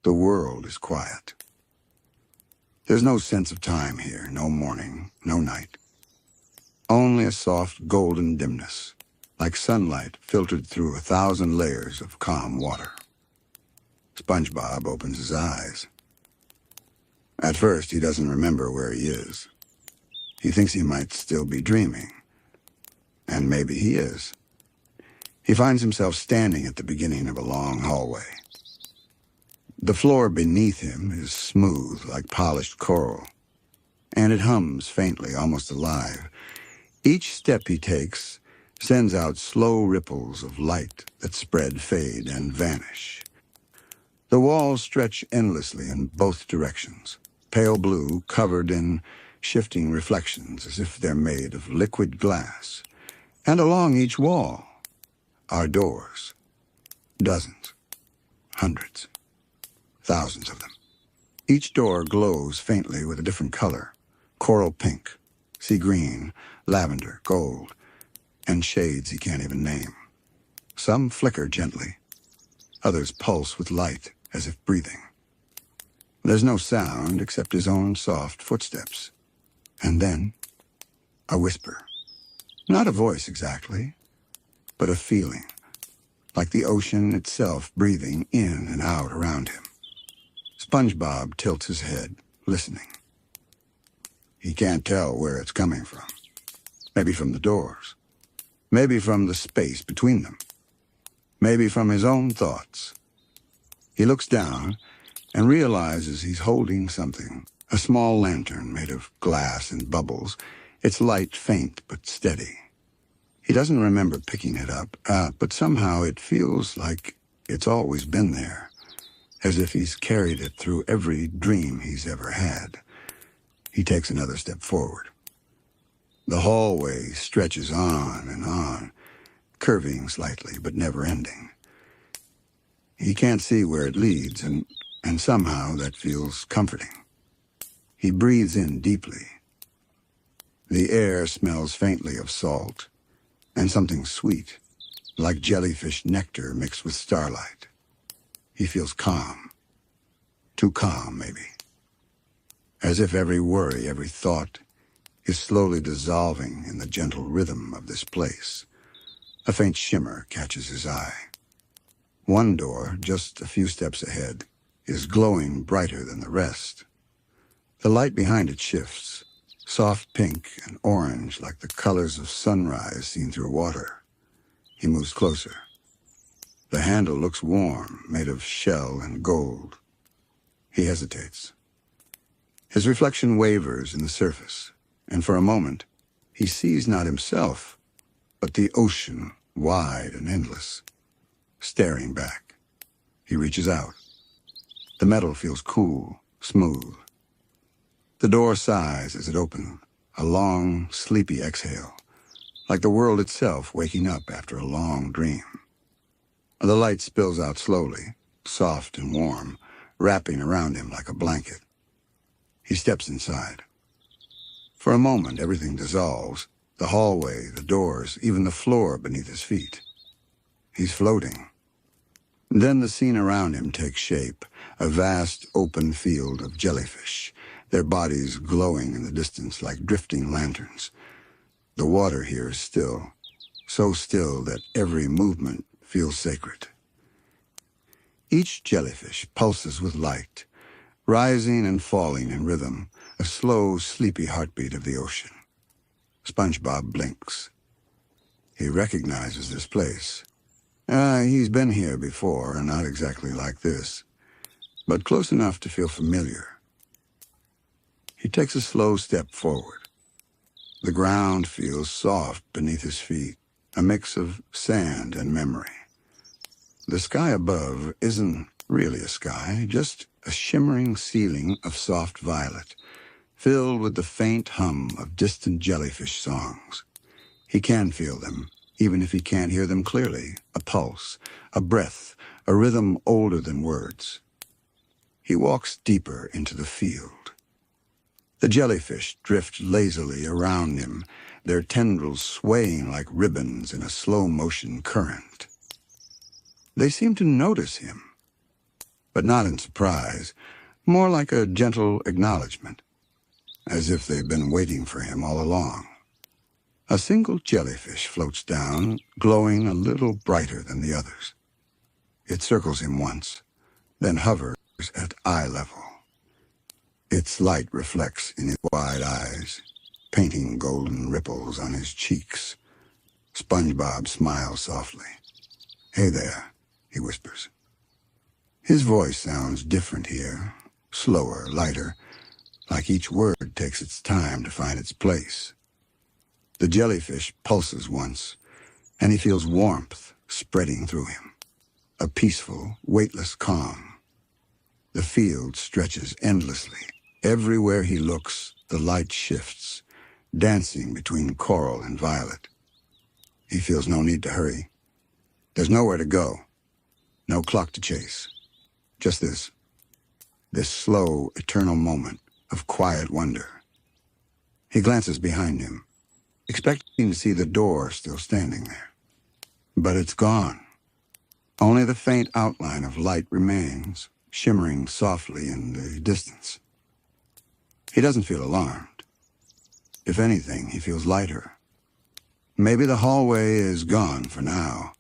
The world is quiet. There's no sense of time here, no morning, no night. Only a soft golden dimness, like sunlight filtered through 1,000 layers of calm water. SpongeBob opens his eyes. At first, he doesn't remember where he is. He thinks he might still be dreaming. And maybe he is. He finds himself standing at the beginning of a long hallway. The floor beneath him is smooth like polished coral, and it hums faintly, almost alive. Each step he takes sends out slow ripples of light that spread, fade, and vanish. The walls stretch endlessly in both directions, pale blue, covered in shifting reflections as if they're made of liquid glass. And along each wall are doors. Dozens, hundreds, thousands of them. Each door glows faintly with a different color: coral pink, sea green, lavender, gold, and shades he can't even name. Some flicker gently. Others pulse with light, as if breathing. There's no sound except his own soft footsteps. And then, a whisper. Not a voice exactly, but a feeling, like the ocean itself breathing in and out around him. SpongeBob tilts his head, listening. He can't tell where it's coming from. Maybe from the doors. Maybe from the space between them. Maybe from his own thoughts. He looks down and realizes he's holding something, a small lantern made of glass and bubbles, its light faint but steady. He doesn't remember picking it up, but somehow it feels like it's always been there, as if he's carried it through every dream he's ever had. He takes another step forward. The hallway stretches on, curving slightly but never ending. He can't see where it leads, and somehow that feels comforting. He breathes in deeply. The air smells faintly of salt and something sweet, like jellyfish nectar mixed with starlight. He feels calm. Too calm, maybe. As if every worry, every thought is slowly dissolving in the gentle rhythm of this place. A faint shimmer catches his eye. One door, just a few steps ahead, is glowing brighter than the rest. The light behind it shifts, soft pink and orange like the colors of sunrise seen through water. He moves closer. The handle looks warm, made of shell and gold. He hesitates. His reflection wavers in the surface, and for a moment, he sees not himself, but the ocean, wide and endless, staring back. He reaches out. The metal feels cool, smooth. The door sighs as it opens, a long, sleepy exhale, like the world itself waking up after a long dream. The light spills out slowly, soft and warm, wrapping around him like a blanket. He steps inside. For a moment, everything dissolves, the hallway, the doors, even the floor beneath his feet. He's floating. Then the scene around him takes shape, a vast open field of jellyfish, their bodies glowing in the distance like drifting lanterns. The water here is still, so still that every movement feels sacred. Each jellyfish pulses with light, rising and falling in rhythm, a slow, sleepy heartbeat of the ocean. SpongeBob blinks. He recognizes this place. He's been here before, and not exactly like this, but close enough to feel familiar. He takes a slow step forward. The ground feels soft beneath his feet, a mix of sand and memory. The sky above isn't really a sky, just a shimmering ceiling of soft violet, filled with the faint hum of distant jellyfish songs. He can feel them, even if he can't hear them clearly, a pulse, a breath, a rhythm older than words. He walks deeper into the field. The jellyfish drift lazily around him, their tendrils swaying like ribbons in a slow-motion current. They seem to notice him. but not in surprise, more like a gentle acknowledgement, as if they've been waiting for him all along. A single jellyfish floats down, glowing a little brighter than the others. It circles him once, then hovers at eye level. Its light reflects in his wide eyes, painting golden ripples on his cheeks. SpongeBob smiles softly. "Hey there," he whispers. His voice sounds different here, slower, lighter, like each word takes its time to find its place. The jellyfish pulses once, and he feels warmth spreading through him, a peaceful, weightless calm. The field stretches endlessly. Everywhere he looks, the light shifts, dancing between coral and violet. He feels no need to hurry. There's nowhere to go, no clock to chase. Just this slow, eternal moment of quiet wonder. He glances behind him, expecting to see the door still standing there. But it's gone. Only the faint outline of light remains, shimmering softly in the distance. He doesn't feel alarmed. If anything, he feels lighter. Maybe the hallway is gone for now.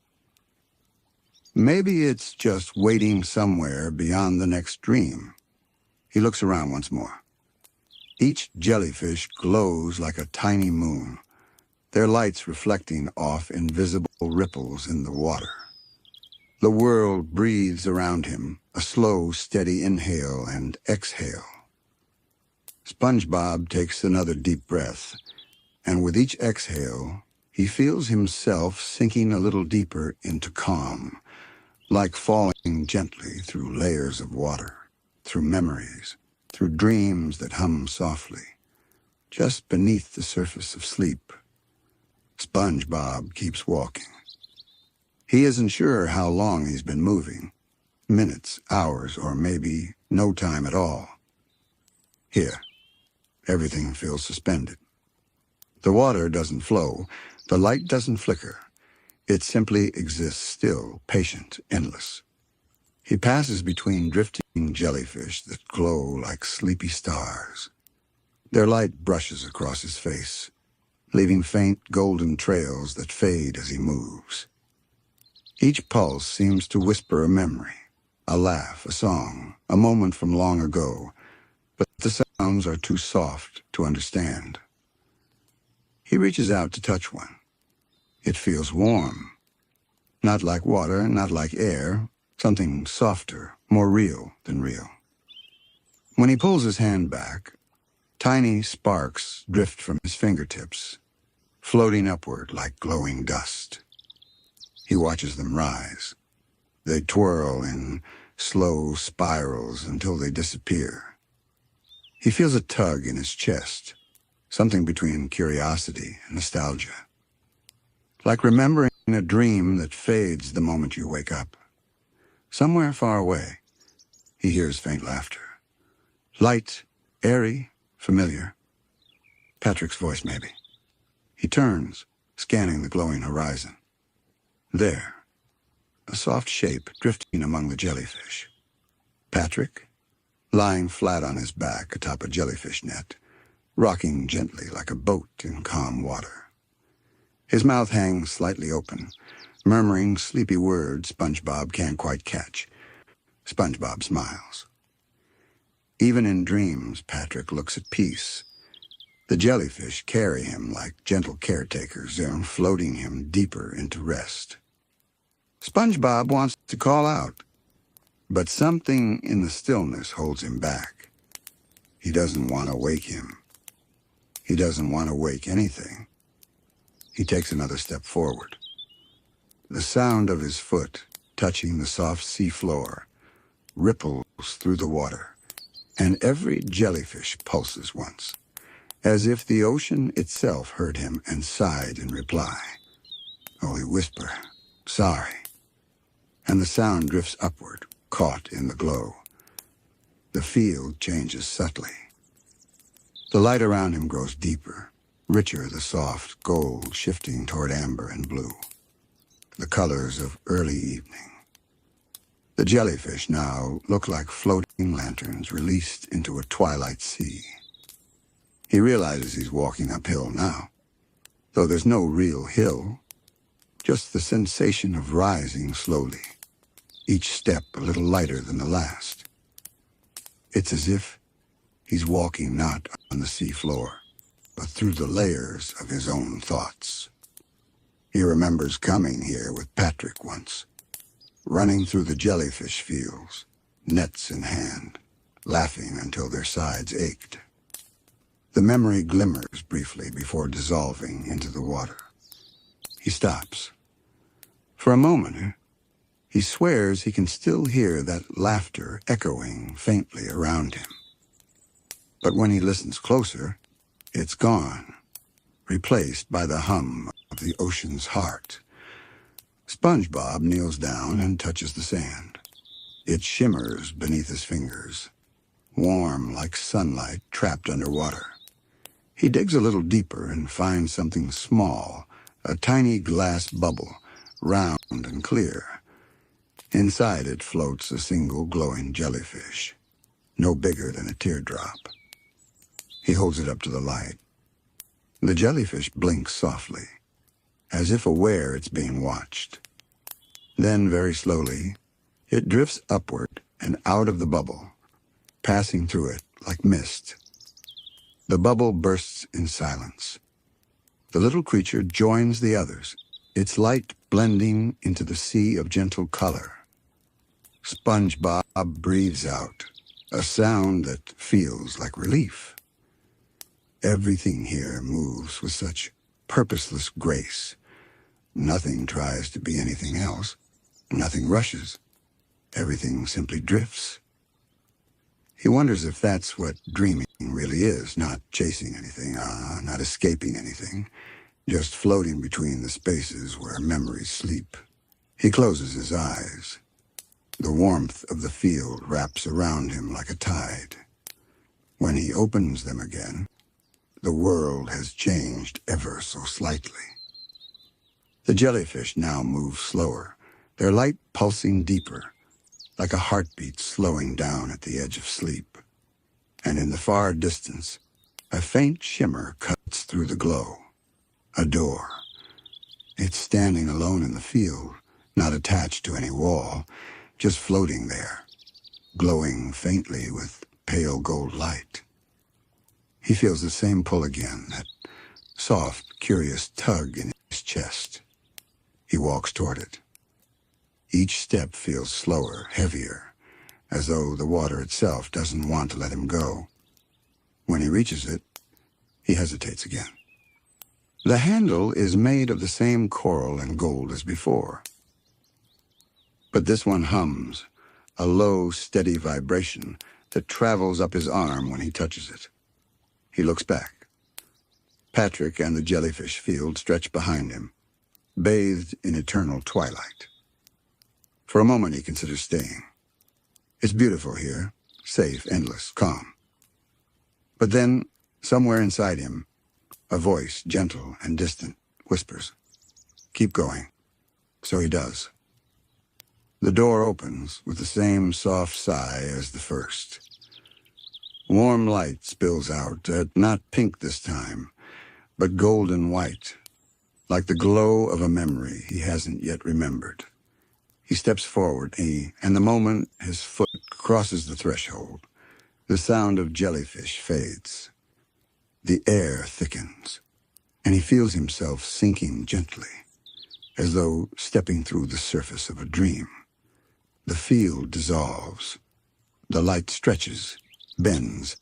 Maybe it's just waiting somewhere beyond the next dream. He looks around once more. Each jellyfish glows like a tiny moon, their lights reflecting off invisible ripples in the water. The world breathes around him, a slow, steady inhale and exhale. SpongeBob takes another deep breath, and with each exhale, he feels himself sinking a little deeper into calm, like falling gently through layers of water, through memories, through dreams that hum softly, just beneath the surface of sleep. SpongeBob keeps walking. He isn't sure how long he's been moving, minutes, hours, or maybe no time at all. Here, everything feels suspended. The water doesn't flow, the light doesn't flicker. It simply exists still, patient, endless. He passes between drifting jellyfish that glow like sleepy stars. Their light brushes across his face, leaving faint golden trails that fade as he moves. Each pulse seems to whisper a memory, a laugh, a song, a moment from long ago, but the sounds are too soft to understand. He reaches out to touch one. It feels warm. Not like water, not like air, something softer, more real than real. When he pulls his hand back, tiny sparks drift from his fingertips, floating upward like glowing dust. He watches them rise. They twirl in slow spirals until they disappear. He feels a tug in his chest, something between curiosity and nostalgia. Like remembering a dream that fades the moment you wake up. Somewhere far away, he hears faint laughter. Light, airy, familiar. Patrick's voice, maybe. He turns, scanning the glowing horizon. There, a soft shape drifting among the jellyfish. Patrick, lying flat on his back atop a jellyfish net, rocking gently like a boat in calm water. His mouth hangs slightly open, murmuring sleepy words SpongeBob can't quite catch. SpongeBob smiles. Even in dreams, Patrick looks at peace. The jellyfish carry him like gentle caretakers, floating him deeper into rest. SpongeBob wants to call out, but something in the stillness holds him back. He doesn't want to wake him. He doesn't want to wake anything. He takes another step forward. The sound of his foot touching the soft sea floor ripples through the water, and every jellyfish pulses once, as if the ocean itself heard him and sighed in reply. Only whisper, "Sorry." And the sound drifts upward, caught in the glow. The field changes subtly. The light around him grows deeper, richer, the soft gold shifting toward amber and blue, the colors of early evening. The jellyfish now look like floating lanterns released into a twilight sea. He realizes he's walking uphill now, though there's no real hill, just the sensation of rising slowly, each step a little lighter than the last. It's as if he's walking not on the sea floor, but through the layers of his own thoughts. He remembers coming here with Patrick once, running through the jellyfish fields, nets in hand, laughing until their sides ached. The memory glimmers briefly before dissolving into the water. He stops. For a moment, he swears he can still hear that laughter echoing faintly around him. But when he listens closer, it's gone, replaced by the hum of the ocean's heart. SpongeBob kneels down and touches the sand. It shimmers beneath his fingers, warm like sunlight trapped underwater. He digs a little deeper and finds something small, a tiny glass bubble, round and clear. Inside it floats a single glowing jellyfish, no bigger than a teardrop. He holds it up to the light. The jellyfish blinks softly, as if aware it's being watched. Then, very slowly, it drifts upward and out of the bubble, passing through it like mist. The bubble bursts in silence. The little creature joins the others, its light blending into the sea of gentle color. SpongeBob breathes out, a sound that feels like relief. Everything here moves with such purposeless grace. Nothing tries to be anything else. Nothing rushes. Everything simply drifts. He wonders if that's what dreaming really is, not chasing anything, not escaping anything, just floating between the spaces where memories sleep. He closes his eyes. The warmth of the field wraps around him like a tide. When he opens them again, the world has changed ever so slightly. The jellyfish now move slower, their light pulsing deeper, like a heartbeat slowing down at the edge of sleep. And in the far distance, a faint shimmer cuts through the glow. A door. It's standing alone in the field, not attached to any wall, just floating there, glowing faintly with pale gold light. He feels the same pull again, that soft, curious tug in his chest. He walks toward it. Each step feels slower, heavier, as though the water itself doesn't want to let him go. When he reaches it, he hesitates again. The handle is made of the same coral and gold as before. But this one hums, a low, steady vibration that travels up his arm when he touches it. He looks back. Patrick and the jellyfish field stretch behind him, bathed in eternal twilight. For a moment he considers staying. It's beautiful here, safe, endless, calm. But then, somewhere inside him, a voice, gentle and distant, whispers, "Keep going." So he does. The door opens with the same soft sigh as the first. Warm light spills out, not pink this time, but golden white, like the glow of a memory he hasn't yet remembered. He steps forward, and the moment his foot crosses the threshold, the sound of jellyfish fades. The air thickens, and he feels himself sinking gently, as though stepping through the surface of a dream. The field dissolves. The light stretches, bends,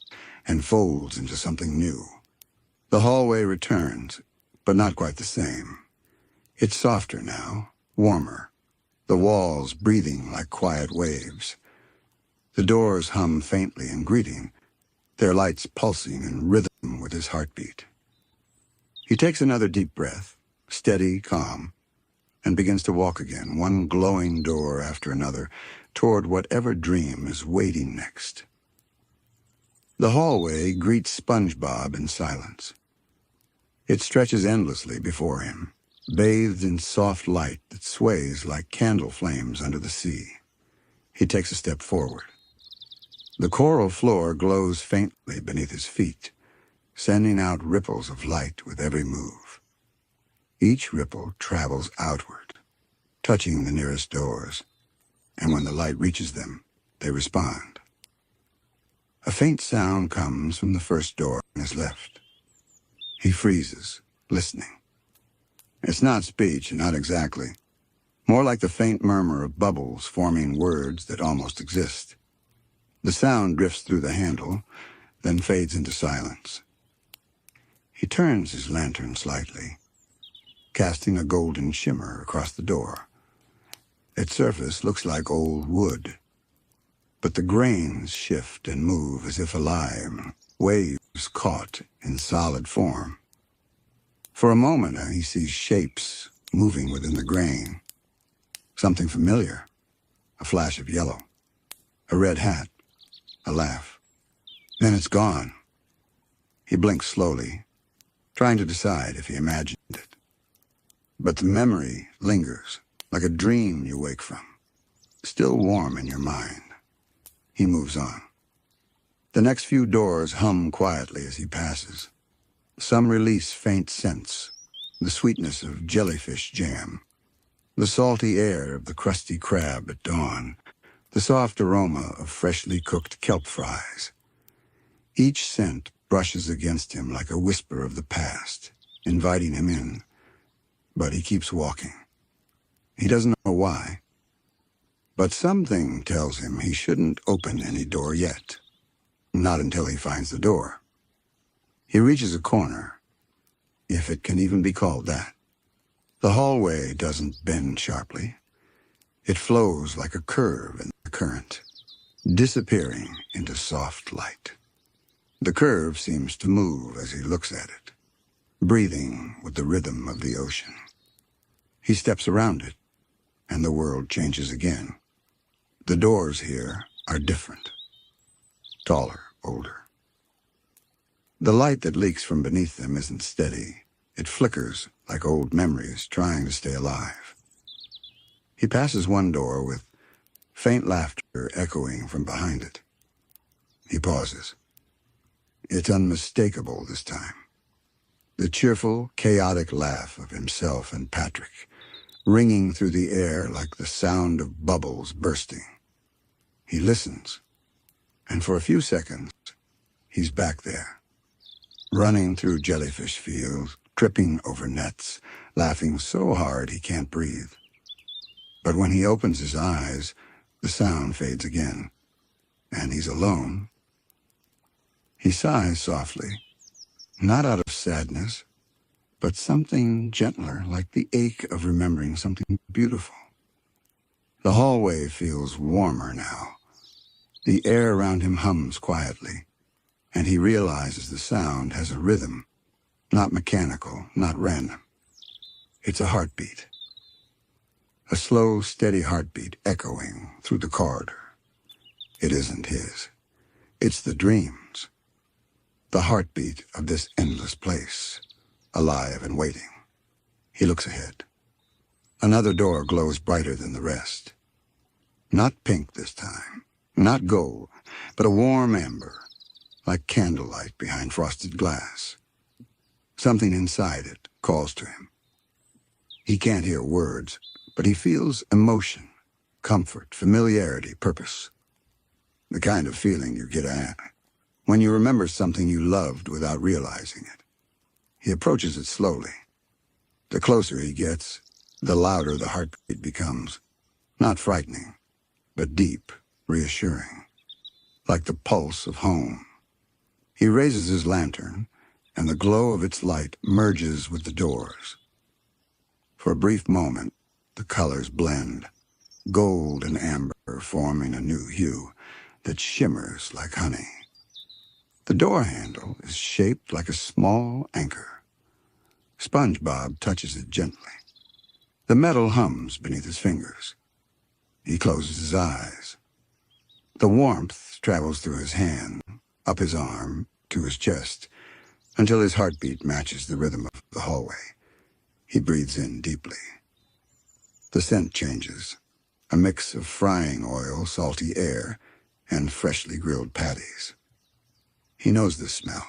and folds into something new. The hallway returns, but not quite the same. It's softer now, warmer, the walls breathing like quiet waves. The doors hum faintly in greeting, their lights pulsing in rhythm with his heartbeat. He takes another deep breath, steady, calm, and begins to walk again, one glowing door after another, toward whatever dream is waiting next. The hallway greets SpongeBob in silence. It stretches endlessly before him, bathed in soft light that sways like candle flames under the sea. He takes a step forward. The coral floor glows faintly beneath his feet, sending out ripples of light with every move. Each ripple travels outward, touching the nearest doors, and when the light reaches them, they respond. A faint sound comes from the first door on his left. He freezes, listening. It's not speech, not exactly. More like the faint murmur of bubbles forming words that almost exist. The sound drifts through the handle, then fades into silence. He turns his lantern slightly, casting a golden shimmer across the door. Its surface looks like old wood, but the grains shift and move as if alive, waves caught in solid form. For a moment, he sees shapes moving within the grain. Something familiar, a flash of yellow, a red hat, a laugh. Then it's gone. He blinks slowly, trying to decide if he imagined it. But the memory lingers, like a dream you wake from, still warm in your mind. He moves on. The next few doors hum quietly as he passes. Some release faint scents, the sweetness of jellyfish jam, the salty air of the Krusty Krab at dawn, the soft aroma of freshly cooked kelp fries. Each scent brushes against him like a whisper of the past, inviting him in. But he keeps walking. He doesn't know why. But something tells him he shouldn't open any door yet. Not until he finds the door. He reaches a corner, if it can even be called that. The hallway doesn't bend sharply. It flows like a curve in the current, disappearing into soft light. The curve seems to move as he looks at it, breathing with the rhythm of the ocean. He steps around it, and the world changes again. The doors here are different, taller, older. The light that leaks from beneath them isn't steady. It flickers like old memories trying to stay alive. He passes one door with faint laughter echoing from behind it. He pauses. It's unmistakable this time. The cheerful, chaotic laugh of himself and Patrick, ringing through the air like the sound of bubbles bursting. He listens, and for a few seconds, he's back there, running through jellyfish fields, tripping over nets, laughing so hard he can't breathe. But when he opens his eyes, the sound fades again, and he's alone. He sighs softly, not out of sadness, but something gentler, like the ache of remembering something beautiful. The hallway feels warmer now. The air around him hums quietly, and he realizes the sound has a rhythm, not mechanical, not random. It's a heartbeat. A slow, steady heartbeat echoing through the corridor. It isn't his. It's the dream's. The heartbeat of this endless place, alive and waiting. He looks ahead. Another door glows brighter than the rest. Not pink this time, not gold, but a warm amber, like candlelight behind frosted glass. Something inside it calls to him. He can't hear words, but he feels emotion, comfort, familiarity, purpose. The kind of feeling you get when you remember something you loved without realizing it. He approaches it slowly. The closer he gets, the louder the heartbeat becomes. Not frightening, but deep, reassuring, like the pulse of home. He raises his lantern, and the glow of its light merges with the doors. For a brief moment, the colors blend, gold and amber forming a new hue that shimmers like honey. The door handle is shaped like a small anchor. SpongeBob touches it gently. The metal hums beneath his fingers. He closes his eyes. The warmth travels through his hand, up his arm, to his chest, until his heartbeat matches the rhythm of the hallway. He breathes in deeply. The scent changes. a mix of frying oil, salty air, and freshly grilled patties. He knows this smell.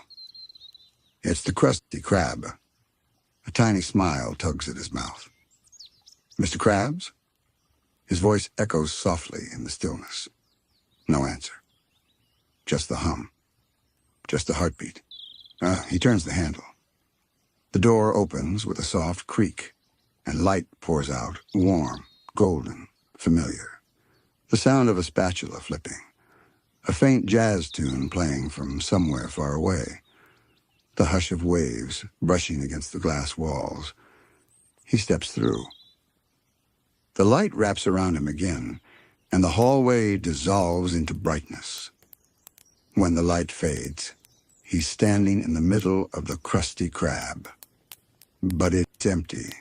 It's the Krusty Krab. A tiny smile tugs at his mouth. "Mr. Krabs?" His voice echoes softly in the stillness. No answer. Just the hum. Just the heartbeat. He turns the handle. The door opens with a soft creak, and light pours out, warm, golden, familiar. The sound of a spatula flipping. A faint jazz tune playing from somewhere far away. The hush of waves brushing against the glass walls. He steps through. The light wraps around him again, and the hallway dissolves into brightness. When the light fades, he's standing in the middle of the Krusty Krab. But it's empty.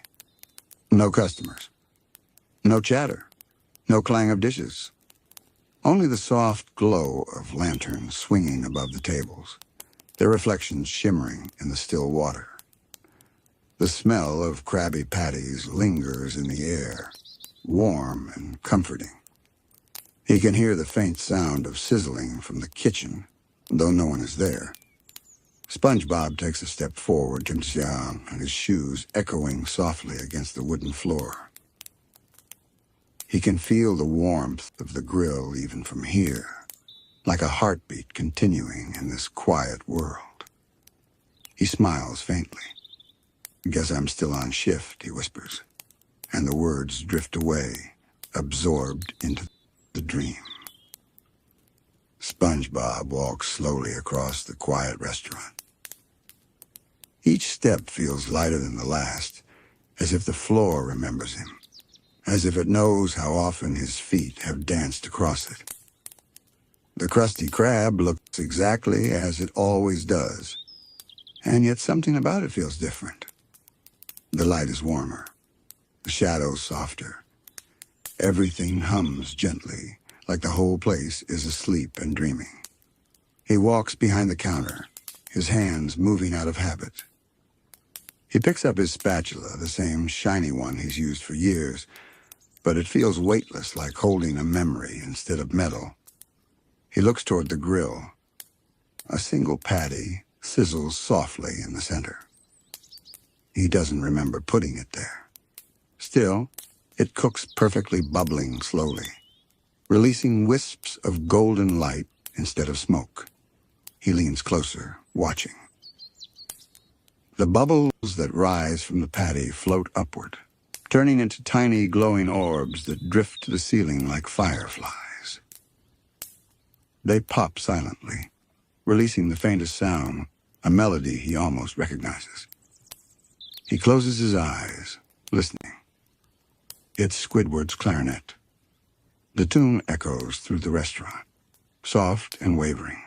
No customers. No chatter. No clang of dishes. Only the soft glow of lanterns swinging above the tables, their reflections shimmering in the still water. The smell of crabby patties lingers in the air, warm and comforting. He can hear the faint sound of sizzling from the kitchen, though no one is there. SpongeBob takes a step forward to Xiang, and his shoes echoing softly against the wooden floor. He can feel the warmth of the grill even from here, like a heartbeat continuing in this quiet world. He smiles faintly. "Guess I'm still on shift," he whispers, and the words drift away, absorbed into the dream. SpongeBob walks slowly across the quiet restaurant. Each step feels lighter than the last, as if the floor remembers him, as if it knows how often his feet have danced across it. The Krusty Krab looks exactly as it always does, and yet something about it feels different. The light is warmer, the shadows softer. Everything hums gently, like the whole place is asleep and dreaming. He walks behind the counter, his hands moving out of habit. He picks up his spatula, the same shiny one he's used for years, but it feels weightless, like holding a memory instead of metal. He looks toward the grill. A single patty sizzles softly in the center. He doesn't remember putting it there. Still, it cooks perfectly, bubbling slowly, releasing wisps of golden light instead of smoke. He leans closer, watching. The bubbles that rise from the patty float upward, turning into tiny glowing orbs that drift to the ceiling like fireflies. They pop silently, releasing the faintest sound, a melody he almost recognizes. He closes his eyes, listening. It's Squidward's clarinet. The tune echoes through the restaurant, soft and wavering,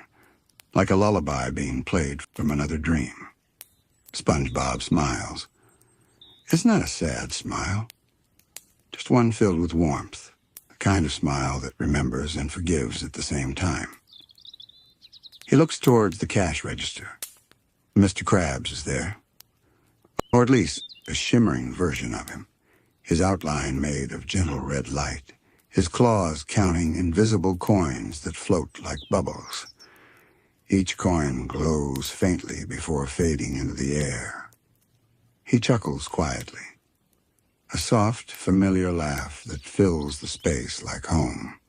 like a lullaby being played from another dream. SpongeBob smiles. It's not a sad smile, just one filled with warmth, the kind of smile that remembers and forgives at the same time. He looks towards the cash register. Mr. Krabs is there, or at least a shimmering version of him, his outline made of gentle red light, his claws counting invisible coins that float like bubbles. Each coin glows faintly before fading into the air. He chuckles quietly, a soft, familiar laugh that fills the space like home.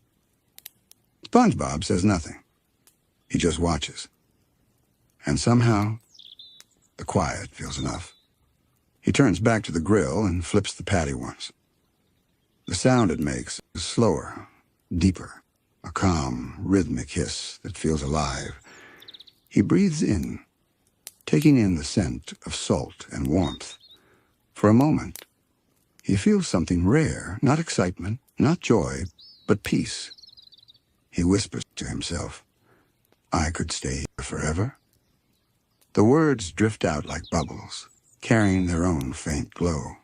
SpongeBob says nothing. He just watches. And somehow, the quiet feels enough. He turns back to the grill and flips the patty once. The sound it makes is slower, deeper, a calm, rhythmic hiss that feels alive. He breathes in, taking in the scent of salt and warmth. For a moment, he feels something rare, not excitement, not joy, but peace. He whispers to himself, "I could stay here forever." The words drift out like bubbles, carrying their own faint glow.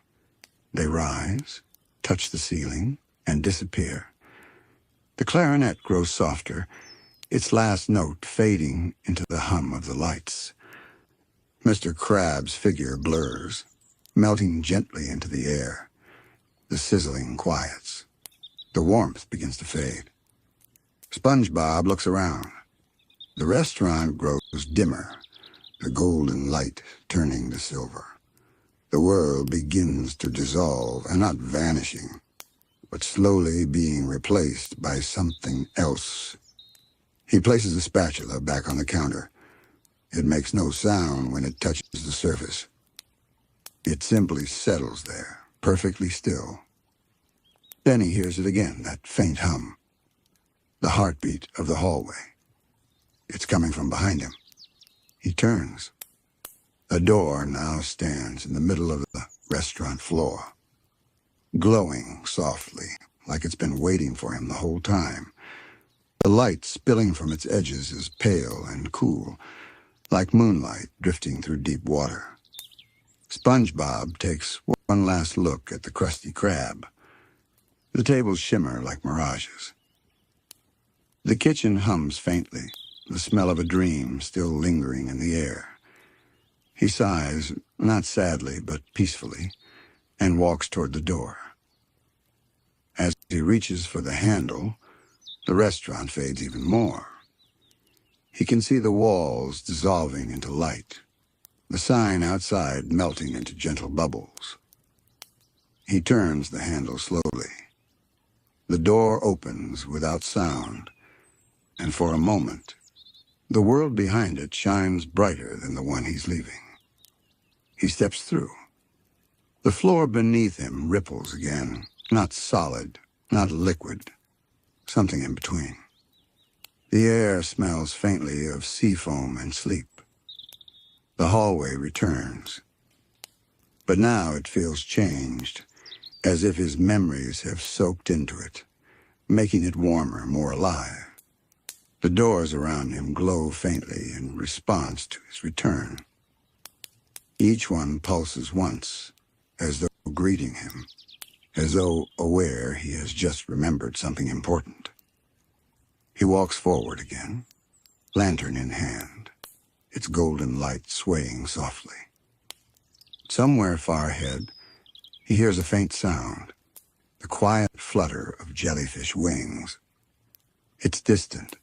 They rise, touch the ceiling, and disappear. The clarinet grows softer, its last note fading into the hum of the lights. Mr. Krab's figure blurs, melting gently into the air. The sizzling quiets. The warmth begins to fade. SpongeBob looks around. The restaurant grows dimmer, the golden light turning to silver. The world begins to dissolve, and not vanishing, but slowly being replaced by something else. He places the spatula back on the counter. It makes no sound when it touches the surface. It simply settles there, perfectly still. Then he hears it again, that faint hum. The heartbeat of the hallway. It's coming from behind him. He turns. A door now stands in the middle of the restaurant floor, glowing softly, like it's been waiting for him the whole time. The light spilling from its edges is pale and cool, like moonlight drifting through deep water. SpongeBob takes one last look at the Krusty Krab. The tables shimmer like mirages. The kitchen hums faintly, the smell of a dream still lingering in the air. He sighs, not sadly but peacefully, and walks toward the door. As he reaches for the handle, the restaurant fades even more. He can see the walls dissolving into light, the sign outside melting into gentle bubbles. He turns the handle slowly. The door opens without sound, and for a moment, the world behind it shines brighter than the one he's leaving. He steps through. The floor beneath him ripples again, not solid, not liquid, something in between. The air smells faintly of sea foam and sleep. The hallway returns. But now it feels changed, as if his memories have soaked into it, making it warmer, more alive. The doors around him glow faintly in response to his return. Each one pulses once, as though greeting him, as though aware he has just remembered something important. He walks forward again, lantern in hand, its golden light swaying softly. Somewhere far ahead, he hears a faint sound, the quiet flutter of jellyfish wings. It's distant,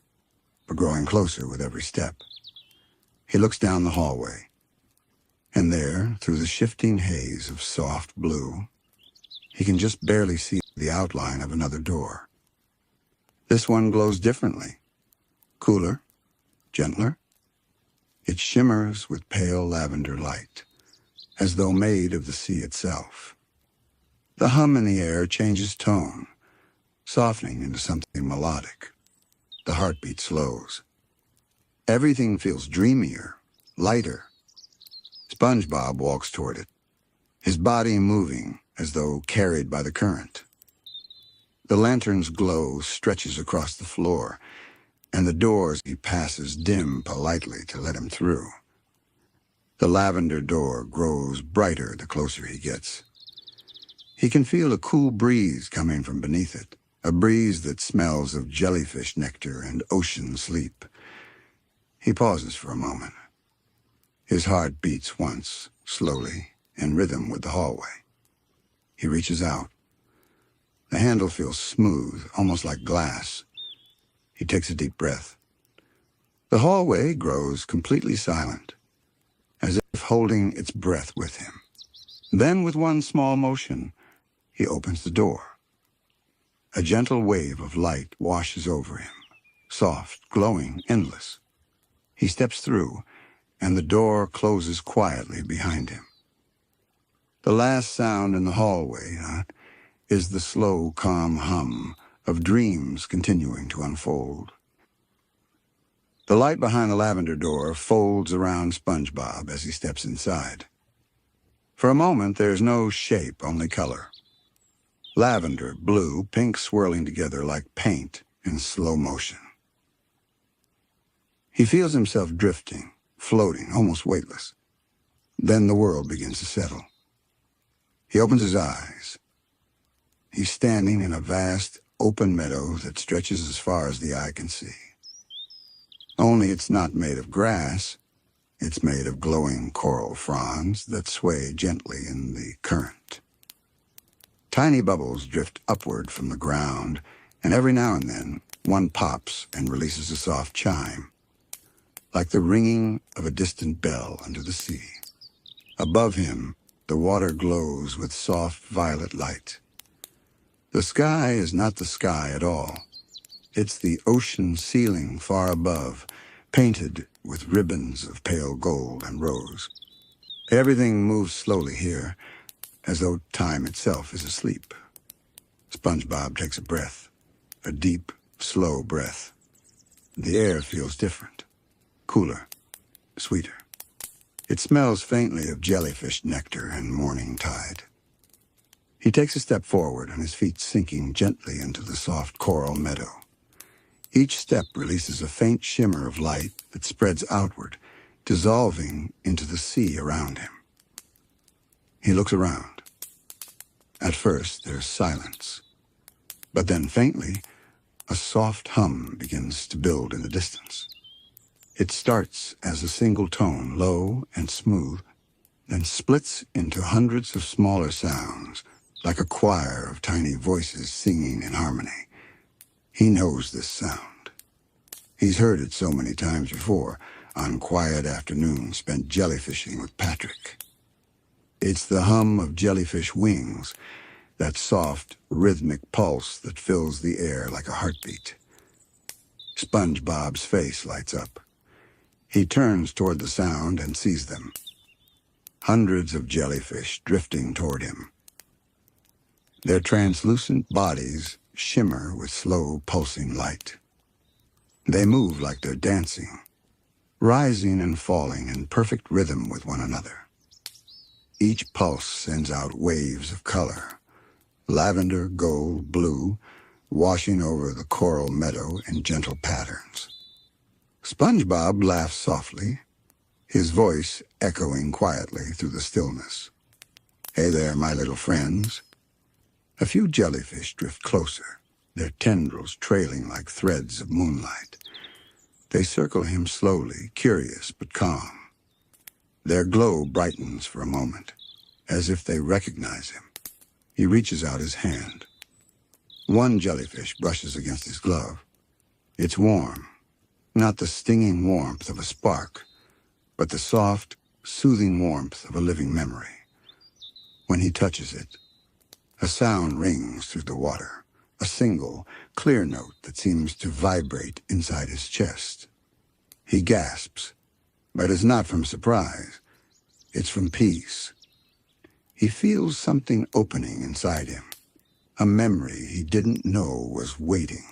but growing closer with every step. He looks down the hallway, and there, through the shifting haze of soft blue, he can just barely see the outline of another door. This one glows differently, cooler, gentler. It shimmers with pale lavender light, as though made of the sea itself. The hum in the air changes tone, softening into something melodic. The heartbeat slows. Everything feels dreamier, lighter. SpongeBob walks toward it, his body moving as though carried by the current. The lantern's glow stretches across the floor, and the doors he passes dim politely to let him through. The lavender door grows brighter the closer he gets. He can feel a cool breeze coming from beneath it, a breeze that smells of jellyfish nectar and ocean sleep. He pauses for a moment. His heart beats once, slowly, in rhythm with the hallway. He reaches out. The handle feels smooth, almost like glass. He takes a deep breath. The hallway grows completely silent, as if holding its breath with him. Then, with one small motion, he opens the door. A gentle wave of light washes over him, soft, glowing, endless. He steps through, and the door closes quietly behind him. The last sound in the hallway is the slow, calm hum of dreams continuing to unfold. The light behind the lavender door folds around SpongeBob as he steps inside. For a moment, there's no shape, only color. Lavender, blue, pink swirling together like paint in slow motion. He feels himself drifting, floating, almost weightless. Then the world begins to settle. He opens his eyes. He's standing in a vast, open meadow that stretches as far as the eye can see. Only it's not made of grass. It's made of glowing coral fronds that sway gently in the current. Tiny bubbles drift upward from the ground, and every now and then, one pops and releases a soft chime, like the ringing of a distant bell under the sea. Above him, the water glows with soft violet light. The sky is not the sky at all. It's the ocean ceiling far above, painted with ribbons of pale gold and rose. Everything moves slowly here, as though time itself is asleep. SpongeBob takes a breath, a deep, slow breath. The air feels different, cooler, sweeter. It smells faintly of jellyfish nectar and morning tide. He takes a step forward, and his feet sinking gently into the soft coral meadow. Each step releases a faint shimmer of light that spreads outward, dissolving into the sea around him. He looks around. At first, there's silence. But then faintly, a soft hum begins to build in the distance. It starts as a single tone, low and smooth, then splits into hundreds of smaller sounds, like a choir of tiny voices singing in harmony. He knows this sound. He's heard it so many times before, on quiet afternoons spent jellyfishing with Patrick. It's the hum of jellyfish wings, that soft, rhythmic pulse that fills the air like a heartbeat. SpongeBob's face lights up. He turns toward the sound and sees them. Hundreds of jellyfish drifting toward him. Their translucent bodies shimmer with slow, pulsing light. They move like they're dancing, rising and falling in perfect rhythm with one another. Each pulse sends out waves of color, lavender, gold, blue, washing over the coral meadow in gentle patterns. SpongeBob laughs softly, his voice echoing quietly through the stillness. Hey there, my little friends. A few jellyfish drift closer, their tendrils trailing like threads of moonlight. They circle him slowly, curious but calm. Their glow brightens for a moment, as if they recognize him. He reaches out his hand. One jellyfish brushes against his glove. It's warm, not the stinging warmth of a spark, but the soft, soothing warmth of a living memory. When he touches it, a sound rings through the water, a single, clear note that seems to vibrate inside his chest. He gasps, but it's not from surprise. It's from peace. He feels something opening inside him, a memory he didn't know was waiting.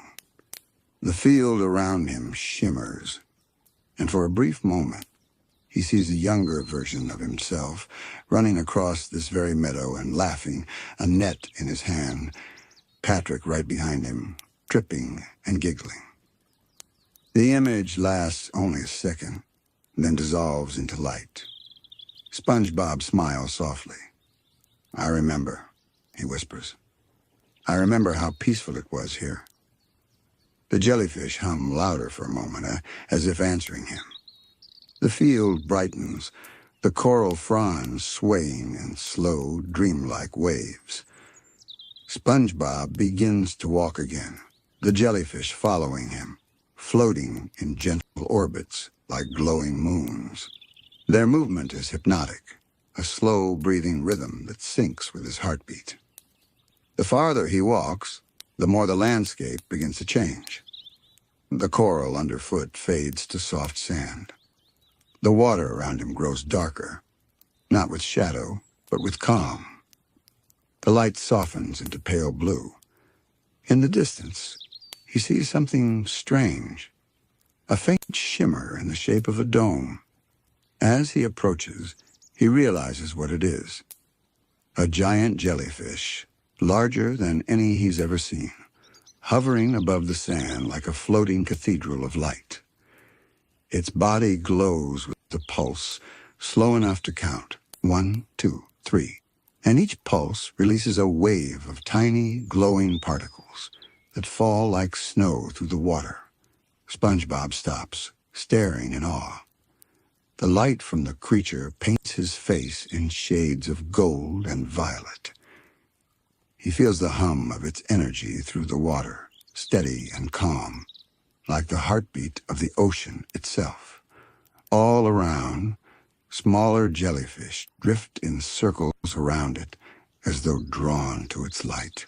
The field around him shimmers, and for a brief moment, he sees a younger version of himself running across this very meadow and laughing, a net in his hand, Patrick right behind him, tripping and giggling. The image lasts only a second, then dissolves into light. SpongeBob smiles softly. I remember, he whispers. I remember how peaceful it was here. The jellyfish hum louder for a moment, as if answering him. The field brightens, the coral fronds swaying in slow, dreamlike waves. SpongeBob begins to walk again, the jellyfish following him, floating in gentle orbits like glowing moons. Their movement is hypnotic, a slow breathing rhythm that syncs with his heartbeat. The farther he walks, the more the landscape begins to change. The coral underfoot fades to soft sand. The water around him grows darker, not with shadow, but with calm. The light softens into pale blue. In the distance, he sees something strange, a faint shimmer in the shape of a dome. As he approaches, he realizes what it is. A giant jellyfish, larger than any he's ever seen, hovering above the sand like a floating cathedral of light. Its body glows with a pulse, slow enough to count, 1, 2, 3, and each pulse releases a wave of tiny, glowing particles that fall like snow through the water. SpongeBob stops, staring in awe. The light from the creature paints his face in shades of gold and violet. He feels the hum of its energy through the water, steady and calm, like the heartbeat of the ocean itself. All around, smaller jellyfish drift in circles around it, as though drawn to its light.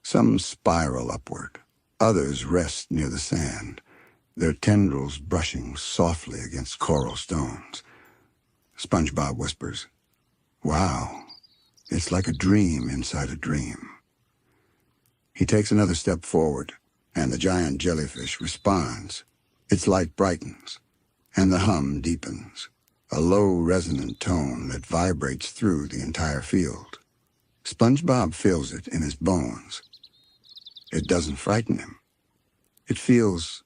Some spiral upward, others rest near the sand, their tendrils brushing softly against coral stones. SpongeBob whispers, "Wow, it's like a dream inside a dream." He takes another step forward, and the giant jellyfish responds. Its light brightens, and the hum deepens, a low resonant tone that vibrates through the entire field. SpongeBob feels it in his bones. It doesn't frighten him. It feels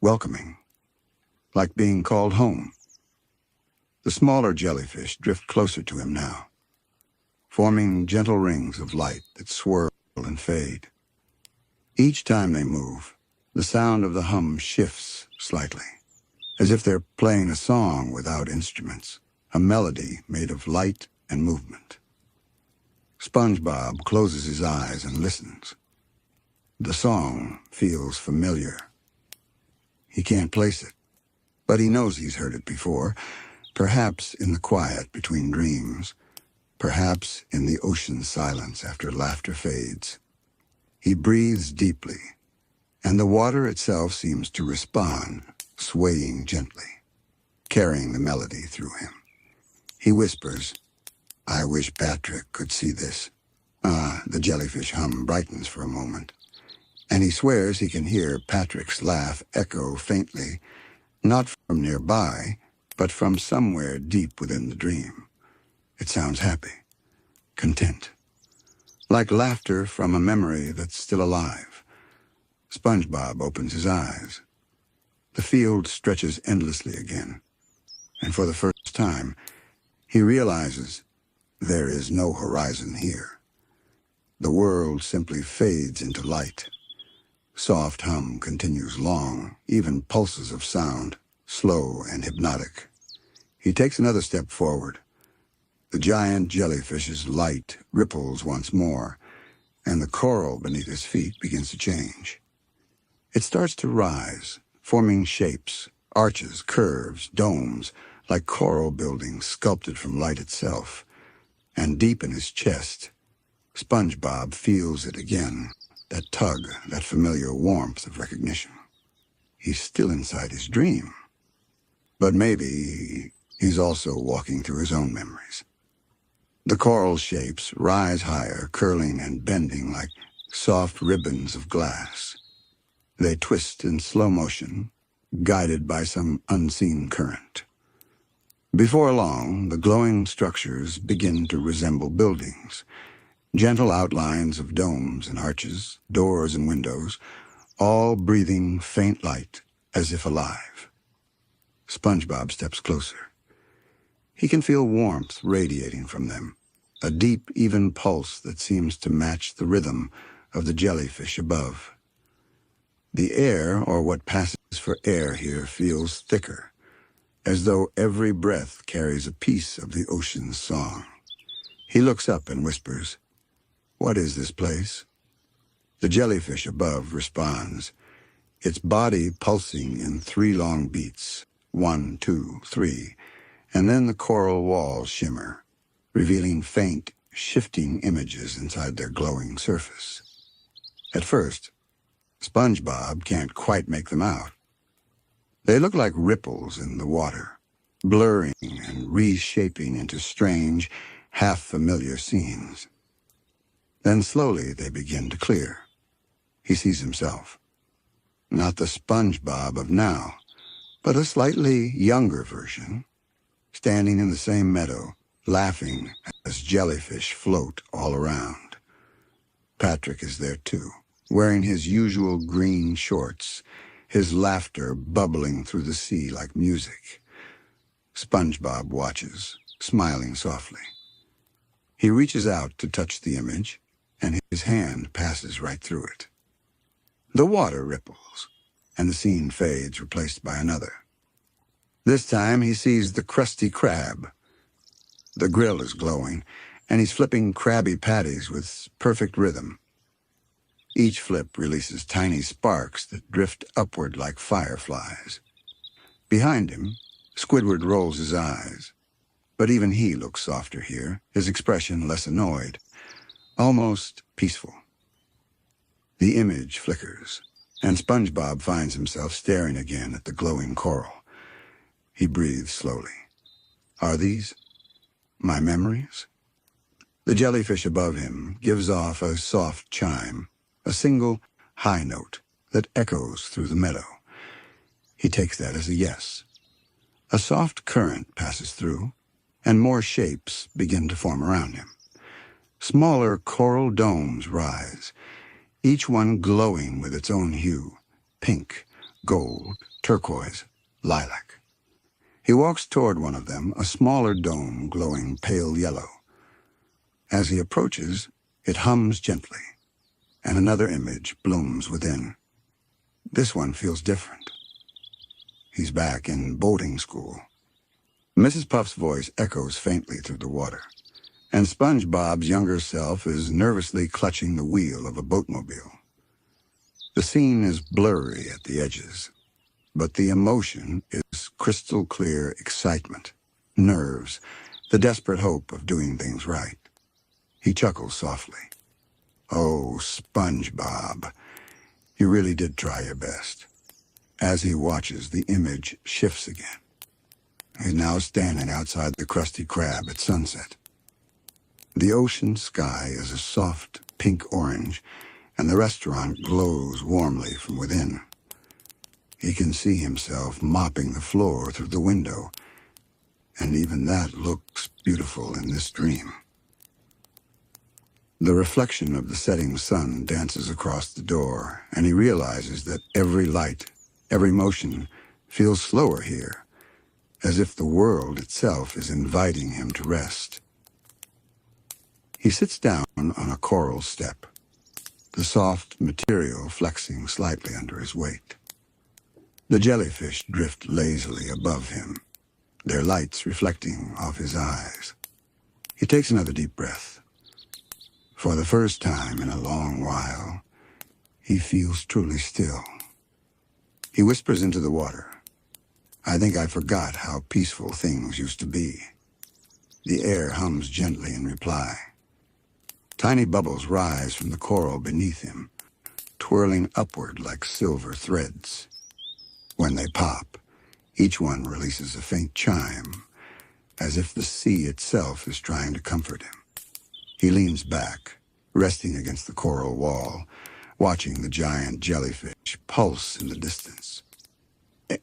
welcoming, like being called home. The smaller jellyfish drift closer to him now, forming gentle rings of light that swirl and fade. Each time they move, the sound of the hum shifts slightly, as if they're playing a song without instruments, a melody made of light and movement. SpongeBob closes his eyes and listens. The song feels familiar. He can't place it, but he knows he's heard it before, perhaps in the quiet between dreams, perhaps in the ocean's silence after laughter fades. He breathes deeply, and the water itself seems to respond, swaying gently, carrying the melody through him. He whispers, "I wish Patrick could see this." The jellyfish hum brightens for a moment, and he swears he can hear Patrick's laugh echo faintly, not from nearby, but from somewhere deep within the dream. It sounds happy, content, like laughter from a memory that's still alive. SpongeBob opens his eyes. The field stretches endlessly again, and for the first time, he realizes there is no horizon here. The world simply fades into light. Soft hum continues long, even pulses of sound, slow and hypnotic. He takes another step forward. The giant jellyfish's light ripples once more, and the coral beneath his feet begins to change. It starts to rise, forming shapes, arches, curves, domes, like coral buildings sculpted from light itself. And deep in his chest, SpongeBob feels it again, that tug, that familiar warmth of recognition. He's still inside his dream. But maybe he's also walking through his own memories. The coral shapes rise higher, curling and bending like soft ribbons of glass. They twist in slow motion, guided by some unseen current. Before long, the glowing structures begin to resemble buildings. Gentle outlines of domes and arches, doors and windows, all breathing faint light as if alive. SpongeBob steps closer. He can feel warmth radiating from them, a deep, even pulse that seems to match the rhythm of the jellyfish above. The air, or what passes for air here, feels thicker, as though every breath carries a piece of the ocean's song. He looks up and whispers, "What is this place?" The jellyfish above responds, its body pulsing in 3 long beats, 1, 2, 3, and then the coral walls shimmer, revealing faint, shifting images inside their glowing surface. At first, SpongeBob can't quite make them out. They look like ripples in the water, blurring and reshaping into strange, half-familiar scenes. Then slowly they begin to clear. He sees himself. Not the SpongeBob of now, but a slightly younger version, standing in the same meadow, laughing as jellyfish float all around. Patrick is there too, wearing his usual green shorts, his laughter bubbling through the sea like music. SpongeBob watches, smiling softly. He reaches out to touch the image, and his hand passes right through it. The water ripples, and the scene fades, replaced by another. This time he sees the Krusty Krab. The grill is glowing, and he's flipping Krabby Patties with perfect rhythm. Each flip releases tiny sparks that drift upward like fireflies. Behind him, Squidward rolls his eyes, but even he looks softer here, his expression less annoyed, almost peaceful. The image flickers, and SpongeBob finds himself staring again at the glowing coral. He breathes slowly. Are these my memories? The jellyfish above him gives off a soft chime, a single high note that echoes through the meadow. He takes that as a yes. A soft current passes through, and more shapes begin to form around him. Smaller coral domes rise, each one glowing with its own hue, pink, gold, turquoise, lilac. He walks toward one of them, a smaller dome glowing pale yellow. As he approaches, it hums gently, and another image blooms within. This one feels different. He's back in boating school. Mrs. Puff's voice echoes faintly through the water, and SpongeBob's younger self is nervously clutching the wheel of a boatmobile. The scene is blurry at the edges, but the emotion is crystal clear excitement, nerves, the desperate hope of doing things right. He chuckles softly. Oh, SpongeBob, you really did try your best. As he watches, the image shifts again. He's now standing outside the Krusty Krab at sunset. The ocean sky is a soft pink-orange, and the restaurant glows warmly from within. He can see himself mopping the floor through the window, and even that looks beautiful in this dream. The reflection of the setting sun dances across the door, and he realizes that every light, every motion, feels slower here, as if the world itself is inviting him to rest. He sits down on a coral step, the soft material flexing slightly under his weight. The jellyfish drift lazily above him, their lights reflecting off his eyes. He takes another deep breath. For the first time in a long while, he feels truly still. He whispers into the water, "I think I forgot how peaceful things used to be." The air hums gently in reply. Tiny bubbles rise from the coral beneath him, twirling upward like silver threads. When they pop, each one releases a faint chime, as if the sea itself is trying to comfort him. He leans back, resting against the coral wall, watching the giant jellyfish pulse in the distance.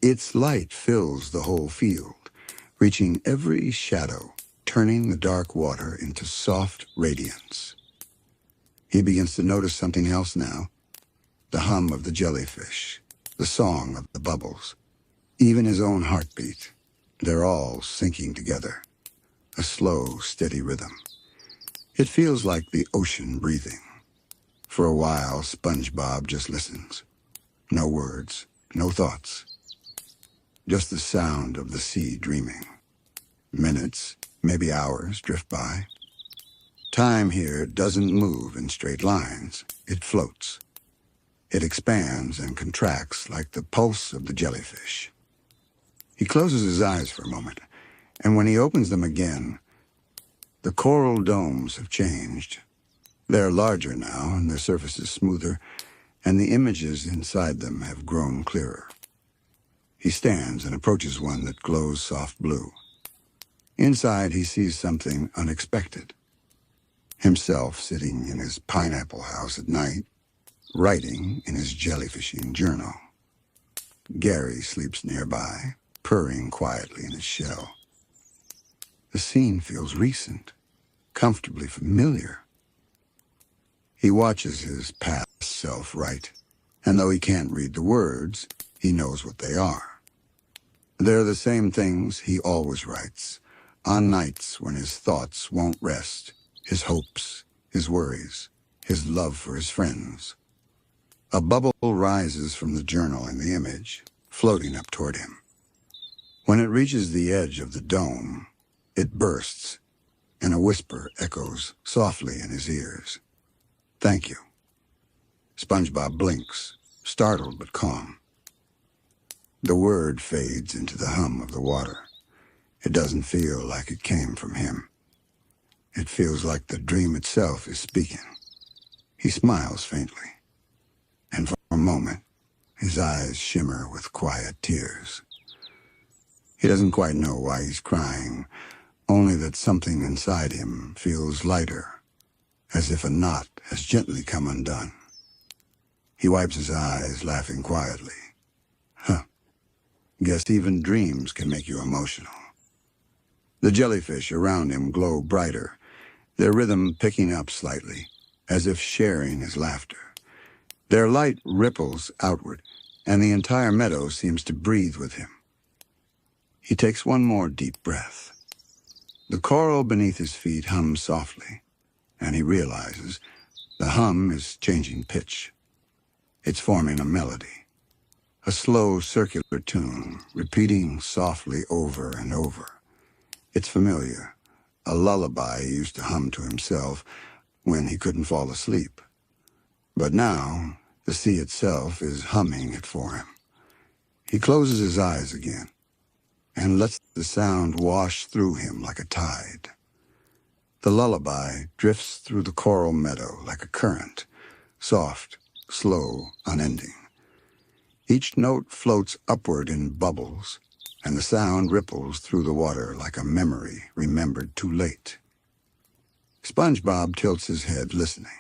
Its light fills the whole field, reaching every shadow, turning the dark water into soft radiance. He begins to notice something else now, the hum of the jellyfish, the song of the bubbles, even his own heartbeat. They're all syncing together, a slow, steady rhythm. It feels like the ocean breathing. For a while, SpongeBob just listens. No words, no thoughts. Just the sound of the sea dreaming. Minutes, maybe hours, drift by. Time here doesn't move in straight lines. It floats. It expands and contracts like the pulse of the jellyfish. He closes his eyes for a moment, and when he opens them again, the coral domes have changed. They're larger now, and their surface is smoother, and the images inside them have grown clearer. He stands and approaches one that glows soft blue. Inside, he sees something unexpected. Himself sitting in his pineapple house at night, writing in his jellyfishing journal. Gary sleeps nearby, purring quietly in his shell. The scene feels recent, comfortably familiar. He watches his past self write, and though he can't read the words, he knows what they are. They're the same things he always writes, on nights when his thoughts won't rest, his hopes, his worries, his love for his friends. A bubble rises from the journal in the image, floating up toward him. When it reaches the edge of the dome, it bursts, and a whisper echoes softly in his ears. "Thank you." SpongeBob blinks, startled but calm. The word fades into the hum of the water. It doesn't feel like it came from him. It feels like the dream itself is speaking. He smiles faintly, and for a moment, his eyes shimmer with quiet tears. He doesn't quite know why he's crying, only that something inside him feels lighter, as if a knot has gently come undone. He wipes his eyes, laughing quietly. Guess even dreams can make you emotional. The jellyfish around him glow brighter, their rhythm picking up slightly, as if sharing his laughter. Their light ripples outward, and the entire meadow seems to breathe with him. He takes one more deep breath. The coral beneath his feet hums softly, and he realizes the hum is changing pitch. It's forming a melody, a slow circular tune, repeating softly over and over. It's familiar, a lullaby he used to hum to himself when he couldn't fall asleep. But now, the sea itself is humming it for him. He closes his eyes again and lets the sound wash through him like a tide. The lullaby drifts through the coral meadow like a current, soft, slow, unending. Each note floats upward in bubbles, and the sound ripples through the water like a memory remembered too late. SpongeBob tilts his head, listening.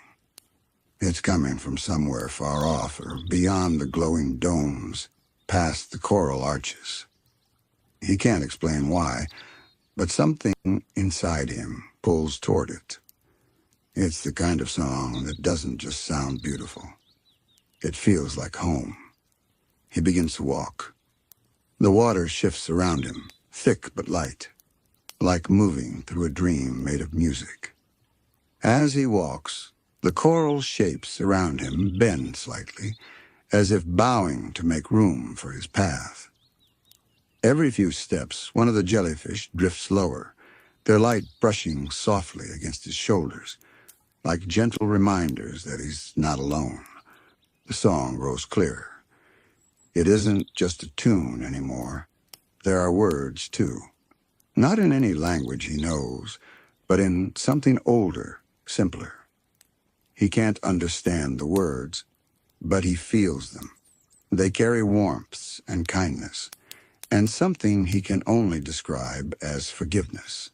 It's coming from somewhere far off or beyond the glowing domes, past the coral arches. He can't explain why, but something inside him pulls toward it. It's the kind of song that doesn't just sound beautiful. It feels like home. He begins to walk. The water shifts around him, thick but light, like moving through a dream made of music. As he walks, the coral shapes around him bend slightly, as if bowing to make room for his path. Every few steps, one of the jellyfish drifts lower, their light brushing softly against his shoulders, like gentle reminders that he's not alone. The song grows clearer. It isn't just a tune anymore. There are words, too. Not in any language he knows, but in something older, simpler. He can't understand the words, but he feels them. They carry warmth and kindness, and something he can only describe as forgiveness.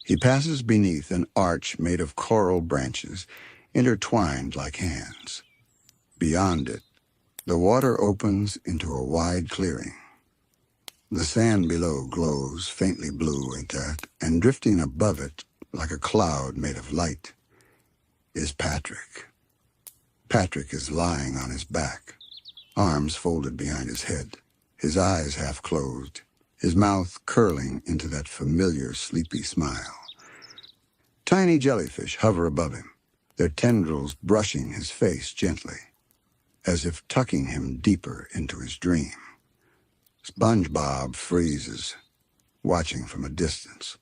He passes beneath an arch made of coral branches, intertwined like hands. Beyond it, the water opens into a wide clearing. The sand below glows faintly blue at that, and drifting above it, like a cloud made of light, is Patrick. Patrick is lying on his back, arms folded behind his head, his eyes half closed, his mouth curling into that familiar sleepy smile. Tiny jellyfish hover above him, their tendrils brushing his face gently, as if tucking him deeper into his dream. SpongeBob freezes, watching from a distance.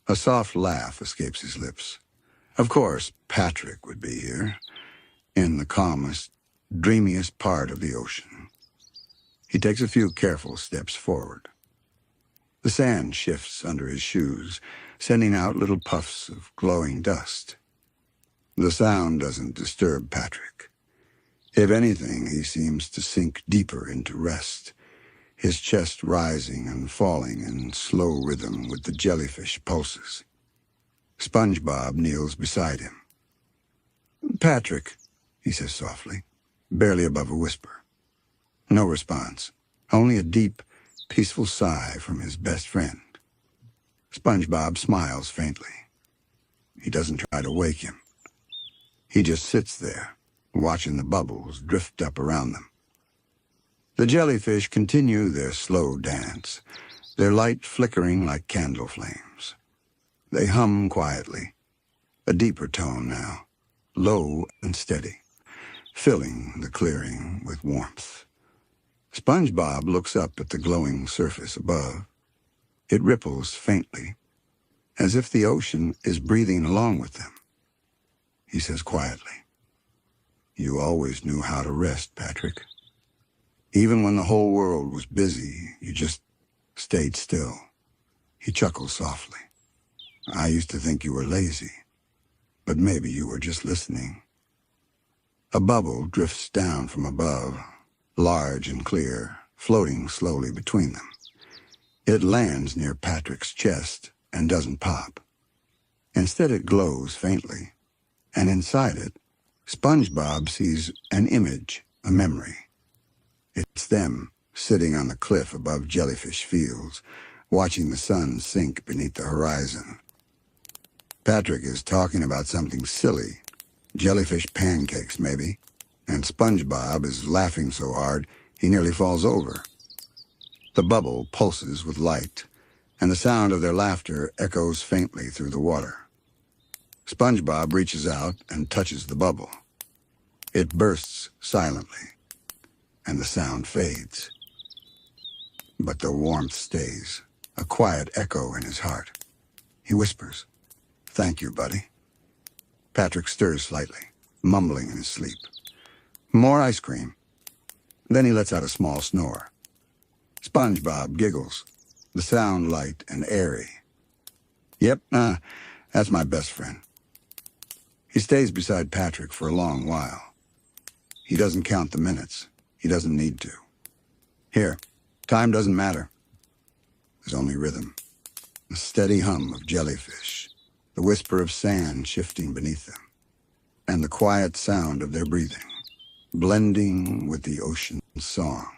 A soft laugh escapes his lips. Of course, Patrick would be here, in the calmest, dreamiest part of the ocean. He takes a few careful steps forward. The sand shifts under his shoes, sending out little puffs of glowing dust. The sound doesn't disturb Patrick. If anything, he seems to sink deeper into rest, his chest rising and falling in slow rhythm with the jellyfish pulses. SpongeBob kneels beside him. "Patrick," he says softly, barely above a whisper. No response, only a deep, peaceful sigh from his best friend. SpongeBob smiles faintly. He doesn't try to wake him. He just sits there, watching the bubbles drift up around them. The jellyfish continue their slow dance, their light flickering like candle flames. They hum quietly, a deeper tone now, low and steady, filling the clearing with warmth. SpongeBob looks up at the glowing surface above. It ripples faintly, as if the ocean is breathing along with them. He says quietly, "You always knew how to rest, Patrick. Even when the whole world was busy, you just stayed still." He chuckles softly. "I used to think you were lazy, but maybe you were just listening." A bubble drifts down from above, large and clear, floating slowly between them. It lands near Patrick's chest and doesn't pop. Instead, it glows faintly, and inside it, SpongeBob sees an image, a memory. It's them sitting on the cliff above Jellyfish Fields, watching the sun sink beneath the horizon. Patrick is talking about something silly, jellyfish pancakes maybe, and SpongeBob is laughing so hard he nearly falls over. The bubble pulses with light, and the sound of their laughter echoes faintly through the water. SpongeBob reaches out and touches the bubble. It bursts silently, and the sound fades. But the warmth stays, a quiet echo in his heart. He whispers, "Thank you, buddy." Patrick stirs slightly, mumbling in his sleep. More ice cream. Then he lets out a small snore. SpongeBob giggles, the sound light and airy. "Yep, that's my best friend." He stays beside Patrick for a long while. He doesn't count the minutes. He doesn't need to. Here, time doesn't matter. There's only rhythm. The steady hum of jellyfish, the whisper of sand shifting beneath them, and the quiet sound of their breathing, blending with the ocean's song.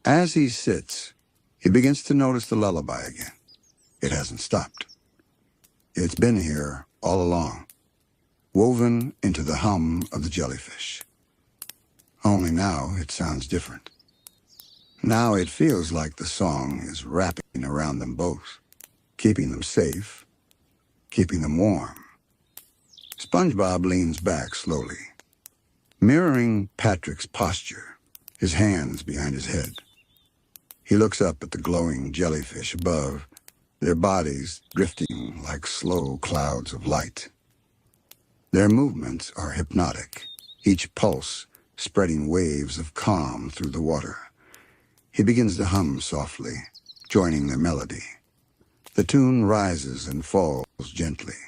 As he sits, he begins to notice the lullaby again. It hasn't stopped. It's been here all along, woven into the hum of the jellyfish. Only now it sounds different. Now it feels like the song is wrapping around them both, keeping them safe, keeping them warm. SpongeBob leans back slowly, mirroring Patrick's posture, his hands behind his head. He looks up at the glowing jellyfish above, their bodies drifting like slow clouds of light. Their movements are hypnotic, each pulse spreading waves of calm through the water. He begins to hum softly, joining their melody. The tune rises and falls gently,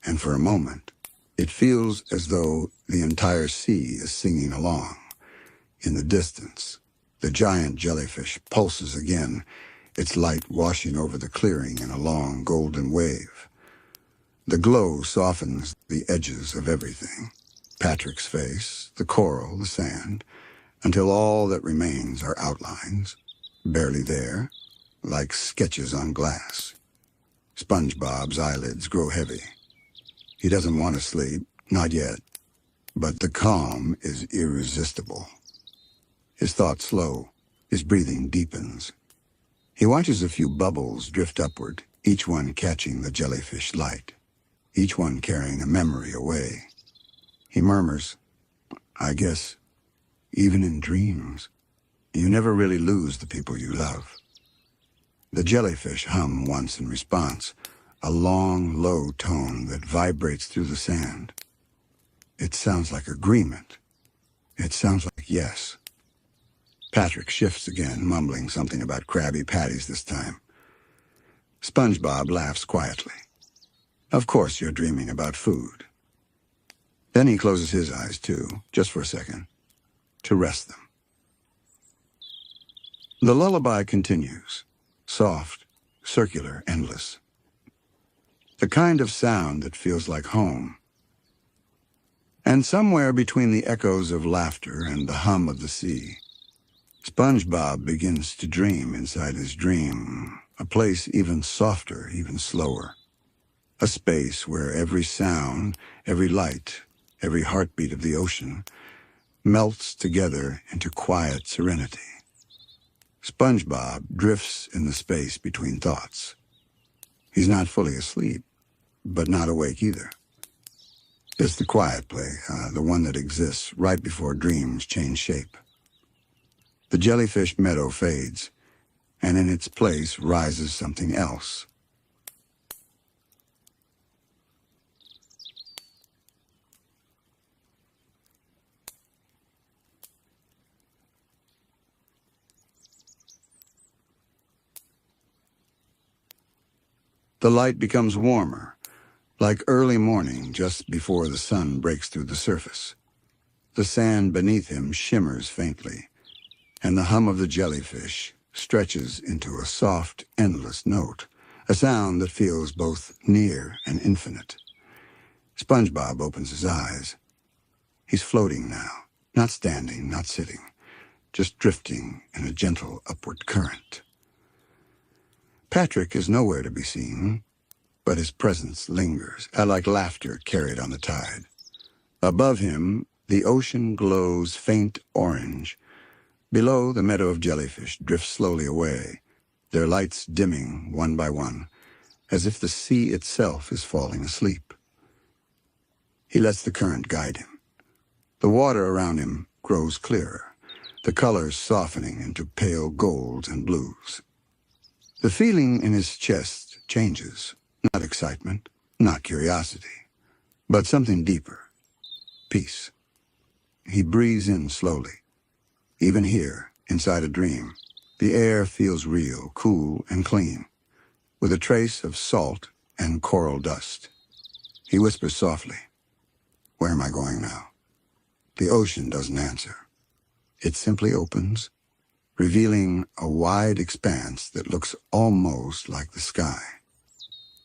and for a moment, it feels as though the entire sea is singing along. In the distance, the giant jellyfish pulses again, its light washing over the clearing in a long golden wave. The glow softens the edges of everything, Patrick's face, the coral, the sand, until all that remains are outlines, barely there, like sketches on glass. SpongeBob's eyelids grow heavy. He doesn't want to sleep, not yet, but the calm is irresistible. His thoughts slow, his breathing deepens. He watches a few bubbles drift upward, each one catching the jellyfish light, each one carrying a memory away. He murmurs, "I guess, even in dreams, you never really lose the people you love." The jellyfish hum once in response, a long, low tone that vibrates through the sand. It sounds like agreement. It sounds like yes. Patrick shifts again, mumbling something about Krabby Patties this time. SpongeBob laughs quietly. "Of course you're dreaming about food." Then he closes his eyes too, just for a second, to rest them. The lullaby continues, soft, circular, endless. The kind of sound that feels like home. And somewhere between the echoes of laughter and the hum of the sea, SpongeBob begins to dream inside his dream, a place even softer, even slower. A space where every sound, every light, every heartbeat of the ocean melts together into quiet serenity. SpongeBob drifts in the space between thoughts. He's not fully asleep, but not awake either. It's the quiet play, the one that exists right before dreams change shape. The jellyfish meadow fades, and in its place rises something else. The light becomes warmer, like early morning just before the sun breaks through the surface. The sand beneath him shimmers faintly, and the hum of the jellyfish stretches into a soft, endless note, a sound that feels both near and infinite. SpongeBob opens his eyes. He's floating now, not standing, not sitting, just drifting in a gentle upward current. Patrick is nowhere to be seen, but his presence lingers, like laughter carried on the tide. Above him, the ocean glows faint orange. Below, the meadow of jellyfish drifts slowly away, their lights dimming one by one, as if the sea itself is falling asleep. He lets the current guide him. The water around him grows clearer, the colors softening into pale golds and blues. The feeling in his chest changes, not excitement, not curiosity, but something deeper, peace. He breathes in slowly. Even here, inside a dream, the air feels real, cool, and clean, with a trace of salt and coral dust. He whispers softly, "Where am I going now?" The ocean doesn't answer. It simply opens, revealing a wide expanse that looks almost like the sky.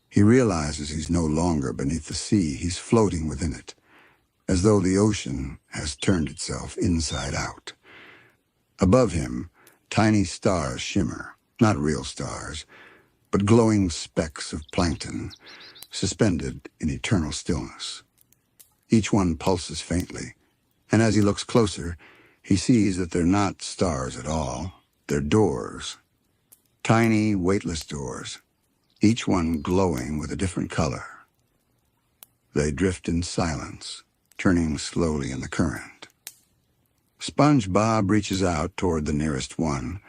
He realizes he's no longer beneath the sea, he's floating within it, as though the ocean has turned itself inside out. Above him, tiny stars shimmer, not real stars, but glowing specks of plankton, suspended in eternal stillness. Each one pulses faintly, and as he looks closer, he sees that they're not stars at all. They're doors. Tiny, weightless doors, each one glowing with a different color. They drift in silence, turning slowly in the current. SpongeBob reaches out toward the nearest one,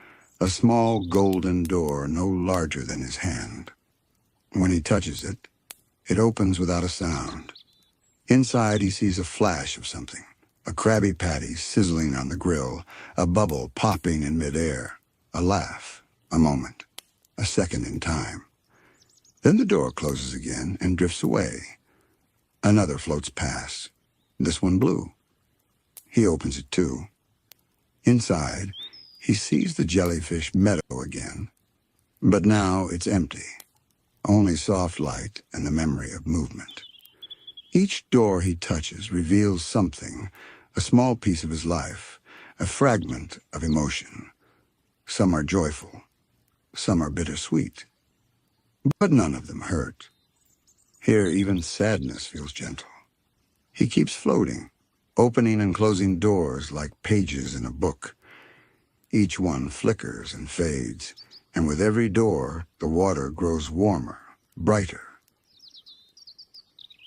a small golden door no larger than his hand. When he touches it, it opens without a sound. Inside, he sees a flash of something, a Krabby Patty sizzling on the grill, a bubble popping in midair, a laugh, a moment, a second in time. Then the door closes again and drifts away. Another floats past, this one blue. He opens it too. Inside, he sees the jellyfish meadow again, but now it's empty, only soft light and the memory of movement. Each door he touches reveals something, a small piece of his life, a fragment of emotion. Some are joyful, some are bittersweet, but none of them hurt. Here, even sadness feels gentle. He keeps floating, opening and closing doors like pages in a book. Each one flickers and fades, and with every door, the water grows warmer, brighter.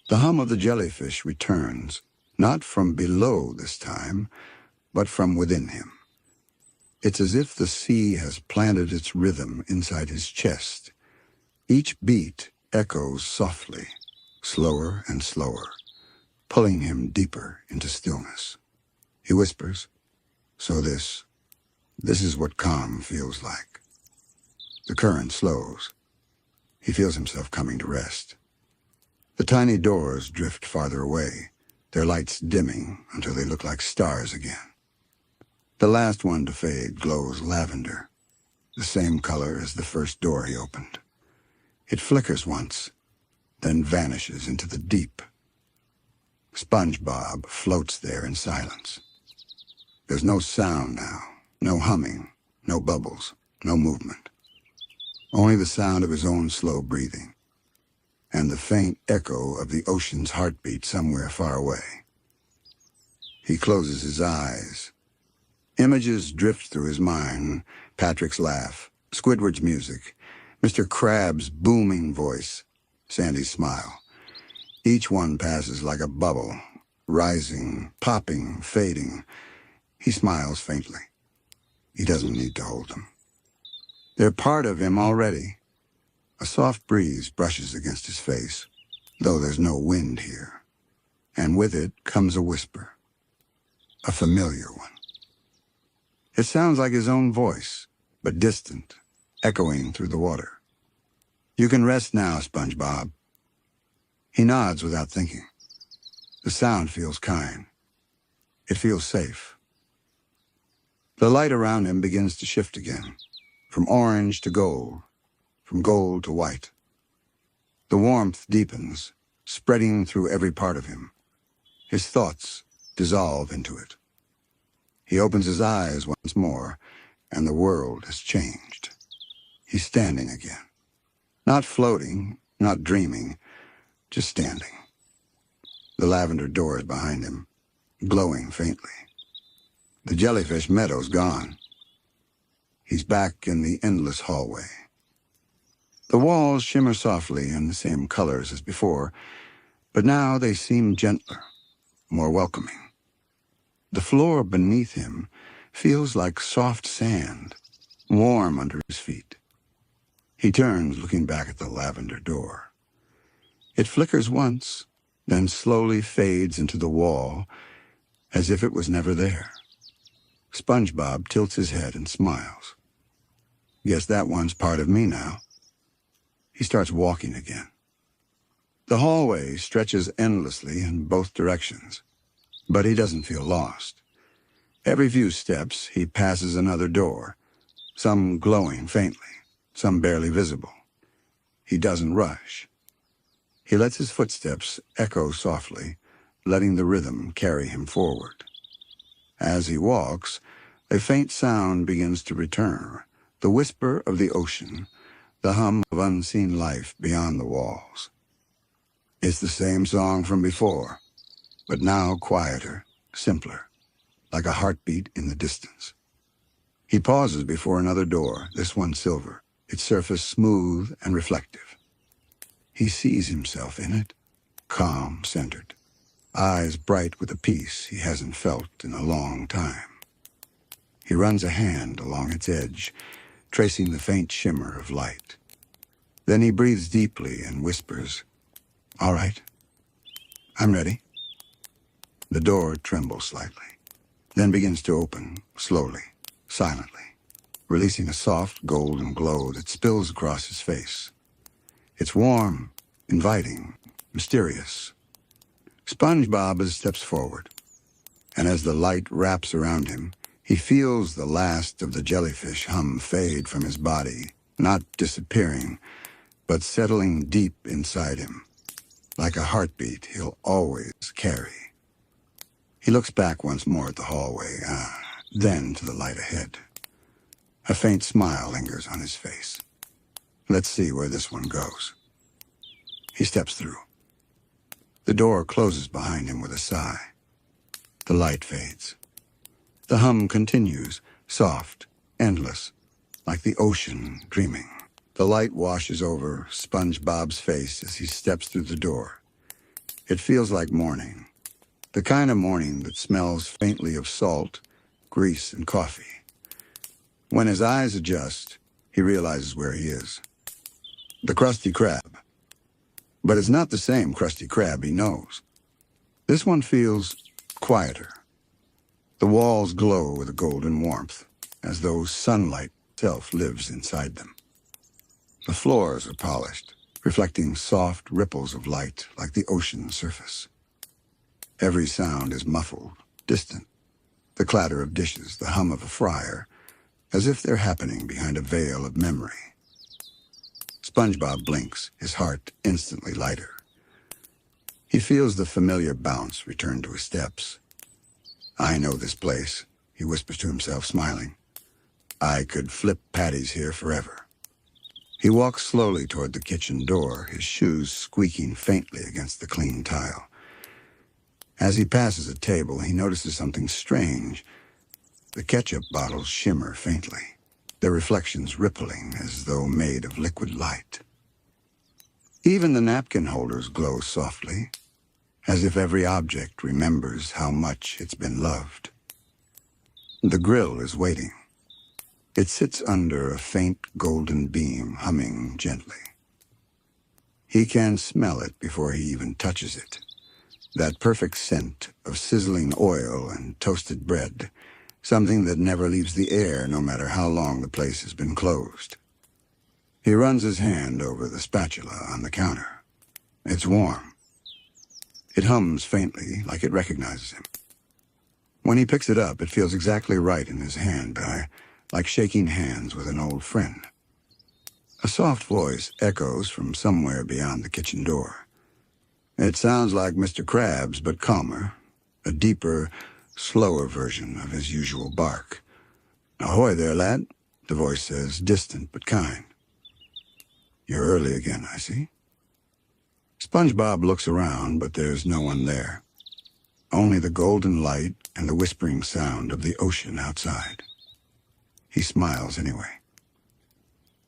The hum of the jellyfish returns, not from below this time, but from within him. It's as if the sea has planted its rhythm inside his chest. Each beat echoes softly, slower and slower, pulling him deeper into stillness. He whispers, "So this is what calm feels like." The current slows. He feels himself coming to rest. The tiny doors drift farther away, their lights dimming until they look like stars again. The last one to fade glows lavender, the same color as the first door he opened. It flickers once, then vanishes into the deep. SpongeBob floats there in silence. There's no sound now, no humming, no bubbles, no movement. Only the sound of his own slow breathing, and the faint echo of the ocean's heartbeat somewhere far away. He closes his eyes. Images drift through his mind, Patrick's laugh, Squidward's music, Mr. Krab's booming voice, Sandy's smile. Each one passes like a bubble, rising, popping, fading. He smiles faintly. He doesn't need to hold them. They're part of him already. A soft breeze brushes against his face, though there's no wind here. And with it comes a whisper, a familiar one. It sounds like his own voice, but distant, echoing through the water. You can rest now, SpongeBob. He nods without thinking. The sound feels kind. It feels safe. The light around him begins to shift again, from orange to gold, from gold to white. The warmth deepens, spreading through every part of him. His thoughts dissolve into it. He opens his eyes once more, and the world has changed. He's standing again. Not floating, not dreaming, just standing. The lavender door is behind him, glowing faintly. The jellyfish meadow's gone. He's back in the endless hallway. The walls shimmer softly in the same colors as before, but now they seem gentler, more welcoming. The floor beneath him feels like soft sand, warm under his feet. He turns, looking back at the lavender door. It flickers once, then slowly fades into the wall, as if it was never there. SpongeBob tilts his head and smiles. Guess that one's part of me now. He starts walking again. The hallway stretches endlessly in both directions, but he doesn't feel lost. Every few steps, he passes another door, some glowing faintly, some barely visible. He doesn't rush. He lets his footsteps echo softly, letting the rhythm carry him forward. As he walks, a faint sound begins to return, the whisper of the ocean, the hum of unseen life beyond the walls. It's the same song from before, but now quieter, simpler, like a heartbeat in the distance. He pauses before another door, this one silver, its surface smooth and reflective. He sees himself in it, calm, centered, eyes bright with a peace he hasn't felt in a long time. He runs a hand along its edge, tracing the faint shimmer of light. Then he breathes deeply and whispers, "All right, I'm ready." The door trembles slightly, then begins to open, slowly, silently, releasing a soft golden glow that spills across his face. It's warm, inviting, mysterious. SpongeBob steps forward, and as the light wraps around him, he feels the last of the jellyfish hum fade from his body, not disappearing, but settling deep inside him, like a heartbeat he'll always carry. He looks back once more at the hallway, then to the light ahead. A faint smile lingers on his face. Let's see where this one goes. He steps through. The door closes behind him with a sigh. The light fades. The hum continues, soft, endless, like the ocean dreaming. The light washes over SpongeBob's face as he steps through the door. It feels like morning, the kind of morning that smells faintly of salt, grease, and coffee. When his eyes adjust, he realizes where he is. The Krusty Krab. But it's not the same Krusty Krab he knows. This one feels quieter. The walls glow with a golden warmth, as though sunlight itself lives inside them. The floors are polished, reflecting soft ripples of light like the ocean's surface. Every sound is muffled, distant. The clatter of dishes, the hum of a fryer, as if they're happening behind a veil of memory. SpongeBob blinks, his heart instantly lighter. He feels the familiar bounce return to his steps. "I know this place," he whispers to himself, smiling. "I could flip patties here forever." He walks slowly toward the kitchen door, his shoes squeaking faintly against the clean tile. As he passes a table, he notices something strange. The ketchup bottles shimmer faintly, their reflections rippling as though made of liquid light. Even the napkin holders glow softly, as if every object remembers how much it's been loved. The grill is waiting. It sits under a faint golden beam, humming gently. He can smell it before he even touches it. That perfect scent of sizzling oil and toasted bread, something that never leaves the air no matter how long the place has been closed. He runs his hand over the spatula on the counter. It's warm. It hums faintly, like it recognizes him. When he picks it up, it feels exactly right in his hand, like shaking hands with an old friend. A soft voice echoes from somewhere beyond the kitchen door. It sounds like Mr. Krab's, but calmer, a deeper, slower version of his usual bark. "Ahoy there, lad," the voice says, distant but kind. "You're early again, I see." SpongeBob looks around, but there's no one there. Only the golden light and the whispering sound of the ocean outside. He smiles anyway.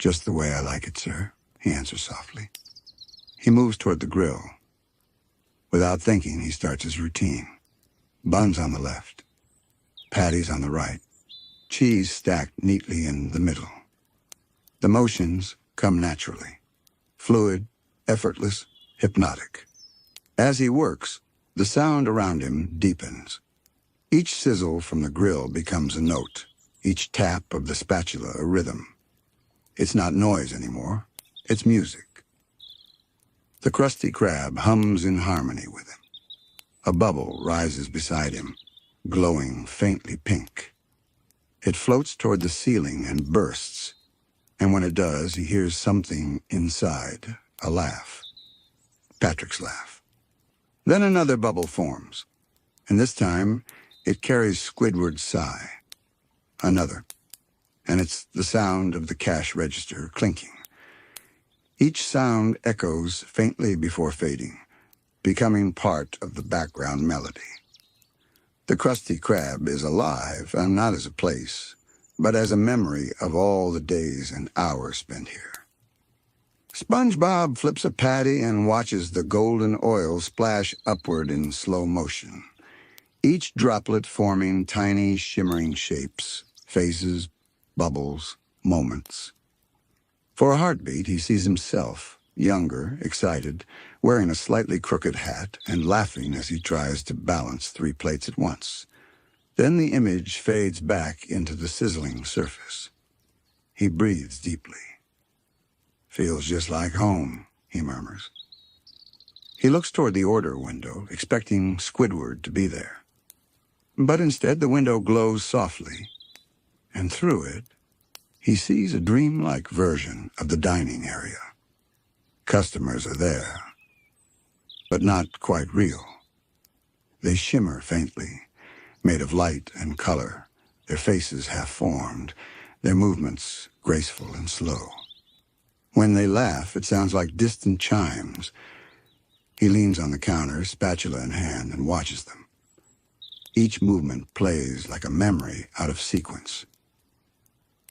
"Just the way I like it, sir," he answers softly. He moves toward the grill. Without thinking, he starts his routine. Buns on the left, patties on the right, cheese stacked neatly in the middle. The motions come naturally, fluid, effortless, hypnotic. As he works, the sound around him deepens. Each sizzle from the grill becomes a note, each tap of the spatula a rhythm. It's not noise anymore, it's music. The Krusty Krab hums in harmony with him. A bubble rises beside him, glowing faintly pink. It floats toward the ceiling and bursts, and when it does, he hears something inside, a laugh. Patrick's laugh. Then another bubble forms, and this time it carries Squidward's sigh. Another, and it's the sound of the cash register clinking. Each sound echoes faintly before fading, becoming part of the background melody. The Krusty Krab is alive, and not as a place, but as a memory of all the days and hours spent here. SpongeBob flips a patty and watches the golden oil splash upward in slow motion, each droplet forming tiny, shimmering shapes, faces, bubbles, moments. For a heartbeat, he sees himself, younger, excited, wearing a slightly crooked hat and laughing as he tries to balance 3 plates at once. Then the image fades back into the sizzling surface. He breathes deeply. "Feels just like home," he murmurs. He looks toward the order window, expecting Squidward to be there. But instead, the window glows softly, and through it, he sees a dreamlike version of the dining area. Customers are there, but not quite real. They shimmer faintly, made of light and color, their faces half-formed, their movements graceful and slow. When they laugh, it sounds like distant chimes. He leans on the counter, spatula in hand, and watches them. Each movement plays like a memory out of sequence.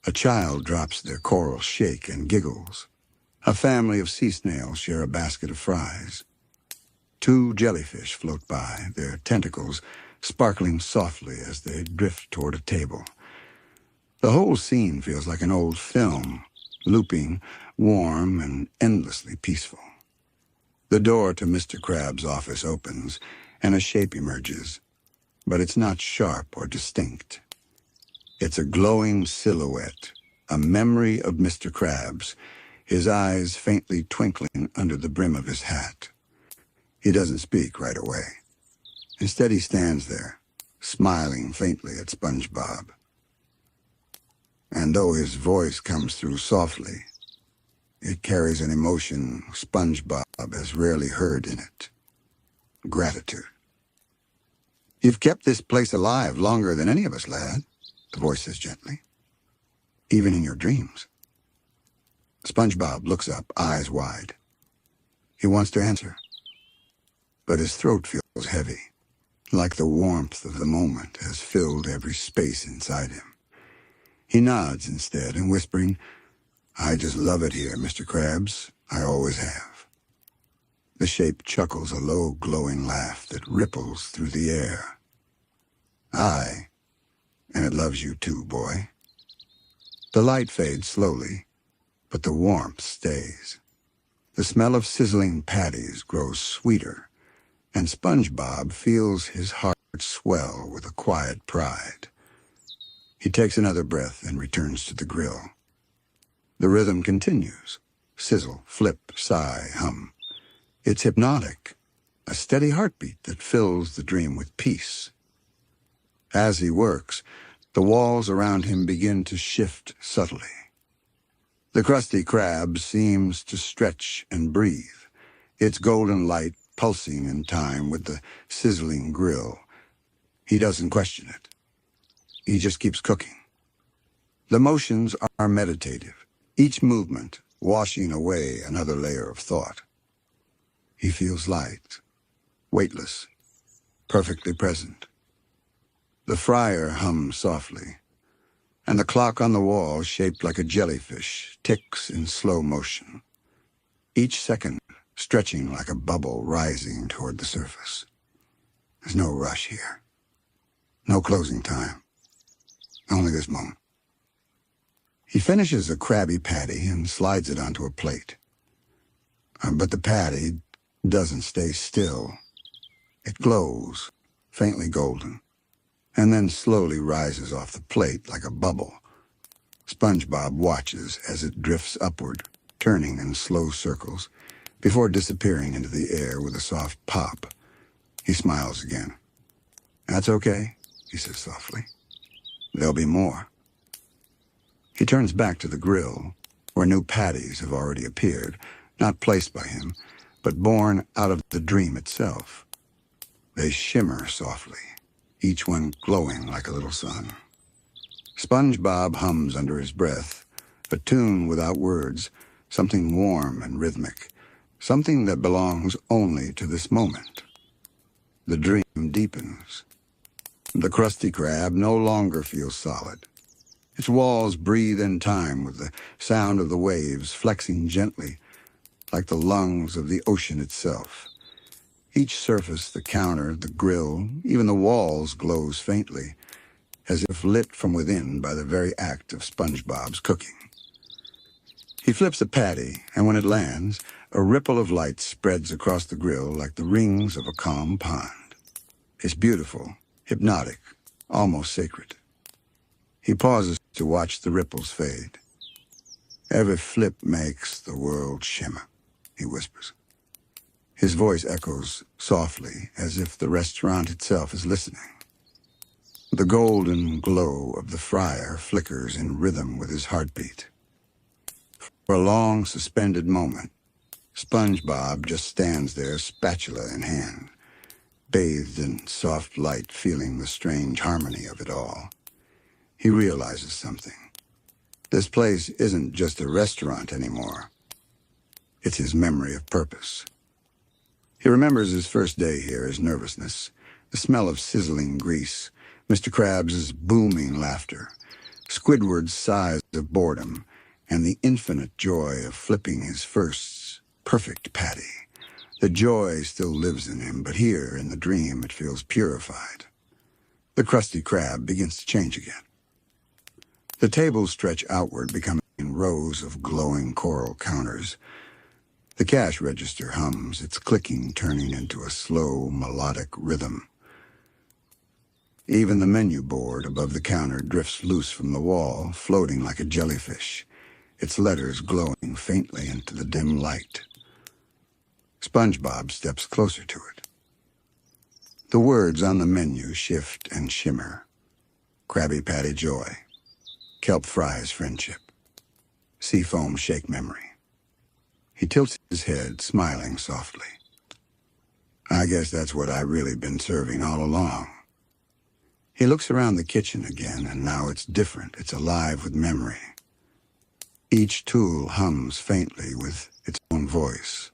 A child drops their coral shake and giggles. A family of sea snails share a basket of fries. 2 jellyfish float by, their tentacles sparkling softly as they drift toward a table. The whole scene feels like an old film, looping, warm, and endlessly peaceful. The door to Mr. Krab's office opens, and a shape emerges, but it's not sharp or distinct. It's a glowing silhouette, a memory of Mr. Krab's, his eyes faintly twinkling under the brim of his hat. He doesn't speak right away. Instead, he stands there, smiling faintly at SpongeBob. And though his voice comes through softly, it carries an emotion SpongeBob has rarely heard in it. Gratitude. "You've kept this place alive longer than any of us, lad," the voice says gently. "Even in your dreams." SpongeBob looks up, eyes wide. He wants to answer, but his throat feels heavy, like the warmth of the moment has filled every space inside him. He nods instead, and whispering, "I just love it here, Mr. Krabs. I always have." The shape chuckles a low, glowing laugh that ripples through the air. "Aye, and it loves you too, boy." The light fades slowly, but the warmth stays. The smell of sizzling patties grows sweeter, and SpongeBob feels his heart swell with a quiet pride. He takes another breath and returns to the grill. The rhythm continues, Sizzle, flip, sigh, hum. It's hypnotic, a steady heartbeat that fills the dream with peace. As he works, the walls around him begin to shift subtly. The Krusty Krab seems to stretch and breathe, its golden light pulsing in time with the sizzling grill. He doesn't question it. He just keeps cooking. The motions are meditative, each movement washing away another layer of thought. He feels light, weightless, perfectly present. The fryer hums softly, and the clock on the wall, shaped like a jellyfish, ticks in slow motion, each second stretching like a bubble rising toward the surface. There's no rush here. No closing time. Only this moment. He finishes a Krabby Patty and slides it onto a plate. But the patty doesn't stay still. It glows, faintly golden, and then slowly rises off the plate like a bubble. SpongeBob watches as it drifts upward, turning in slow circles, before disappearing into the air with a soft pop. He smiles again. "That's okay," he says softly. "There'll be more." He turns back to the grill, where new patties have already appeared, not placed by him, but born out of the dream itself. They shimmer softly, each one glowing like a little sun. SpongeBob hums under his breath, a tune without words, something warm and rhythmic, something that belongs only to this moment. The dream deepens. The Krusty Krab no longer feels solid. Its walls breathe in time with the sound of the waves flexing gently, like the lungs of the ocean itself. Each surface, the counter, the grill, even the walls glows faintly, as if lit from within by the very act of SpongeBob's cooking. He flips a patty, and when it lands, a ripple of light spreads across the grill like the rings of a calm pond. It's beautiful, hypnotic, almost sacred. He pauses to watch the ripples fade. "Every flip makes the world shimmer," he whispers. His voice echoes softly, as if the restaurant itself is listening. The golden glow of the fryer flickers in rhythm with his heartbeat. For a long, suspended moment, SpongeBob just stands there, spatula in hand, bathed in soft light, feeling the strange harmony of it all. He realizes something. This place isn't just a restaurant anymore. It's his memory of purpose. He remembers his first day here, his nervousness, the smell of sizzling grease, Mr. Krabs' booming laughter, Squidward's sighs of boredom, and the infinite joy of flipping his first perfect patty. The joy still lives in him, but here in the dream it feels purified. The Krusty Krab begins to change again. The tables stretch outward, becoming rows of glowing coral counters. The cash register hums, its clicking turning into a slow, melodic rhythm. Even the menu board above the counter drifts loose from the wall, floating like a jellyfish, its letters glowing faintly into the dim light. SpongeBob steps closer to it. The words on the menu shift and shimmer. Krabby Patty joy. Kelp fries friendship. Seafoam shake memory. He tilts his head, smiling softly. "I guess that's what I've really been serving all along." He looks around the kitchen again, and now it's different. It's alive with memory. Each tool hums faintly with its own voice.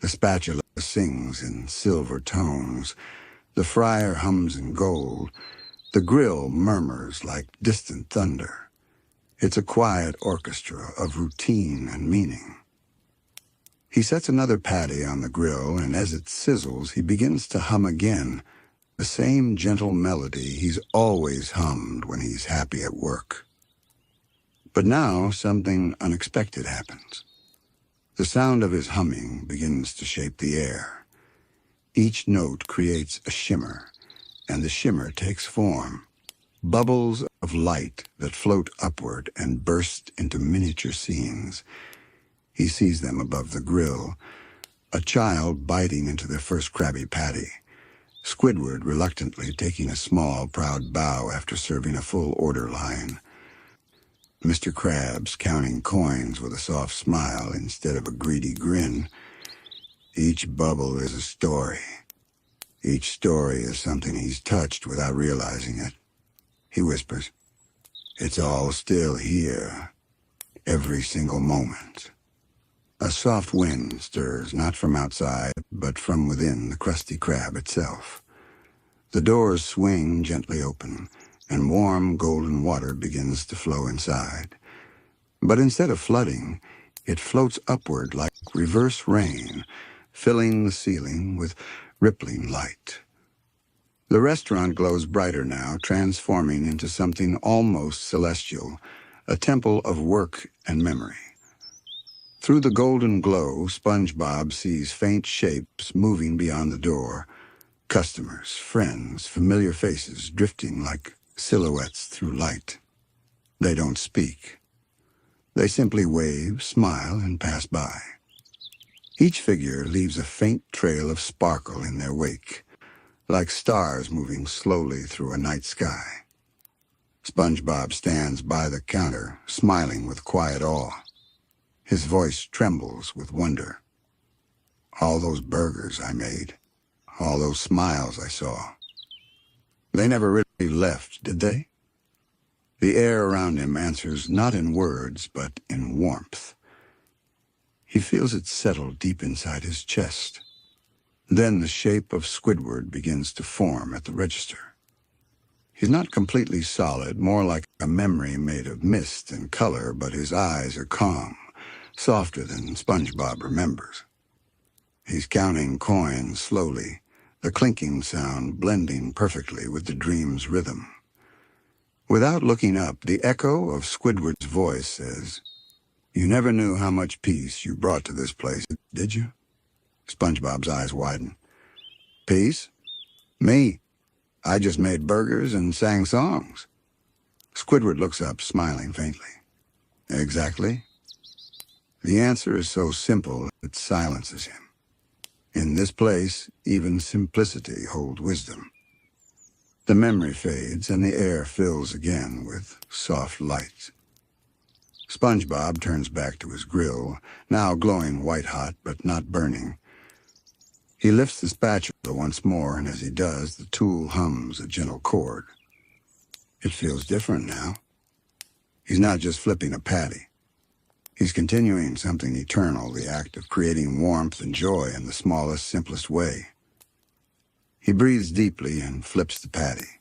The spatula sings in silver tones. The fryer hums in gold. The grill murmurs like distant thunder. It's a quiet orchestra of routine and meaning. He sets another patty on the grill, and as it sizzles, he begins to hum again, the same gentle melody he's always hummed when he's happy at work. But now something unexpected happens. The sound of his humming begins to shape the air. Each note creates a shimmer, and the shimmer takes form. Bubbles of light that float upward and burst into miniature scenes. He sees them above the grill, a child biting into their first Krabby Patty, Squidward reluctantly taking a small, proud bow after serving a full order line, Mr. Krabs counting coins with a soft smile instead of a greedy grin. Each bubble is a story. Each story is something he's touched without realizing it. He whispers, "It's all still here, every single moment." A soft wind stirs, not from outside, but from within the Krusty Krab itself. The doors swing gently open, and warm golden water begins to flow inside. But instead of flooding, it floats upward like reverse rain, filling the ceiling with rippling light. The restaurant glows brighter now, transforming into something almost celestial, a temple of work and memory. Through the golden glow, SpongeBob sees faint shapes moving beyond the door. Customers, friends, familiar faces drifting like silhouettes through light. They don't speak. They simply wave, smile, and pass by. Each figure leaves a faint trail of sparkle in their wake, like stars moving slowly through a night sky. SpongeBob stands by the counter, smiling with quiet awe. His voice trembles with wonder. All those burgers I made, all those smiles I saw. They never really left, did they? The air around him answers not in words, but in warmth. He feels it settle deep inside his chest. Then the shape of Squidward begins to form at the register. He's not completely solid, more like a memory made of mist and color, but his eyes are calm, softer than SpongeBob remembers. He's counting coins slowly, the clinking sound blending perfectly with the dream's rhythm. Without looking up, the echo of Squidward's voice says, "You never knew how much peace you brought to this place, did you?" SpongeBob's eyes widen. "Peace? Me? I just made burgers and sang songs." Squidward looks up, smiling faintly. "Exactly?" The answer is so simple it silences him. In this place, even simplicity holds wisdom. The memory fades and the air fills again with soft light. SpongeBob turns back to his grill, now glowing white-hot but not burning. He lifts the spatula once more, and as he does, the tool hums a gentle chord. It feels different now. He's not just flipping a patty. He's continuing something eternal, the act of creating warmth and joy in the smallest, simplest way. He breathes deeply and flips the patty.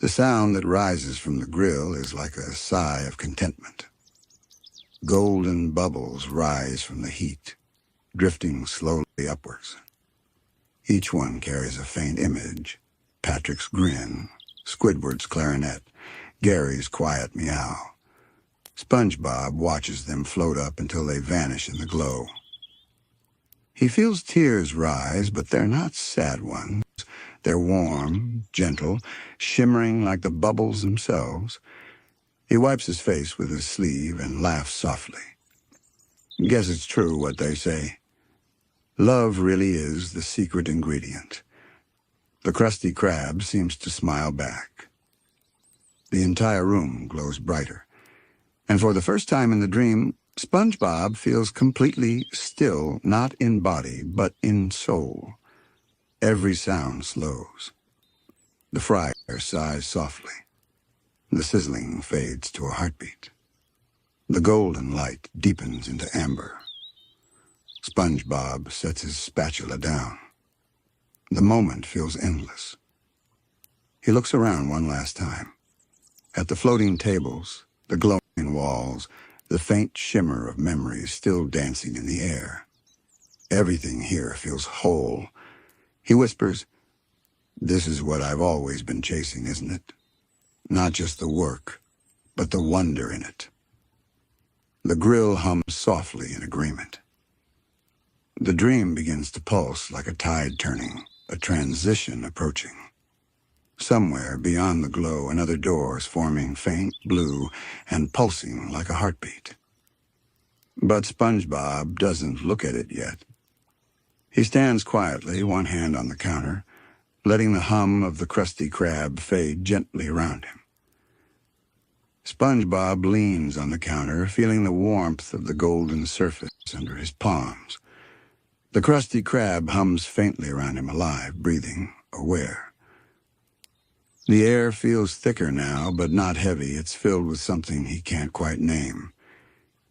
The sound that rises from the grill is like a sigh of contentment. Golden bubbles rise from the heat, drifting slowly upwards. Each one carries a faint image: Patrick's grin, Squidward's clarinet, Gary's quiet meow. SpongeBob watches them float up until they vanish in the glow. He feels tears rise, but they're not sad ones. They're warm, gentle, shimmering like the bubbles themselves. He wipes his face with his sleeve and laughs softly. Guess it's true what they say. Love really is the secret ingredient. The Krusty Krab seems to smile back. The entire room glows brighter. And for the first time in the dream, SpongeBob feels completely still, not in body, but in soul. Every sound slows. The fryer sighs softly. The sizzling fades to a heartbeat. The golden light deepens into amber. SpongeBob sets his spatula down. The moment feels endless. He looks around one last time. At the floating tables, the glowing walls, the faint shimmer of memories still dancing in the air. Everything here feels whole. He whispers, "This is what I've always been chasing, isn't it? Not just the work, but the wonder in it." The grill hums softly in agreement. The dream begins to pulse like a tide turning, a transition approaching. Somewhere beyond the glow, another door is forming faint blue and pulsing like a heartbeat. But SpongeBob doesn't look at it yet. He stands quietly, one hand on the counter, letting the hum of the Krusty Krab fade gently around him. SpongeBob leans on the counter, feeling the warmth of the golden surface under his palms. The Krusty Krab hums faintly around him, alive, breathing, aware. The air feels thicker now, but not heavy. It's filled with something he can't quite name.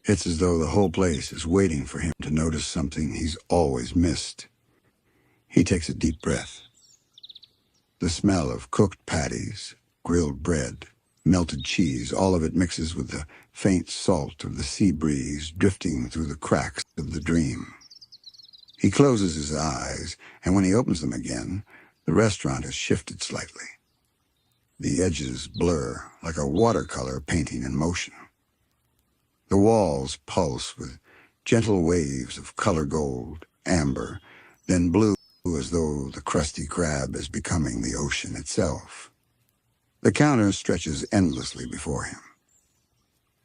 It's as though the whole place is waiting for him to notice something he's always missed. He takes a deep breath. The smell of cooked patties, grilled bread, melted cheese, all of it mixes with the faint salt of the sea breeze drifting through the cracks of the dream. He closes his eyes, and when he opens them again, the restaurant has shifted slightly. The edges blur like a watercolor painting in motion. The walls pulse with gentle waves of color gold, amber, then blue, as though the Krusty Krab is becoming the ocean itself. The counter stretches endlessly before him.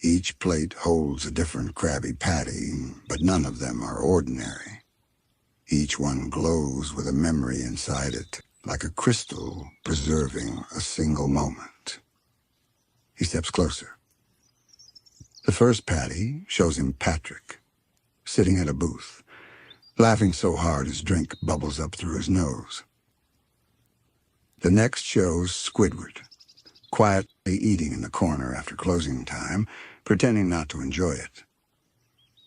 Each plate holds a different Krabby Patty, but none of them are ordinary. Each one glows with a memory inside it, like a crystal preserving a single moment. He steps closer. The first patty shows him Patrick, sitting at a booth, laughing so hard his drink bubbles up through his nose. The next shows Squidward, quietly eating in the corner after closing time, pretending not to enjoy it.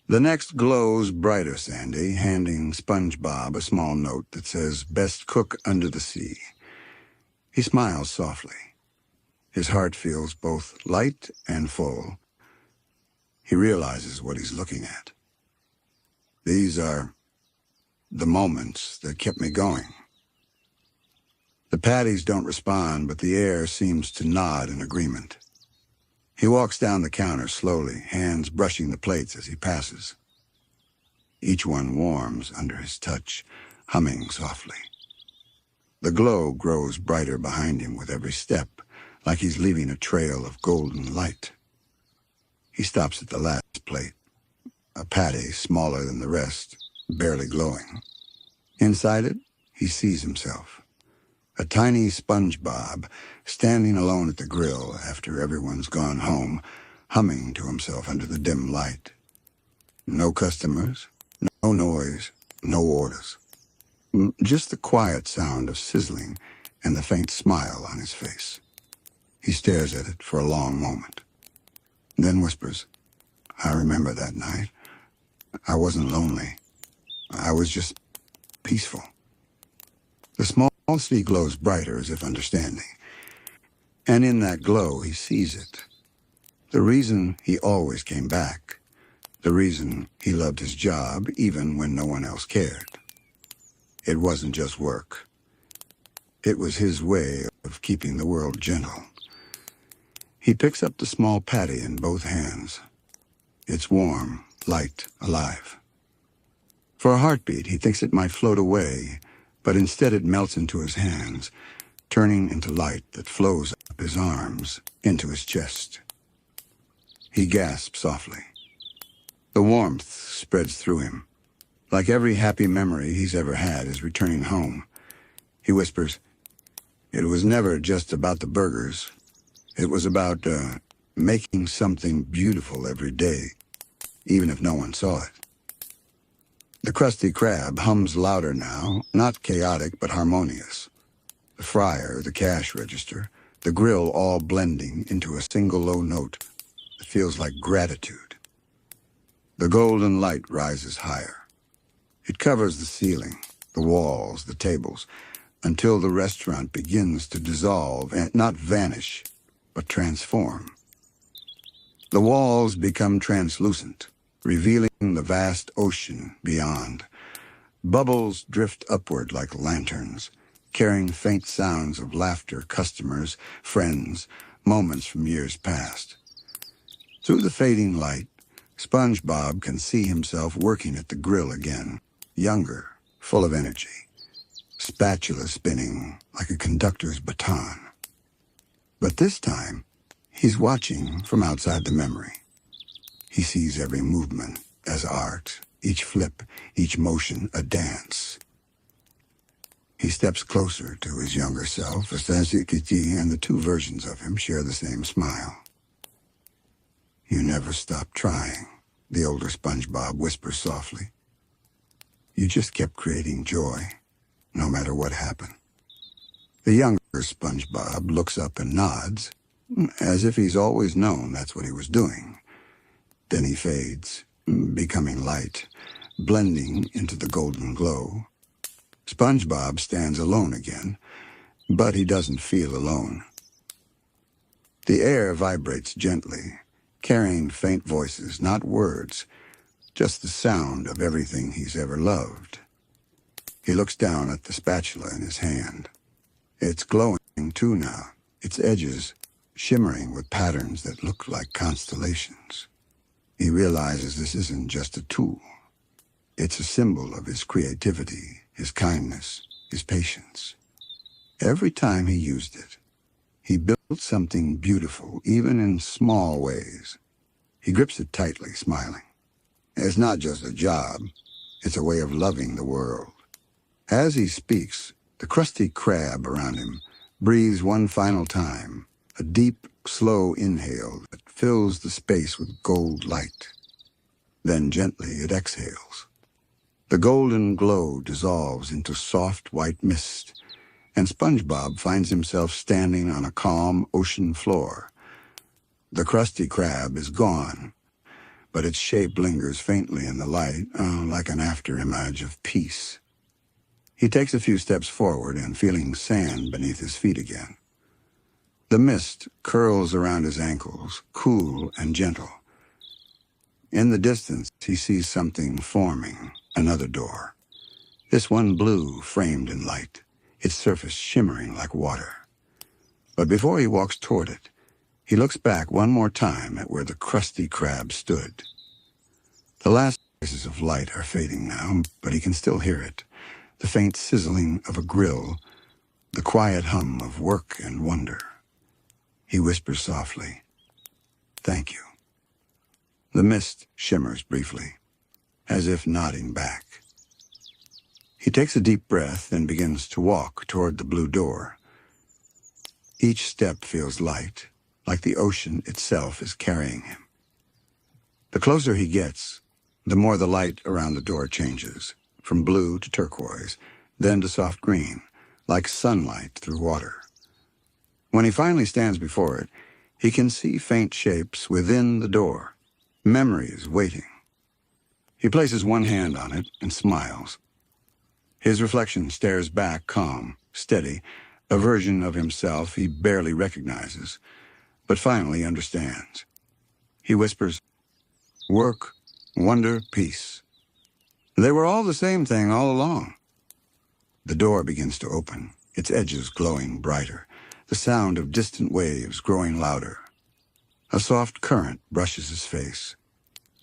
The next glows brighter Sandy, handing SpongeBob a small note that says, "Best cook under the sea." He smiles softly. His heart feels both light and full. He realizes what he's looking at. These are the moments that kept me going. The patties don't respond, but the air seems to nod in agreement. He walks down the counter slowly, hands brushing the plates as he passes. Each one warms under his touch, humming softly. The glow grows brighter behind him with every step, like he's leaving a trail of golden light. He stops at the last plate, a patty smaller than the rest, barely glowing. Inside it, he sees himself, a tiny SpongeBob standing alone at the grill after everyone's gone home, humming to himself under the dim light. No customers, no noise, no orders. Just the quiet sound of sizzling and the faint smile on his face. He stares at it for a long moment, then whispers, "I remember that night. I wasn't lonely. I was just peaceful." The small sea glows brighter as if understanding. And in that glow, he sees it. The reason he always came back. The reason he loved his job even when no one else cared. It wasn't just work. It was his way of keeping the world gentle. He picks up the small patty in both hands. It's warm, light, alive. For a heartbeat, he thinks it might float away, but instead it melts into his hands, turning into light that flows up his arms, into his chest. He gasps softly. The warmth spreads through him. Like every happy memory he's ever had is returning home. He whispers, "It was never just about the burgers. It was about making something beautiful every day, even if no one saw it." The Krusty Krab hums louder now, not chaotic but harmonious. The fryer, the cash register, the grill all blending into a single low note that feels like gratitude. The golden light rises higher. It covers the ceiling, the walls, the tables, until the restaurant begins to dissolve and not vanish, but transform. The walls become translucent, revealing the vast ocean beyond. Bubbles drift upward like lanterns, carrying faint sounds of laughter, customers, friends, moments from years past. Through the fading light, SpongeBob can see himself working at the grill again, younger, full of energy, spatula spinning like a conductor's baton. But this time, he's watching from outside the memory. He sees every movement, as art, each flip, each motion a dance. He steps closer to his younger self, and the two versions of him share the same smile. "You never stop trying," the older SpongeBob whispers softly. "You just kept creating joy, no matter what happened." The younger SpongeBob looks up and nods, as if he's always known that's what he was doing. Then he fades, becoming light, blending into the golden glow. SpongeBob stands alone again, but he doesn't feel alone. The air vibrates gently, carrying faint voices, not words, just the sound of everything he's ever loved. He looks down at the spatula in his hand. It's glowing too now, its edges shimmering with patterns that look like constellations. He realizes this isn't just a tool. It's a symbol of his creativity, his kindness, his patience. Every time he used it, he built something beautiful, even in small ways. He grips it tightly, smiling. It's not just a job, it's a way of loving the world. As he speaks, the Krusty Krab around him breathes one final time, a deep, slow inhale that fills the space with gold light. Then gently it exhales. The golden glow dissolves into soft white mist, and SpongeBob finds himself standing on a calm ocean floor. The Krusty Krab is gone, but its shape lingers faintly in the light, like an afterimage of peace. He takes a few steps forward and feeling sand beneath his feet again. The mist curls around his ankles, cool and gentle. In the distance, he sees something forming, another door. This one blue, framed in light, its surface shimmering like water. But before he walks toward it, he looks back one more time at where the Krusty Krab stood. The last traces of light are fading now, but he can still hear it. The faint sizzling of a grill, the quiet hum of work and wonder. He whispers softly, "Thank you." The mist shimmers briefly, as if nodding back. He takes a deep breath and begins to walk toward the blue door. Each step feels light, like the ocean itself is carrying him. The closer he gets, the more the light around the door changes, from blue to turquoise, then to soft green, like sunlight through water. When he finally stands before it, he can see faint shapes within the door, memories waiting. He places one hand on it and smiles. His reflection stares back, calm, steady, a version of himself he barely recognizes, but finally understands. He whispers, "Work, wonder, peace. They were all the same thing all along." The door begins to open, its edges glowing brighter, the sound of distant waves growing louder. A soft current brushes his face,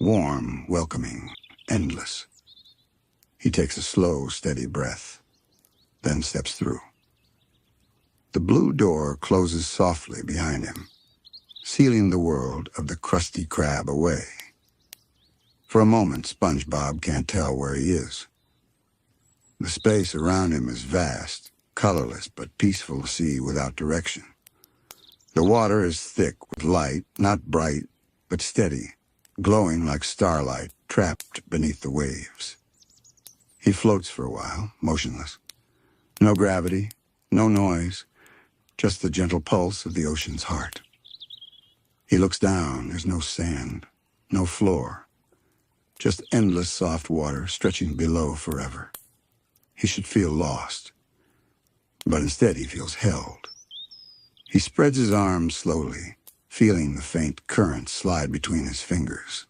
warm, welcoming, endless. He takes a slow, steady breath, then steps through. The blue door closes softly behind him, sealing the world of the Krusty Krab away. For a moment, SpongeBob can't tell where he is. The space around him is vast, colorless but peaceful sea without direction. The water is thick with light, not bright, but steady, glowing like starlight trapped beneath the waves. He floats for a while, motionless. No gravity, no noise, just the gentle pulse of the ocean's heart. He looks down. There's no sand, no floor, just endless soft water stretching below forever. He should feel lost, but instead he feels held. He spreads his arms slowly, feeling the faint current slide between his fingers.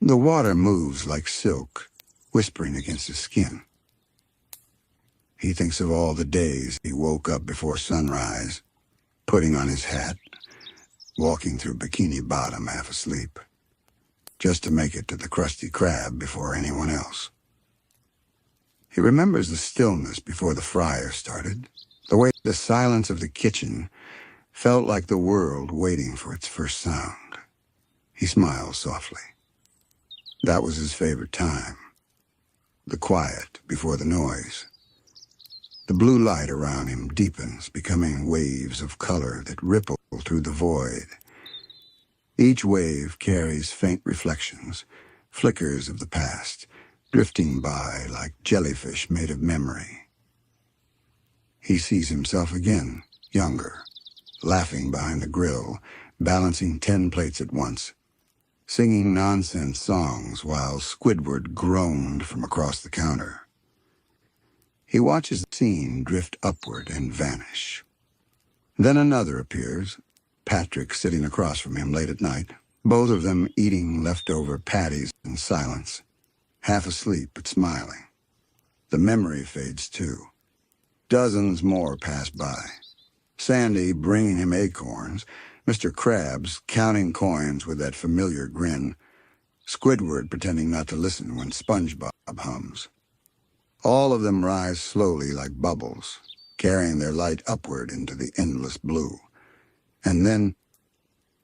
The water moves like silk, whispering against his skin. He thinks of all the days he woke up before sunrise, putting on his hat, walking through Bikini Bottom half asleep, just to make it to the Krusty Krab before anyone else. He remembers the stillness before the fryer started, the way the silence of the kitchen felt like the world waiting for its first sound. He smiles softly. That was his favorite time, the quiet before the noise. The blue light around him deepens, becoming waves of color that ripple through the void. Each wave carries faint reflections, flickers of the past, drifting by like jellyfish made of memory. He sees himself again, younger, laughing behind the grill, balancing 10 plates at once, singing nonsense songs while Squidward groaned from across the counter. He watches the scene drift upward and vanish. Then another appears, Patrick sitting across from him late at night, both of them eating leftover patties in silence, half asleep but smiling. The memory fades too. Dozens more pass by. Sandy bringing him acorns, Mr. Krabs counting coins with that familiar grin, Squidward pretending not to listen when SpongeBob hums. All of them rise slowly like bubbles, carrying their light upward into the endless blue. And then,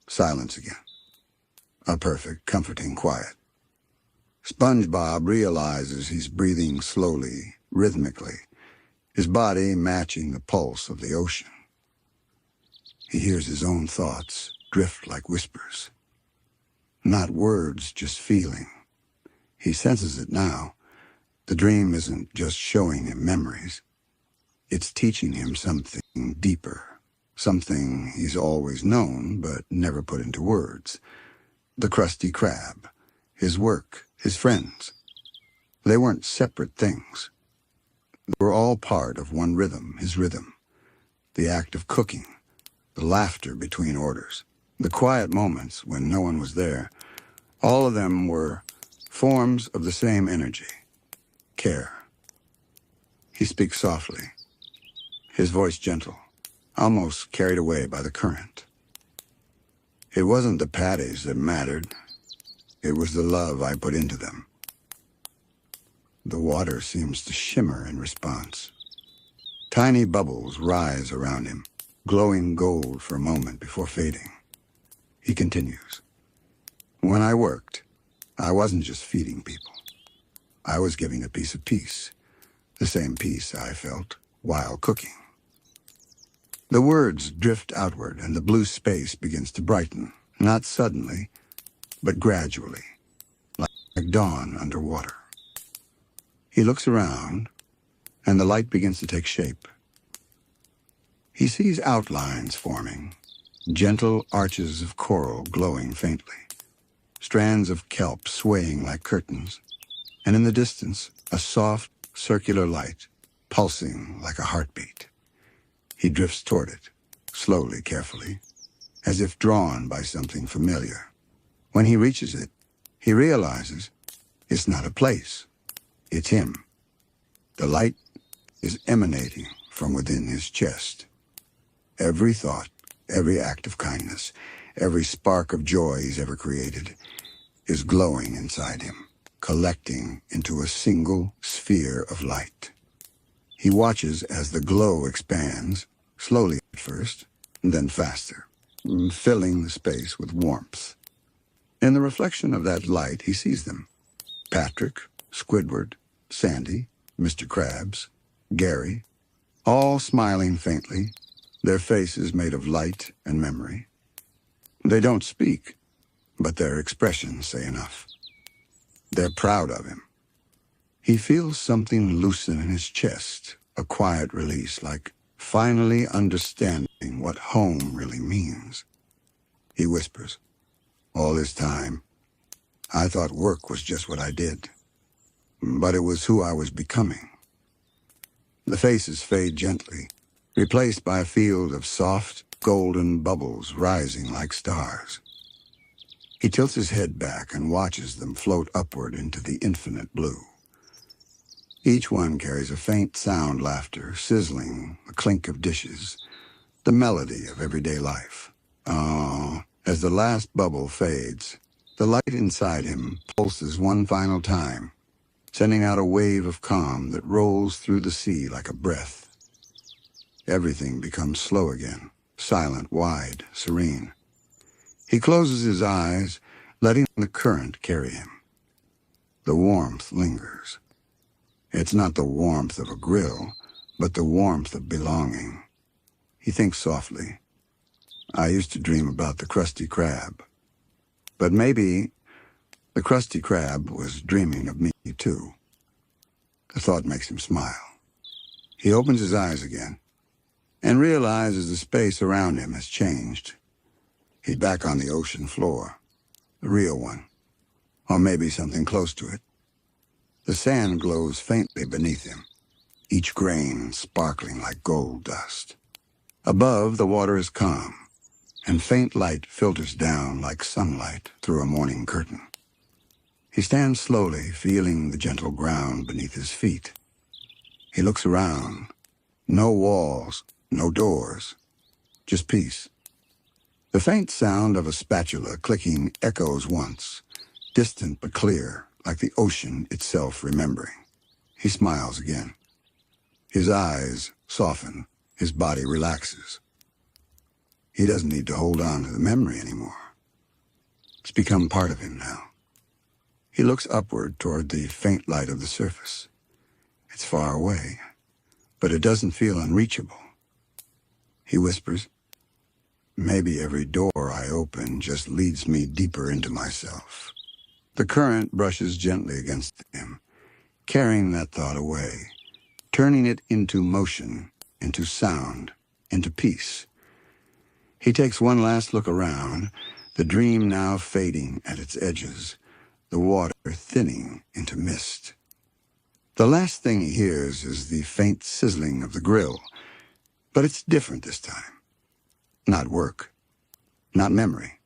silence again. A perfect, comforting quiet. SpongeBob realizes he's breathing slowly, rhythmically, his body matching the pulse of the ocean. He hears his own thoughts drift like whispers. Not words, just feeling. He senses it now. The dream isn't just showing him memories. It's teaching him something deeper, something he's always known but never put into words. The Krusty Krab, his work, his friends. They weren't separate things. They were all part of one rhythm, his rhythm. The act of cooking, the laughter between orders, the quiet moments when no one was there. All of them were forms of the same energy, care. He speaks softly, his voice gentle, almost carried away by the current. It wasn't the patties that mattered. It was the love I put into them. The water seems to shimmer in response. Tiny bubbles rise around him, glowing gold for a moment before fading. He continues. When I worked, I wasn't just feeding people. I was giving a piece of peace, the same peace I felt while cooking. The words drift outward and the blue space begins to brighten, not suddenly, but gradually, like dawn underwater. He looks around, and the light begins to take shape. He sees outlines forming, gentle arches of coral glowing faintly, strands of kelp swaying like curtains, and in the distance, a soft, circular light, pulsing like a heartbeat. He drifts toward it, slowly, carefully, as if drawn by something familiar. When he reaches it, he realizes it's not a place, it's him. The light is emanating from within his chest. Every thought, every act of kindness, every spark of joy he's ever created is glowing inside him, collecting into a single sphere of light. He watches as the glow expands, slowly at first, then faster, filling the space with warmth. In the reflection of that light, he sees them. Patrick, Squidward, Sandy, Mr. Krabs, Gary, all smiling faintly, their faces made of light and memory. They don't speak, but their expressions say enough. They're proud of him. He feels something loosen in his chest, a quiet release, like finally understanding what home really means. He whispers, "All this time, I thought work was just what I did, but it was who I was becoming." The faces fade gently, replaced by a field of soft, golden bubbles rising like stars. He tilts his head back and watches them float upward into the infinite blue. Each one carries a faint sound, laughter, sizzling, the clink of dishes, the melody of everyday life. Oh, as the last bubble fades, the light inside him pulses one final time, sending out a wave of calm that rolls through the sea like a breath. Everything becomes slow again, silent, wide, serene. He closes his eyes, letting the current carry him. The warmth lingers. It's not the warmth of a grill, but the warmth of belonging. He thinks softly. I used to dream about the Krusty Krab. But maybe the Krusty Krab was dreaming of me too. The thought makes him smile. He opens his eyes again and realizes the space around him has changed. He's back on the ocean floor, the real one, or maybe something close to it. The sand glows faintly beneath him, each grain sparkling like gold dust. Above, the water is calm, and faint light filters down like sunlight through a morning curtain. He stands slowly, feeling the gentle ground beneath his feet. He looks around. No walls, no doors, just peace. The faint sound of a spatula clicking echoes once, distant but clear, like the ocean itself remembering. He smiles again. His eyes soften, his body relaxes. He doesn't need to hold on to the memory anymore. It's become part of him now. He looks upward toward the faint light of the surface. It's far away, but it doesn't feel unreachable. He whispers, maybe every door I open just leads me deeper into myself. The current brushes gently against him, carrying that thought away, turning it into motion, into sound, into peace. He takes one last look around, the dream now fading at its edges, the water thinning into mist. The last thing he hears is the faint sizzling of the grill, but it's different this time. Not work, not memory,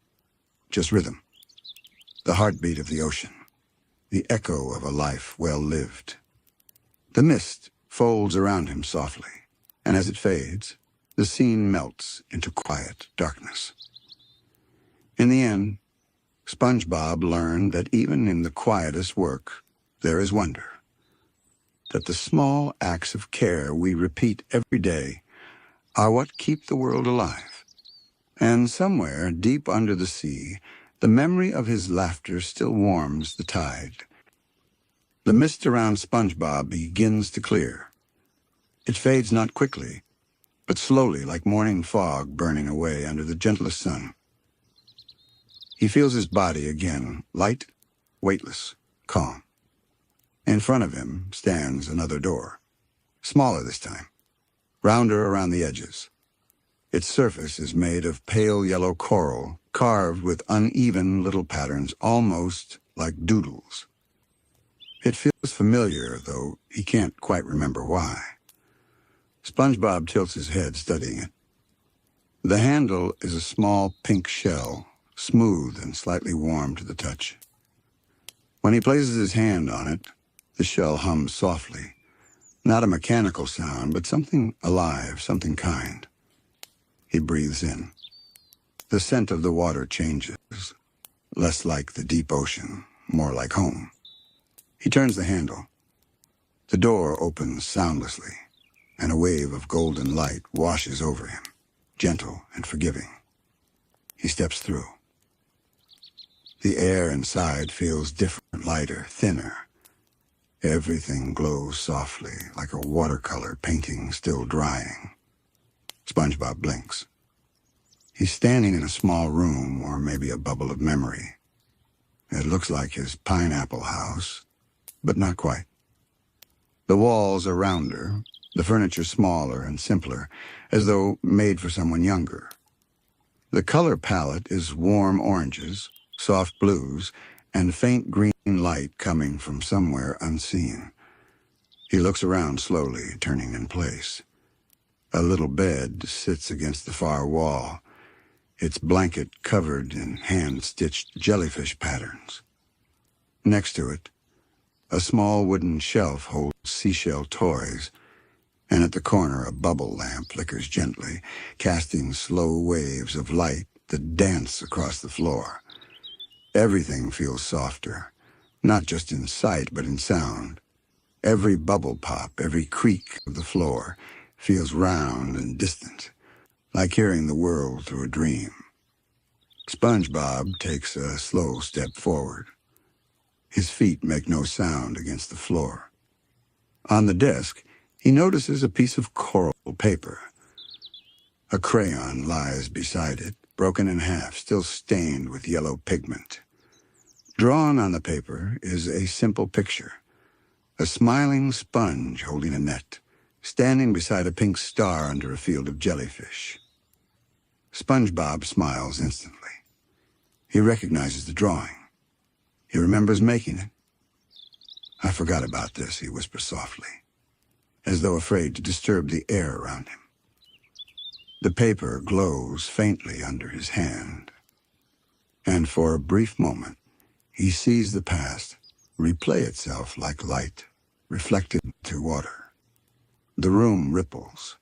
just rhythm. The heartbeat of the ocean, the echo of a life well lived. The mist folds around him softly, and as it fades, the scene melts into quiet darkness. In the end, SpongeBob learned that even in the quietest work, there is wonder. That the small acts of care we repeat every day are what keep the world alive. And somewhere deep under the sea, the memory of his laughter still warms the tide. The mist around SpongeBob begins to clear. It fades not quickly, but slowly like morning fog burning away under the gentlest sun. He feels his body again, light, weightless, calm. In front of him stands another door, smaller this time, rounder around the edges. Its surface is made of pale yellow coral, carved with uneven little patterns, almost like doodles. It feels familiar, though he can't quite remember why. SpongeBob tilts his head, studying it. The handle is a small pink shell, smooth and slightly warm to the touch. When he places his hand on it, the shell hums softly. Not a mechanical sound, but something alive, something kind. He breathes in. The scent of the water changes, less like the deep ocean, more like home. He turns the handle. The door opens soundlessly, and a wave of golden light washes over him, gentle and forgiving. He steps through. The air inside feels different, lighter, thinner. Everything glows softly, like a watercolor painting still drying. SpongeBob blinks. He's standing in a small room, or maybe a bubble of memory. It looks like his pineapple house, but not quite. The walls are rounder, the furniture smaller and simpler, as though made for someone younger. The color palette is warm oranges, soft blues, and faint green light coming from somewhere unseen. He looks around slowly, turning in place. A little bed sits against the far wall, its blanket covered in hand-stitched jellyfish patterns. Next to it, a small wooden shelf holds seashell toys, and at the corner a bubble lamp flickers gently, casting slow waves of light that dance across the floor. Everything feels softer, not just in sight, but in sound. Every bubble pop, every creak of the floor feels round and distant, like hearing the world through a dream. SpongeBob takes a slow step forward. His feet make no sound against the floor. On the desk, he notices a piece of coral paper. A crayon lies beside it, broken in half, still stained with yellow pigment. Drawn on the paper is a simple picture. A smiling sponge holding a net, standing beside a pink star under a field of jellyfish. SpongeBob smiles instantly. He recognizes the drawing. He remembers making it. "I forgot about this," he whispers softly, as though afraid to disturb the air around him. The paper glows faintly under his hand, and for a brief moment, he sees the past replay itself like light, reflected through water. The room ripples,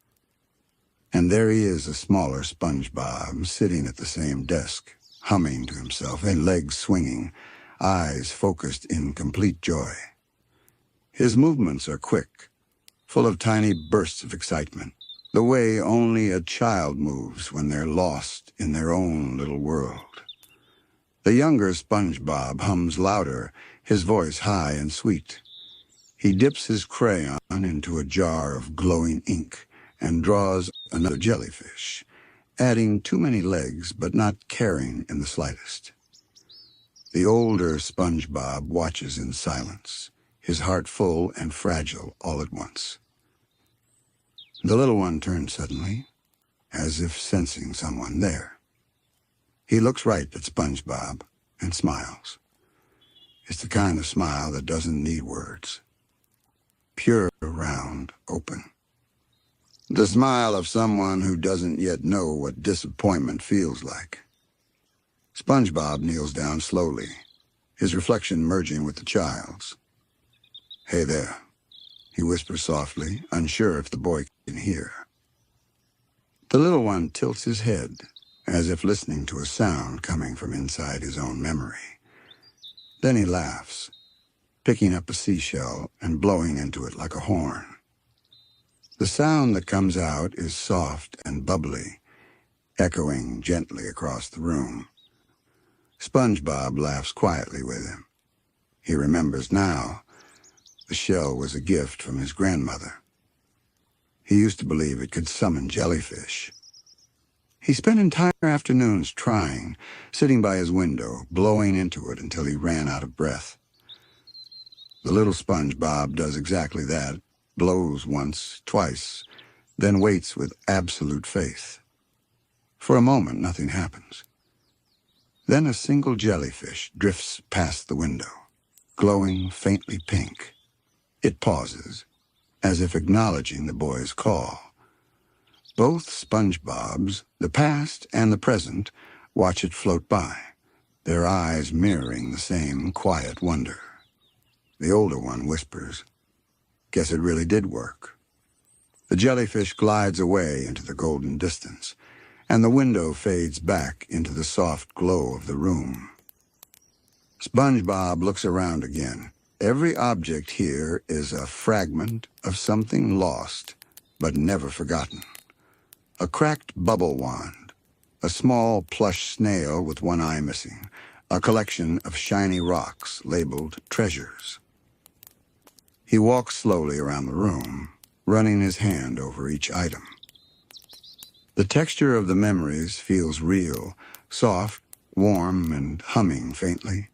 and there he is, a smaller SpongeBob, sitting at the same desk, humming to himself, and legs swinging, eyes focused in complete joy. His movements are quick, full of tiny bursts of excitement, the way only a child moves when they're lost in their own little world. The younger SpongeBob hums louder, his voice high and sweet. He dips his crayon into a jar of glowing ink and draws another jellyfish, adding too many legs but not caring in the slightest. The older SpongeBob watches in silence, his heart full and fragile all at once. The little one turns suddenly, as if sensing someone there. He looks right at SpongeBob and smiles. It's the kind of smile that doesn't need words. Pure, round, open. The smile of someone who doesn't yet know what disappointment feels like. SpongeBob kneels down slowly, his reflection merging with the child's. "Hey there," he whispers softly, unsure if the boy can hear. The little one tilts his head, as if listening to a sound coming from inside his own memory. Then he laughs, picking up a seashell and blowing into it like a horn. The sound that comes out is soft and bubbly, echoing gently across the room. SpongeBob laughs quietly with him. He remembers now the shell was a gift from his grandmother. He used to believe it could summon jellyfish. He spent entire afternoons trying, sitting by his window, blowing into it until he ran out of breath. The little SpongeBob does exactly that, blows once, twice, then waits with absolute faith. For a moment, nothing happens. Then a single jellyfish drifts past the window, glowing faintly pink. It pauses, as if acknowledging the boy's call. Both SpongeBobs, the past and the present, watch it float by, their eyes mirroring the same quiet wonder. The older one whispers, "Guess it really did work." The jellyfish glides away into the golden distance, and the window fades back into the soft glow of the room. SpongeBob looks around again. Every object here is a fragment of something lost, but never forgotten. A cracked bubble wand, a small plush snail with one eye missing, a collection of shiny rocks labeled treasures. He walks slowly around the room, running his hand over each item. The texture of the memories feels real, soft, warm, and humming faintly,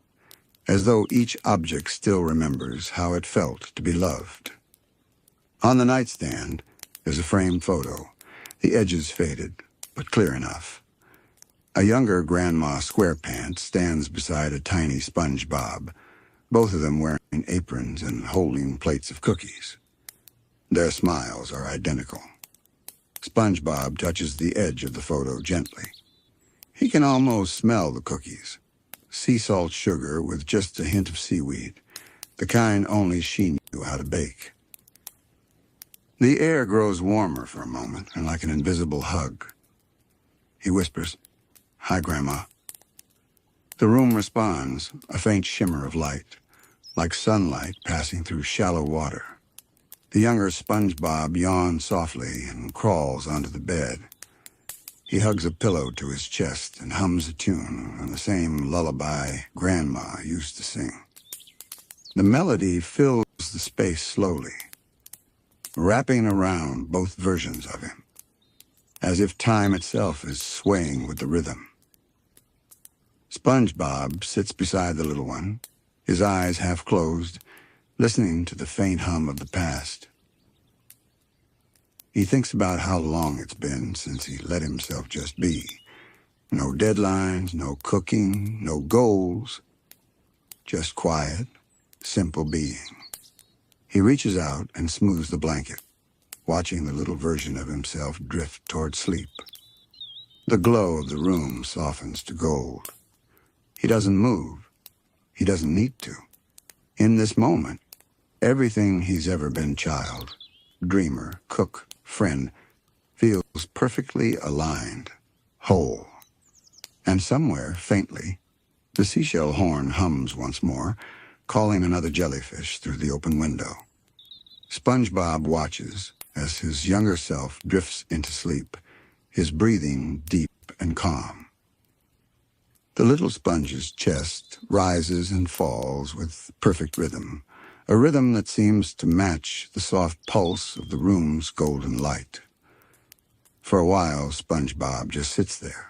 as though each object still remembers how it felt to be loved. On the nightstand is a framed photo, the edges faded, but clear enough. A younger Grandma Squarepants stands beside a tiny SpongeBob, both of them wearing aprons and holding plates of cookies. Their smiles are identical. SpongeBob touches the edge of the photo gently. He can almost smell the cookies. Sea salt sugar with just a hint of seaweed, the kind only she knew how to bake. The air grows warmer for a moment, and like an invisible hug. He whispers, "Hi, Grandma." The room responds, a faint shimmer of light, like sunlight passing through shallow water. The younger SpongeBob yawns softly and crawls onto the bed. He hugs a pillow to his chest and hums a tune, the same lullaby Grandma used to sing. The melody fills the space slowly, wrapping around both versions of him, as if time itself is swaying with the rhythm. SpongeBob sits beside the little one, his eyes half closed, listening to the faint hum of the past. He thinks about how long it's been since he let himself just be. No deadlines, no cooking, no goals, just quiet, simple being. He reaches out and smooths the blanket, watching the little version of himself drift toward sleep. The glow of the room softens to gold. He doesn't move. He doesn't need to. In this moment, everything he's ever been, child, dreamer, cook, friend, feels perfectly aligned, whole. And somewhere, faintly, the seashell horn hums once more, calling another jellyfish through the open window. SpongeBob watches as his younger self drifts into sleep, his breathing deep and calm. The little sponge's chest rises and falls with perfect rhythm, a rhythm that seems to match the soft pulse of the room's golden light. For a while, SpongeBob just sits there.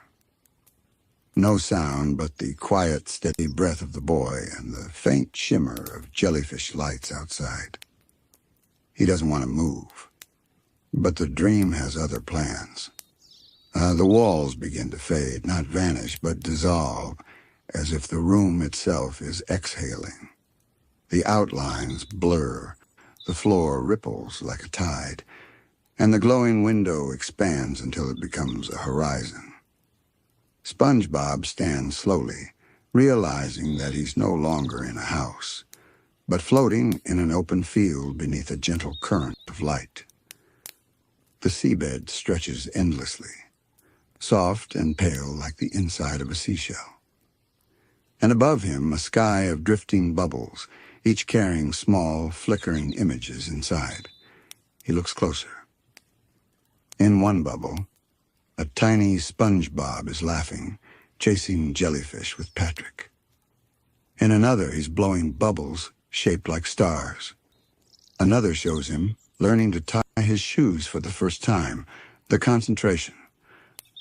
No sound but the quiet, steady breath of the boy and the faint shimmer of jellyfish lights outside. He doesn't want to move, but the dream has other plans. The walls begin to fade, not vanish, but dissolve, as if the room itself is exhaling. The outlines blur, the floor ripples like a tide, and the glowing window expands until it becomes a horizon. SpongeBob stands slowly, realizing that he's no longer in a house, but floating in an open field beneath a gentle current of light. The seabed stretches endlessly, soft and pale like the inside of a seashell. And above him, a sky of drifting bubbles, each carrying small, flickering images inside. He looks closer. In one bubble, a tiny SpongeBob is laughing, chasing jellyfish with Patrick. In another, he's blowing bubbles shaped like stars. Another shows him learning to tie his shoes for the first time, the concentration,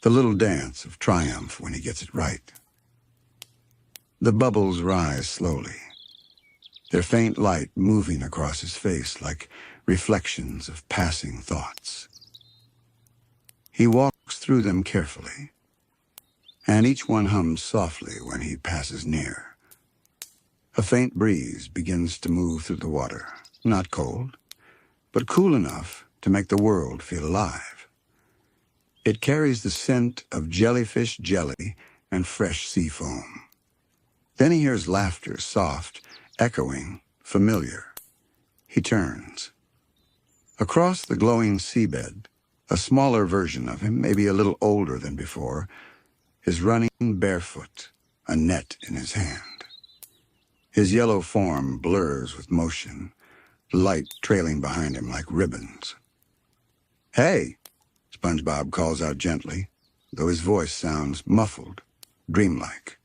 the little dance of triumph when he gets it right. The bubbles rise slowly, their faint light moving across his face like reflections of passing thoughts. He walks through them carefully, and each one hums softly when he passes near. A faint breeze begins to move through the water, not cold, but cool enough to make the world feel alive. It carries the scent of jellyfish jelly and fresh sea foam. Then he hears laughter, soft, echoing, familiar. He turns. Across the glowing seabed, a smaller version of him, maybe a little older than before, is running barefoot, a net in his hand. His yellow form blurs with motion, light trailing behind him like ribbons. "Hey!" SpongeBob calls out gently, though his voice sounds muffled, dreamlike.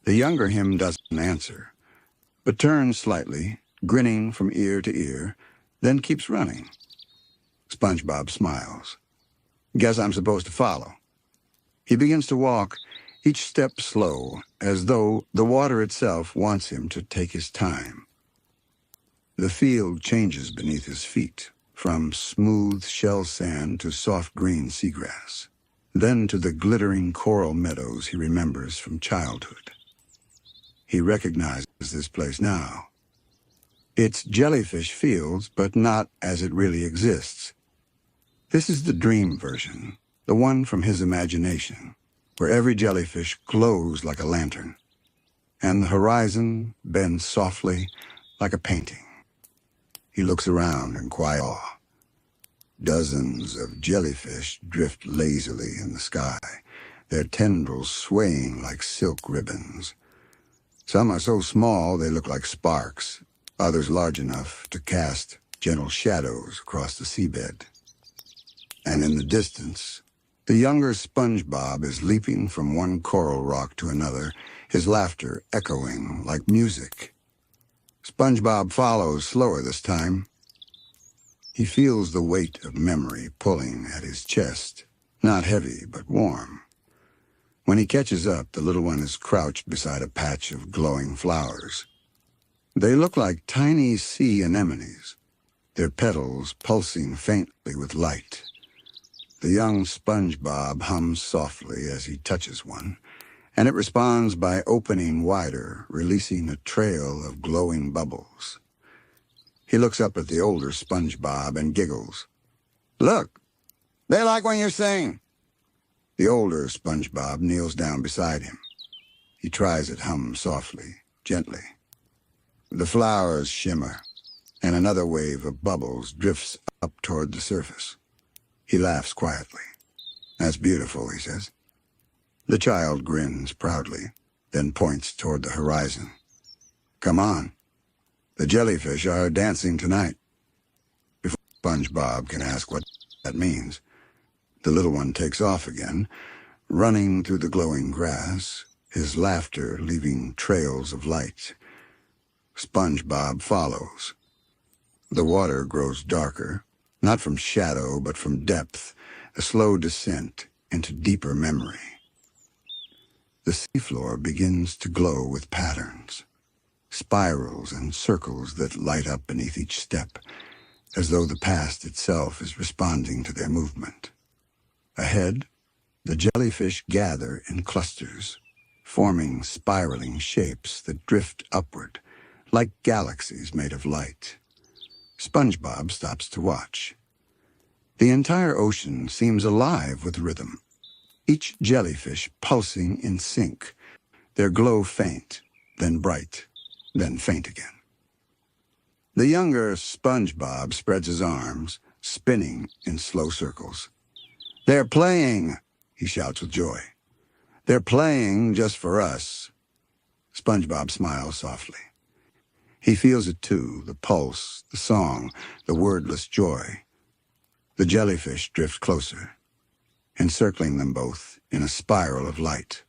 The younger him doesn't answer, but turns slightly, grinning from ear to ear, then keeps running. SpongeBob smiles. "Guess I'm supposed to follow." He begins to walk, each step slow, as though the water itself wants him to take his time. The field changes beneath his feet, from smooth shell sand to soft green seagrass, then to the glittering coral meadows he remembers from childhood. He recognizes this place now. It's jellyfish fields, but not as it really exists. This is the dream version, the one from his imagination, where every jellyfish glows like a lantern, and the horizon bends softly like a painting. He looks around in quiet awe. Dozens of jellyfish drift lazily in the sky, their tendrils swaying like silk ribbons. Some are so small they look like sparks, others large enough to cast gentle shadows across the seabed. And in the distance, the younger SpongeBob is leaping from one coral rock to another, his laughter echoing like music. SpongeBob follows slower this time. He feels the weight of memory pulling at his chest, not heavy but warm. When he catches up, the little one is crouched beside a patch of glowing flowers. They look like tiny sea anemones, their petals pulsing faintly with light. The young SpongeBob hums softly as he touches one, and it responds by opening wider, releasing a trail of glowing bubbles. He looks up at the older SpongeBob and giggles. "Look, they like when you sing." The older SpongeBob kneels down beside him. He tries it hum softly, gently. The flowers shimmer, and another wave of bubbles drifts up toward the surface. He laughs quietly. "That's beautiful," he says. The child grins proudly, then points toward the horizon. "Come on. The jellyfish are dancing tonight." Before SpongeBob can ask what that means, the little one takes off again, running through the glowing grass, his laughter leaving trails of light. SpongeBob follows. The water grows darker, not from shadow but from depth, a slow descent into deeper memory. The seafloor begins to glow with patterns, spirals and circles that light up beneath each step, as though the past itself is responding to their movement. Ahead, the jellyfish gather in clusters, forming spiraling shapes that drift upward, like galaxies made of light. SpongeBob stops to watch. The entire ocean seems alive with rhythm, each jellyfish pulsing in sync, their glow faint, then bright, then faint again. The younger SpongeBob spreads his arms, spinning in slow circles. "They're playing," he shouts with joy. "They're playing just for us." SpongeBob smiles softly. He feels it too, the pulse, the song, the wordless joy. The jellyfish drift closer, encircling them both in a spiral of light.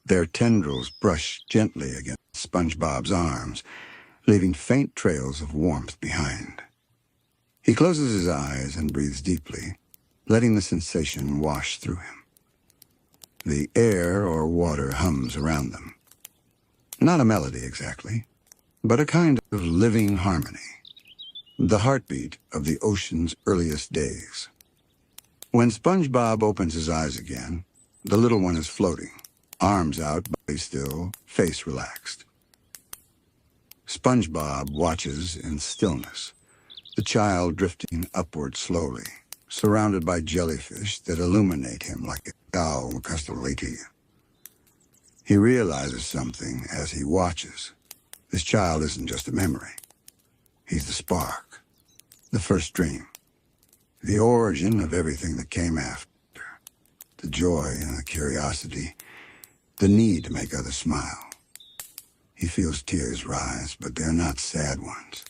Their tendrils brush gently against SpongeBob's arms, leaving faint trails of warmth behind. He closes his eyes and breathes deeply, letting the sensation wash through him. The air or water hums around them. Not a melody exactly, but a kind of living harmony, the heartbeat of the ocean's earliest days. When SpongeBob opens his eyes again, the little one is floating, arms out, body still, face relaxed. SpongeBob watches in stillness, the child drifting upward slowly, surrounded by jellyfish that illuminate him like a cow castellati. He realizes something as he watches. This child isn't just a memory. He's the spark, the first dream, the origin of everything that came after. The joy and the curiosity, the need to make others smile. He feels tears rise, but they're not sad ones.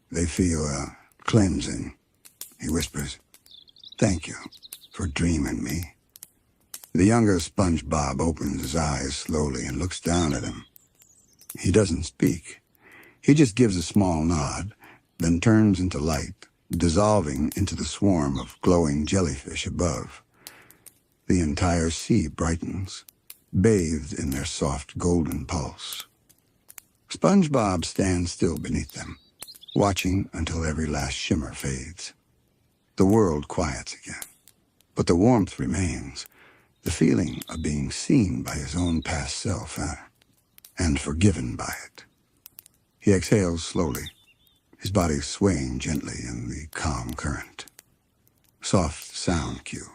They feel a cleansing. He whispers, "Thank you for dreaming me." The younger SpongeBob opens his eyes slowly and looks down at him. He doesn't speak. He just gives a small nod, then turns into light, dissolving into the swarm of glowing jellyfish above. The entire sea brightens, bathed in their soft golden pulse. SpongeBob stands still beneath them, watching until every last shimmer fades. The world quiets again, but the warmth remains, the feeling of being seen by his own past self, and forgiven by it. He exhales slowly, his body swaying gently in the calm current. Soft sound cue.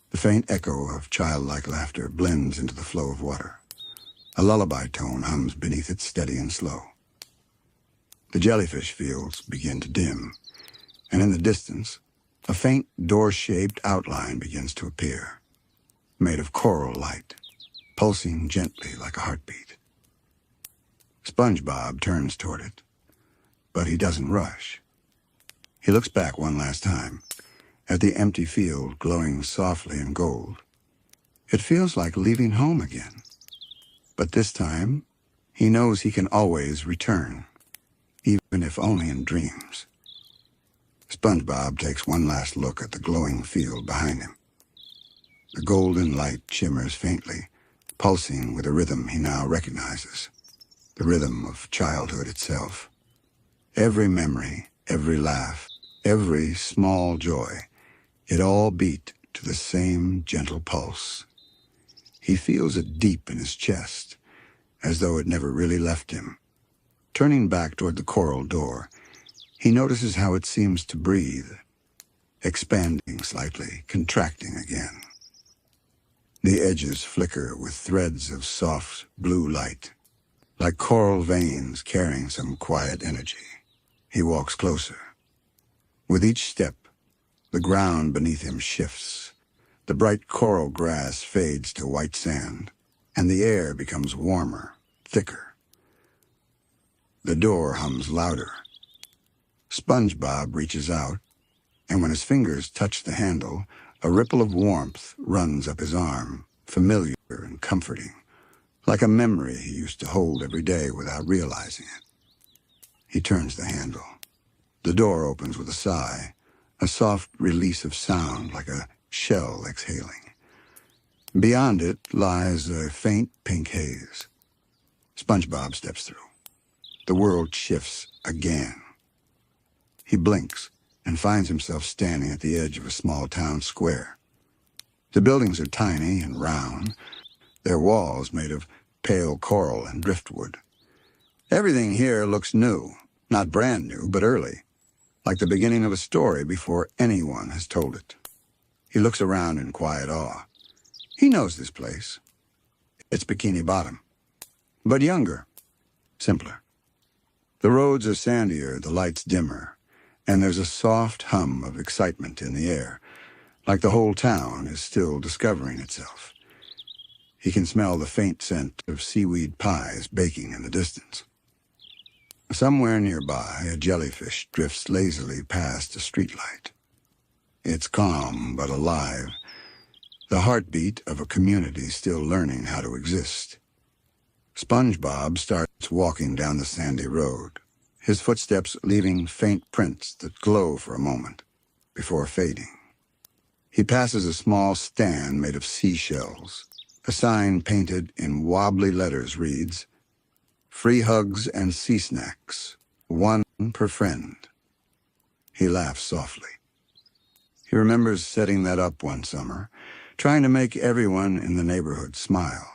The faint echo of childlike laughter blends into the flow of water. A lullaby tone hums beneath it, steady and slow. The jellyfish fields begin to dim, and in the distance, a faint door-shaped outline begins to appear, made of coral light, pulsing gently like a heartbeat. SpongeBob turns toward it, but he doesn't rush. He looks back one last time, at the empty field glowing softly in gold. It feels like leaving home again, but this time, he knows he can always return. even if only in dreams. SpongeBob takes one last look at the glowing field behind him. The golden light shimmers faintly, pulsing with a rhythm he now recognizes, the rhythm of childhood itself. Every memory, every laugh, every small joy, it all beat to the same gentle pulse. He feels it deep in his chest, as though it never really left him. Turning back toward the coral door, he notices how it seems to breathe, expanding slightly, contracting again. The edges flicker with threads of soft blue light, like coral veins carrying some quiet energy. He walks closer. With each step, the ground beneath him shifts. The bright coral grass fades to white sand, and the air becomes warmer, thicker. The door hums louder. SpongeBob reaches out, and when his fingers touch the handle, a ripple of warmth runs up his arm, familiar and comforting, like a memory he used to hold every day without realizing it. He turns the handle. The door opens with a sigh, a soft release of sound like a shell exhaling. Beyond it lies a faint pink haze. SpongeBob steps through. The world shifts again. He blinks and finds himself standing at the edge of a small town square. The buildings are tiny and round, their walls made of pale coral and driftwood. Everything here looks new, not brand new, but early, like the beginning of a story before anyone has told it. He looks around in quiet awe. He knows this place. It's Bikini Bottom, but younger, simpler. The roads are sandier, the lights dimmer, and there's a soft hum of excitement in the air, like the whole town is still discovering itself. He can smell the faint scent of seaweed pies baking in the distance. Somewhere nearby, a jellyfish drifts lazily past a streetlight. It's calm but alive, the heartbeat of a community still learning how to exist. SpongeBob starts walking down the sandy road, his footsteps leaving faint prints that glow for a moment before fading. He passes a small stand made of seashells. A sign painted in wobbly letters reads, "Free hugs and sea snacks, one per friend." He laughs softly. He remembers setting that up one summer, trying to make everyone in the neighborhood smile.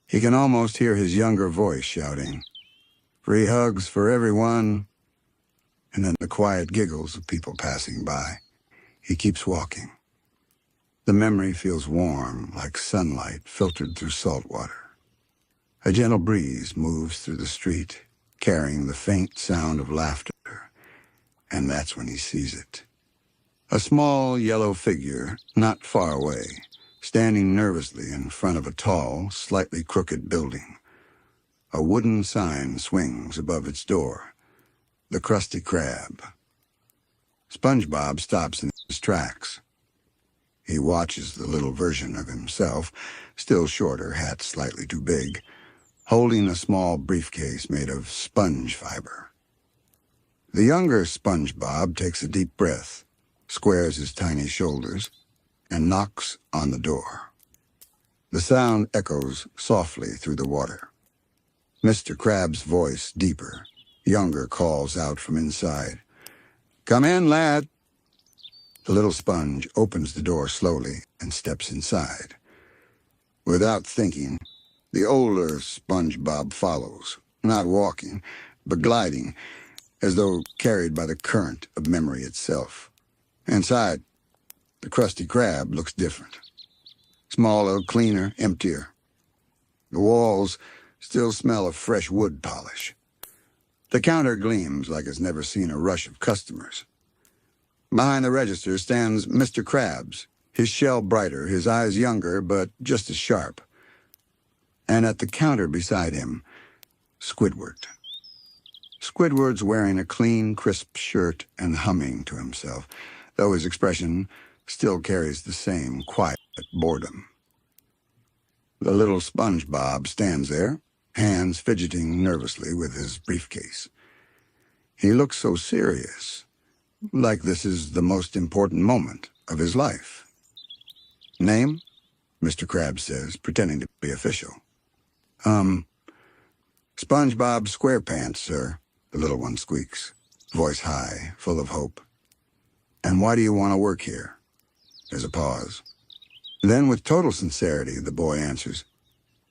He can almost hear his younger voice shouting, "Free hugs for everyone," and then the quiet giggles of people passing by. He keeps walking. The memory feels warm, like sunlight filtered through salt water. A gentle breeze moves through the street, carrying the faint sound of laughter, and that's when he sees it. A small yellow figure, not far away, standing nervously in front of a tall, slightly crooked building. A wooden sign swings above its door, the Krusty Krab. SpongeBob stops in his tracks. He watches the little version of himself, still shorter, hat slightly too big, holding a small briefcase made of sponge fiber. The younger SpongeBob takes a deep breath, squares his tiny shoulders, and knocks on the door. The sound echoes softly through the water. Mr. Krab's voice, deeper, younger, calls out from inside, "Come in, lad." The little sponge opens the door slowly and steps inside. Without thinking, the older SpongeBob follows, not walking, but gliding, as though carried by the current of memory itself. Inside, the Krusty Krab looks different. Smaller, cleaner, emptier. The walls still smell of fresh wood polish. The counter gleams like it's never seen a rush of customers. Behind the register stands Mr. Krabs, his shell brighter, his eyes younger, but just as sharp. And at the counter beside him, Squidward. Squidward's wearing a clean, crisp shirt and humming to himself, though his expression still carries the same quiet boredom. The little SpongeBob stands there, hands fidgeting nervously with his briefcase. He looks so serious, like this is the most important moment of his life. "Name?" Mr. Krab says, pretending to be official. "SpongeBob SquarePants, sir," the little one squeaks, voice high, full of hope. "And why do you want to work here?" There's a pause. Then, with total sincerity, the boy answers,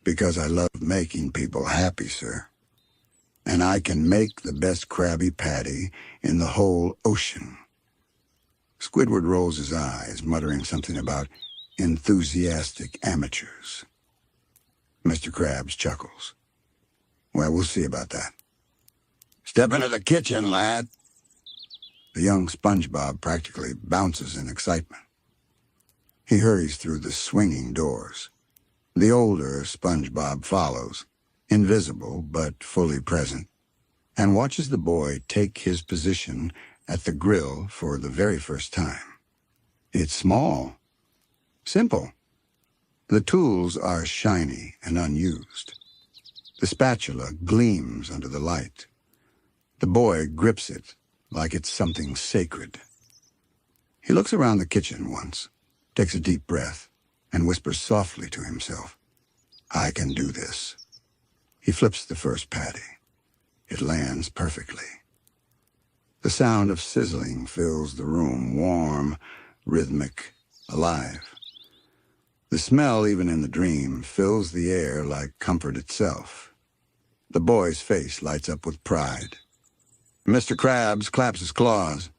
"Because I love making people happy, sir. And I can make the best Krabby Patty in the whole ocean." Squidward rolls his eyes, muttering something about enthusiastic amateurs. Mr. Krabs chuckles. "Well, we'll see about that." "Step into the kitchen, lad." The young SpongeBob practically bounces in excitement. He hurries through the swinging doors. The older SpongeBob follows, invisible but fully present, and watches the boy take his position at the grill for the very first time. It's small, simple. The tools are shiny and unused. The spatula gleams under the light. The boy grips it like it's something sacred. He looks around the kitchen once, takes a deep breath, and whispers softly to himself, "I can do this." He flips the first patty. It lands perfectly. The sound of sizzling fills the room, warm, rhythmic, alive. The smell, even in the dream, fills the air like comfort itself. The boy's face lights up with pride. Mr. Krabs claps his claws.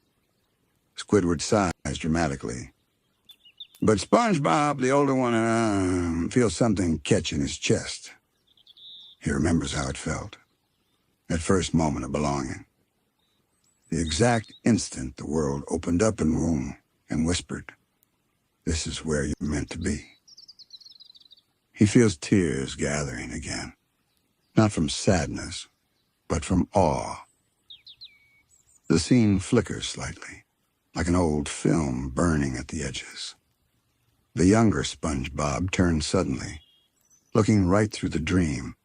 Squidward sighs dramatically. But SpongeBob, the older one, feels something catch in his chest. He remembers how it felt. That first moment of belonging. The exact instant the world opened up in the room and whispered, "This is where you're meant to be." He feels tears gathering again, not from sadness, but from awe. The scene flickers slightly, like an old film burning at the edges. The younger SpongeBob turns suddenly, looking right through the dream,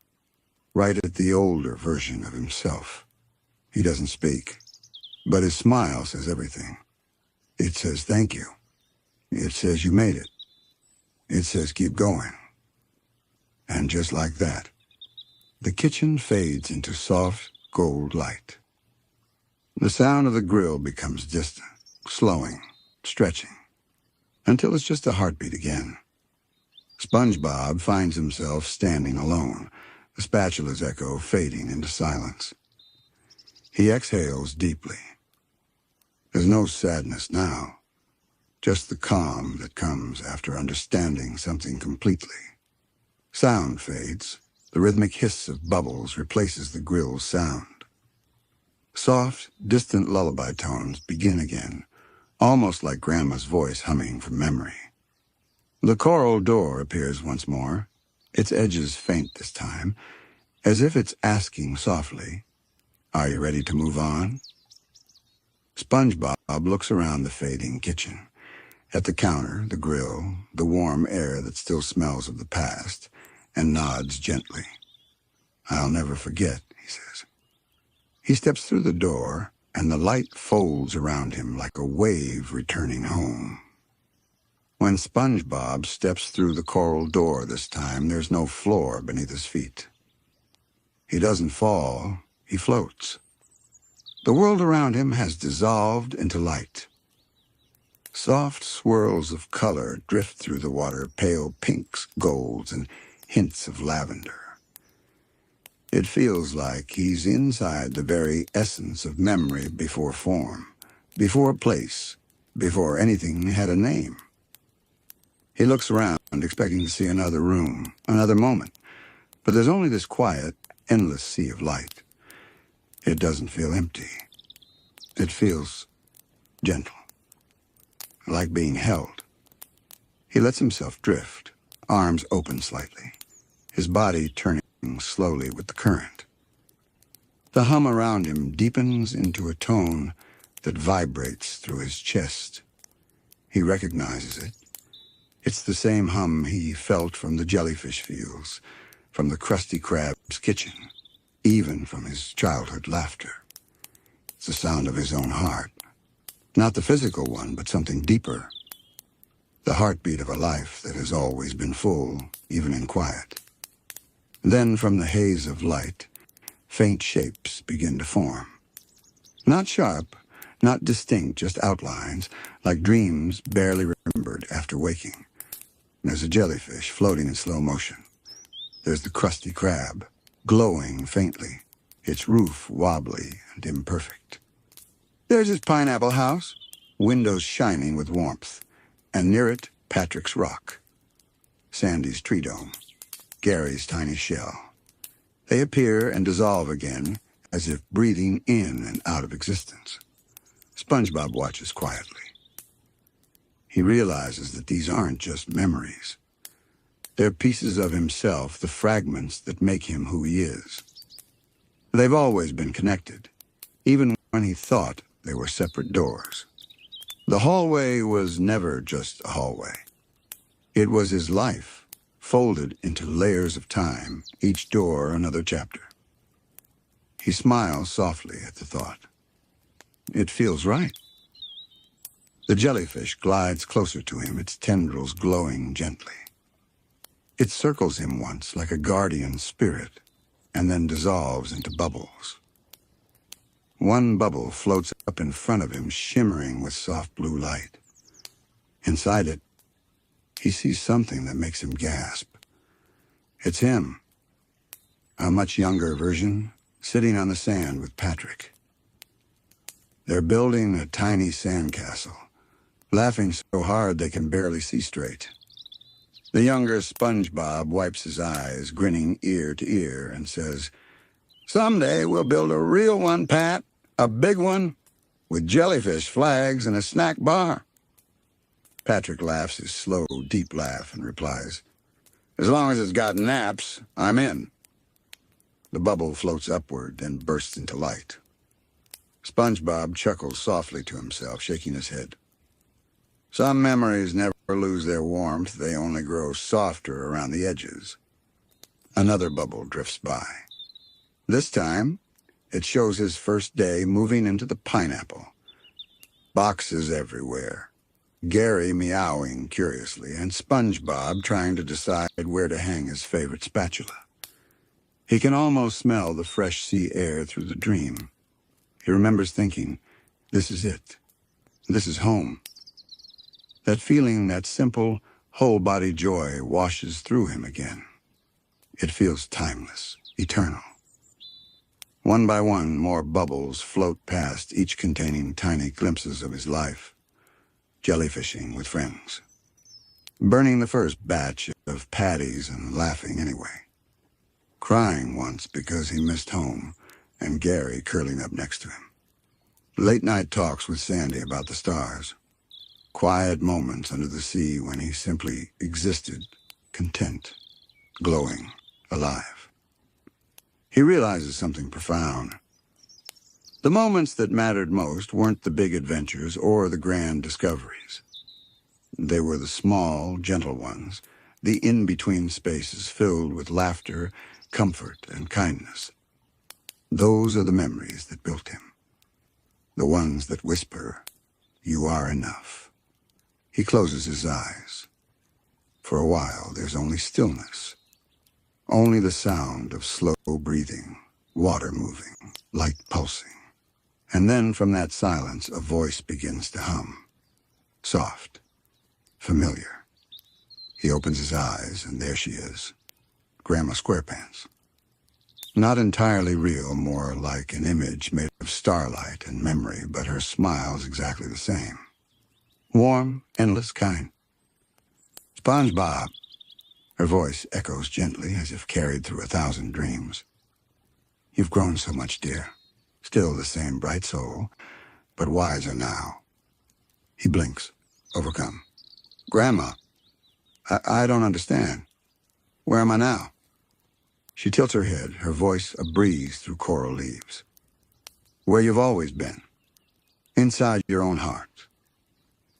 right at the older version of himself. He doesn't speak, but his smile says everything. It says thank you. It says you made it. It says keep going. And just like that, the kitchen fades into soft gold light. The sound of the grill becomes distant, slowing, stretching, until it's just a heartbeat again. SpongeBob finds himself standing alone, the spatula's echo fading into silence. He exhales deeply. There's no sadness now, just the calm that comes after understanding something completely. Sound fades. The rhythmic hiss of bubbles replaces the grill's sound. Soft, distant lullaby tones begin again, almost like Grandma's voice humming from memory. The coral door appears once more, its edges faint this time, as if it's asking softly, "Are you ready to move on?" SpongeBob looks around the fading kitchen, at the counter, the grill, the warm air that still smells of the past, and nods gently. "I'll never forget," he says. He steps through the door, and the light folds around him like a wave returning home. When SpongeBob steps through the coral door this time, there's no floor beneath his feet. He doesn't fall, he floats. The world around him has dissolved into light. Soft swirls of color drift through the water, pale pinks, golds, and hints of lavender. It feels like he's inside the very essence of memory before form, before place, before anything had a name. He looks around, expecting to see another room, another moment, but there's only this quiet, endless sea of light. It doesn't feel empty. It feels gentle, like being held. He lets himself drift, arms open slightly, his body turning slowly with the current. The hum around him deepens into a tone that vibrates through his chest. He recognizes it. It's the same hum he felt from the Jellyfish fields, from the Krusty Krab's kitchen, even from his childhood laughter. It's the sound of his own heart. Not the physical one, but something deeper. The heartbeat of a life that has always been full, even in quiet. Then from the haze of light, faint shapes begin to form. Not sharp, not distinct, just outlines, like dreams barely remembered after waking. There's a jellyfish floating in slow motion. There's the Krusty Krab, glowing faintly, its roof wobbly and imperfect. There's his pineapple house, windows shining with warmth, and near it, Patrick's rock, Sandy's tree dome, Gary's tiny shell. They appear and dissolve again, as if breathing in and out of existence. SpongeBob watches quietly. He realizes that these aren't just memories. They're pieces of himself, the fragments that make him who he is. They've always been connected, even when he thought they were separate doors. The hallway was never just a hallway. It was his life, folded into layers of time, each door another chapter. He smiles softly at the thought. It feels right. The jellyfish glides closer to him, its tendrils glowing gently. It circles him once like a guardian spirit, and then dissolves into bubbles. One bubble floats up in front of him, shimmering with soft blue light. Inside it, he sees something that makes him gasp. It's him, a much younger version, sitting on the sand with Patrick. They're building a tiny sandcastle, laughing so hard they can barely see straight. The younger SpongeBob wipes his eyes, grinning ear to ear, and says, "Someday we'll build a real one, Pat, a big one, with jellyfish flags and a snack bar." Patrick laughs his slow, deep laugh and replies, "As long as it's got naps, I'm in." The bubble floats upward, then bursts into light. SpongeBob chuckles softly to himself, shaking his head. Some memories never lose their warmth, they only grow softer around the edges. Another bubble drifts by. This time, it shows his first day moving into the pineapple. Boxes everywhere. Gary meowing curiously, and SpongeBob trying to decide where to hang his favorite spatula. He can almost smell the fresh sea air through the dream. He remembers thinking, this is it. This is home. That feeling, that simple, whole-body joy washes through him again. It feels timeless, eternal. One by one, more bubbles float past, each containing tiny glimpses of his life. Jellyfishing with friends. Burning the first batch of patties and laughing anyway. Crying once because he missed home, and Gary curling up next to him. Late-night talks with Sandy about the stars. Quiet moments under the sea when he simply existed, content, glowing, alive. He realizes something profound. The moments that mattered most weren't the big adventures or the grand discoveries. They were the small, gentle ones, the in-between spaces filled with laughter, comfort, and kindness. Those are the memories that built him. The ones that whisper, "You are enough." He closes his eyes. For a while, there's only stillness. Only the sound of slow breathing, water moving, light pulsing. And then from that silence, a voice begins to hum. Soft, familiar. He opens his eyes, and there she is, Grandma Squarepants. Not entirely real, more like an image made of starlight and memory, but her smile's exactly the same. Warm, endless kind. "SpongeBob." Her voice echoes gently, as if carried through 1,000 dreams. "You've grown so much, dear. Still the same bright soul, but wiser now." He blinks, overcome. "Grandma, I don't understand. Where am I now?" She tilts her head, her voice a breeze through coral leaves. "Where you've always been. Inside your own heart.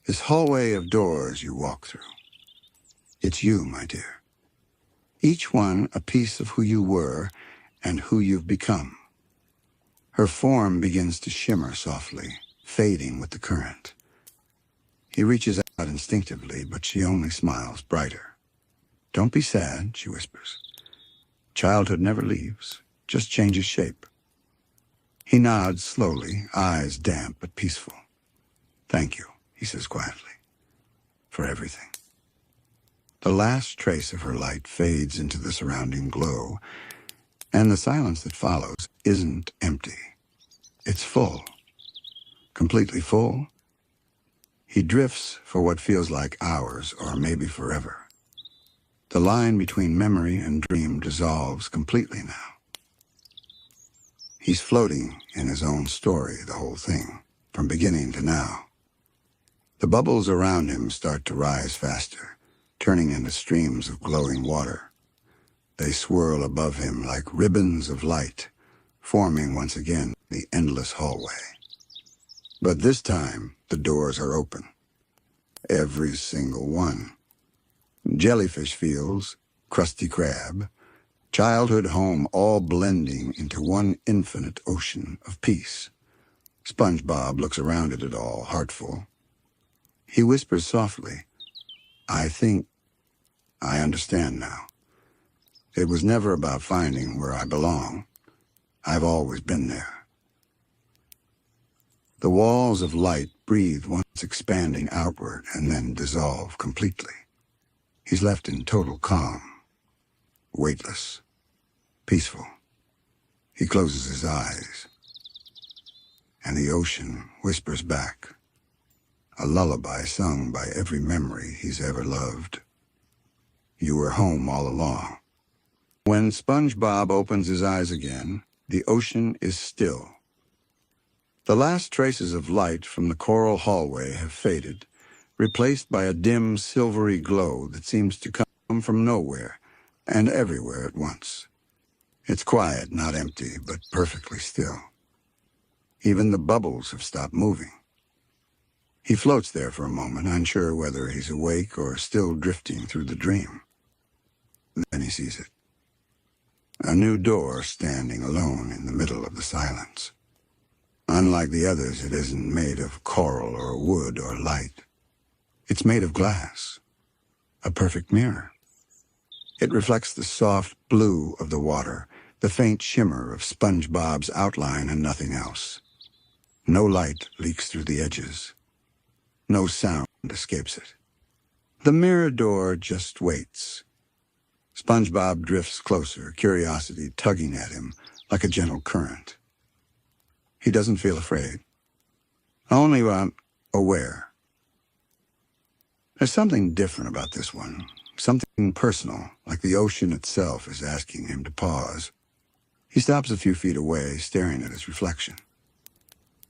This hallway of doors you walk through. It's you, my dear. Each one a piece of who you were and who you've become. Her form begins to shimmer softly, fading with the current. He reaches out instinctively, but she only smiles brighter. "Don't be sad," she whispers. "Childhood never leaves, just changes shape." He nods slowly, eyes damp but peaceful. "Thank you," he says quietly, "for everything." The last trace of her light fades into the surrounding glow, and the silence that follows isn't empty. It's full. Completely full. He drifts for what feels like hours or maybe forever. The line between memory and dream dissolves completely now. He's floating in his own story, the whole thing, from beginning to now. The bubbles around him start to rise faster, turning into streams of glowing water. They swirl above him like ribbons of light, forming once again the endless hallway. But this time, the doors are open. Every single one. Jellyfish fields, Krusty Krab, childhood home, all blending into one infinite ocean of peace. SpongeBob looks around at it all, heartful. He whispers softly, "I think I understand now. It was never about finding where I belong. I've always been there." The walls of light breathe once expanding outward and then dissolve completely. He's left in total calm, weightless, peaceful. He closes his eyes, and the ocean whispers back, a lullaby sung by every memory he's ever loved. You were home all along. When SpongeBob opens his eyes again, the ocean is still. The last traces of light from the coral hallway have faded, replaced by a dim, silvery glow that seems to come from nowhere and everywhere at once. It's quiet, not empty, but perfectly still. Even the bubbles have stopped moving. He floats there for a moment, unsure whether he's awake or still drifting through the dream. Then he sees it. A new door standing alone in the middle of the silence. Unlike the others, it isn't made of coral or wood or light. It's made of glass, a perfect mirror. It reflects the soft blue of the water, the faint shimmer of SpongeBob's outline and nothing else. No light leaks through the edges. No sound escapes it. The mirror door just waits. SpongeBob drifts closer, curiosity tugging at him like a gentle current. He doesn't feel afraid, only aware. There's something different about this one, something personal, like the ocean itself is asking him to pause. He stops a few feet away, staring at his reflection.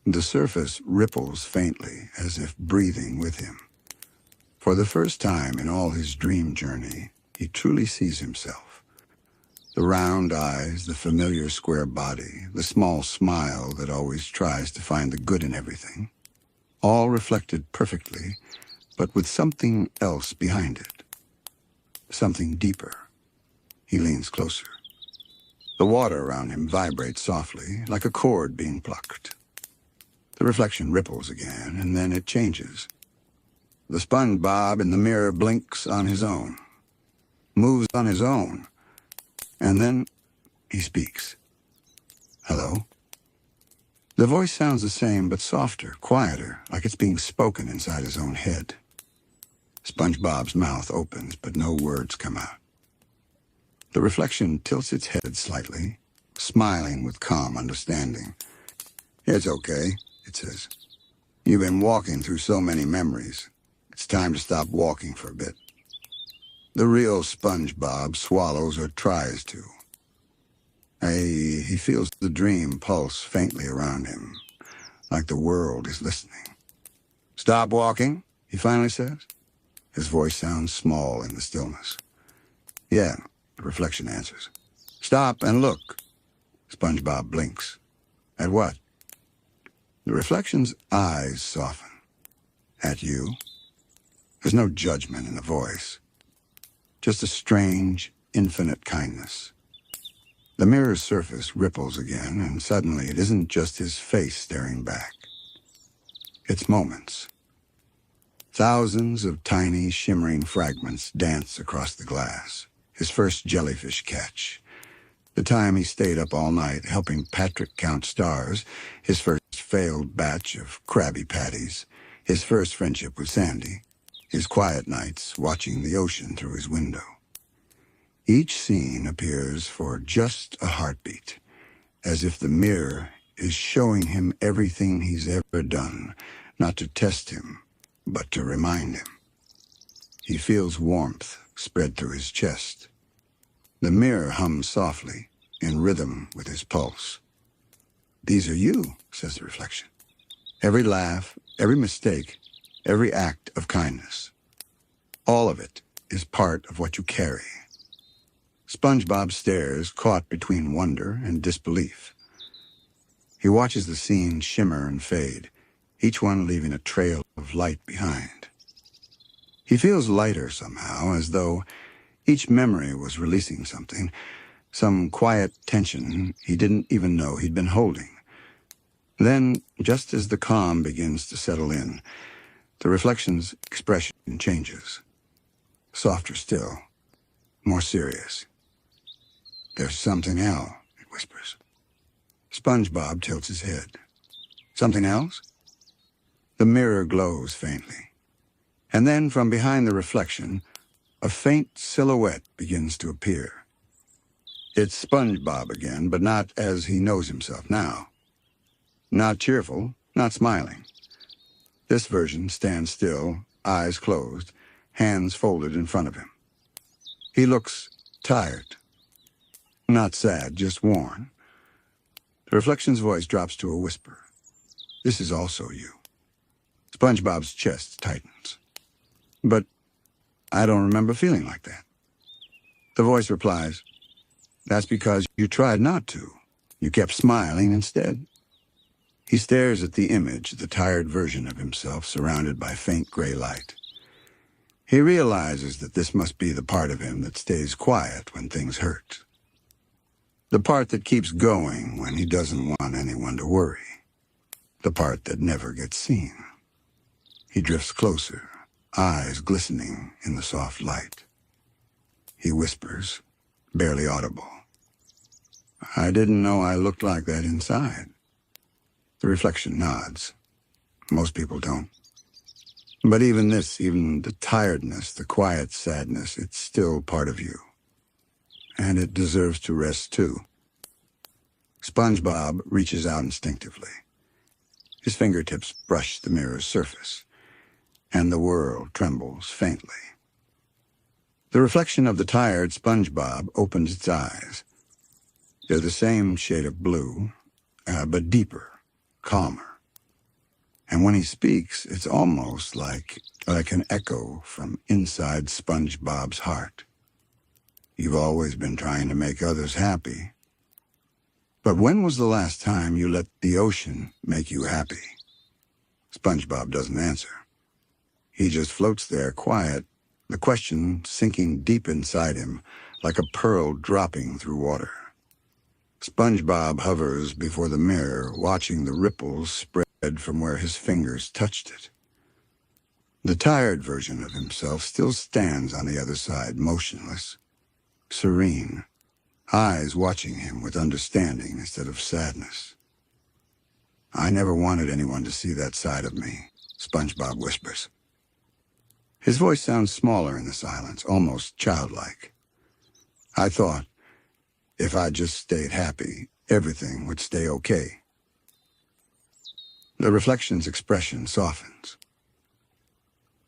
The surface ripples faintly, as if breathing with him. For the first time in all his dream journey, he truly sees himself. The round eyes, the familiar square body, the small smile that always tries to find the good in everything, all reflected perfectly, but with something else behind it. Something deeper. He leans closer. The water around him vibrates softly, like a cord being plucked. The reflection ripples again, and then it changes. The SpongeBob in the mirror blinks on his own, moves on his own, and then he speaks. "Hello?" The voice sounds the same, but softer, quieter, like it's being spoken inside his own head. SpongeBob's mouth opens, but no words come out. The reflection tilts its head slightly, smiling with calm understanding. "It's okay," it says. "You've been walking through so many memories. It's time to stop walking for a bit." The real SpongeBob swallows or tries to. He feels the dream pulse faintly around him, like the world is listening. "Stop walking," he finally says. His voice sounds small in the stillness. "Yeah," the reflection answers. "Stop and look." SpongeBob blinks. "At what?" The reflection's eyes soften. "At you." There's no judgment in the voice. Just a strange, infinite kindness. The mirror's surface ripples again, and suddenly it isn't just his face staring back. It's moments. Thousands of tiny, shimmering fragments dance across the glass. His first jellyfish catch. The time he stayed up all night helping Patrick count stars. His first failed batch of Krabby Patties. His first friendship with Sandy. His quiet nights watching the ocean through his window. Each scene appears for just a heartbeat, as if the mirror is showing him everything he's ever done, not to test him, but to remind him. He feels warmth spread through his chest. The mirror hums softly, in rhythm with his pulse. "These are you," says the reflection. "Every laugh, every mistake, every act of kindness. All of it is part of what you carry." SpongeBob stares, caught between wonder and disbelief. He watches the scene shimmer and fade, each one leaving a trail of light behind. He feels lighter somehow, as though each memory was releasing something, some quiet tension he didn't even know he'd been holding. Then, just as the calm begins to settle in, the reflection's expression changes. Softer still, more serious. "There's something else," it whispers. SpongeBob tilts his head. "Something else?" The mirror glows faintly. And then, from behind the reflection, a faint silhouette begins to appear. It's SpongeBob again, but not as he knows himself now. Not cheerful, not smiling. This version stands still, eyes closed, hands folded in front of him. He looks tired. Not sad, just worn. The reflection's voice drops to a whisper. "This is also you." SpongeBob's chest tightens. "But I don't remember feeling like that." The voice replies, "That's because you tried not to. You kept smiling instead." He stares at the image, the tired version of himself surrounded by faint gray light. He realizes that this must be the part of him that stays quiet when things hurt. The part that keeps going when he doesn't want anyone to worry. The part that never gets seen. He drifts closer, eyes glistening in the soft light. He whispers, barely audible, "I didn't know I looked like that inside." The reflection nods. Most people don't. But even this, even the tiredness, the quiet sadness, it's still part of you. And it deserves to rest too. SpongeBob reaches out instinctively. His fingertips brush the mirror's surface, and the world trembles faintly. The reflection of the tired SpongeBob opens its eyes. They're the same shade of blue, but deeper, calmer. And when he speaks, it's almost like an echo from inside SpongeBob's heart. "You've always been trying to make others happy. But when was the last time you let the ocean make you happy?" SpongeBob doesn't answer. He just floats there, quiet, the question sinking deep inside him, like a pearl dropping through water. SpongeBob hovers before the mirror, watching the ripples spread from where his fingers touched it. The tired version of himself still stands on the other side, motionless, serene, eyes watching him with understanding instead of sadness. "I never wanted anyone to see that side of me," SpongeBob whispers. His voice sounds smaller in the silence, almost childlike. "I thought, if I just stayed happy, everything would stay okay." The reflection's expression softens.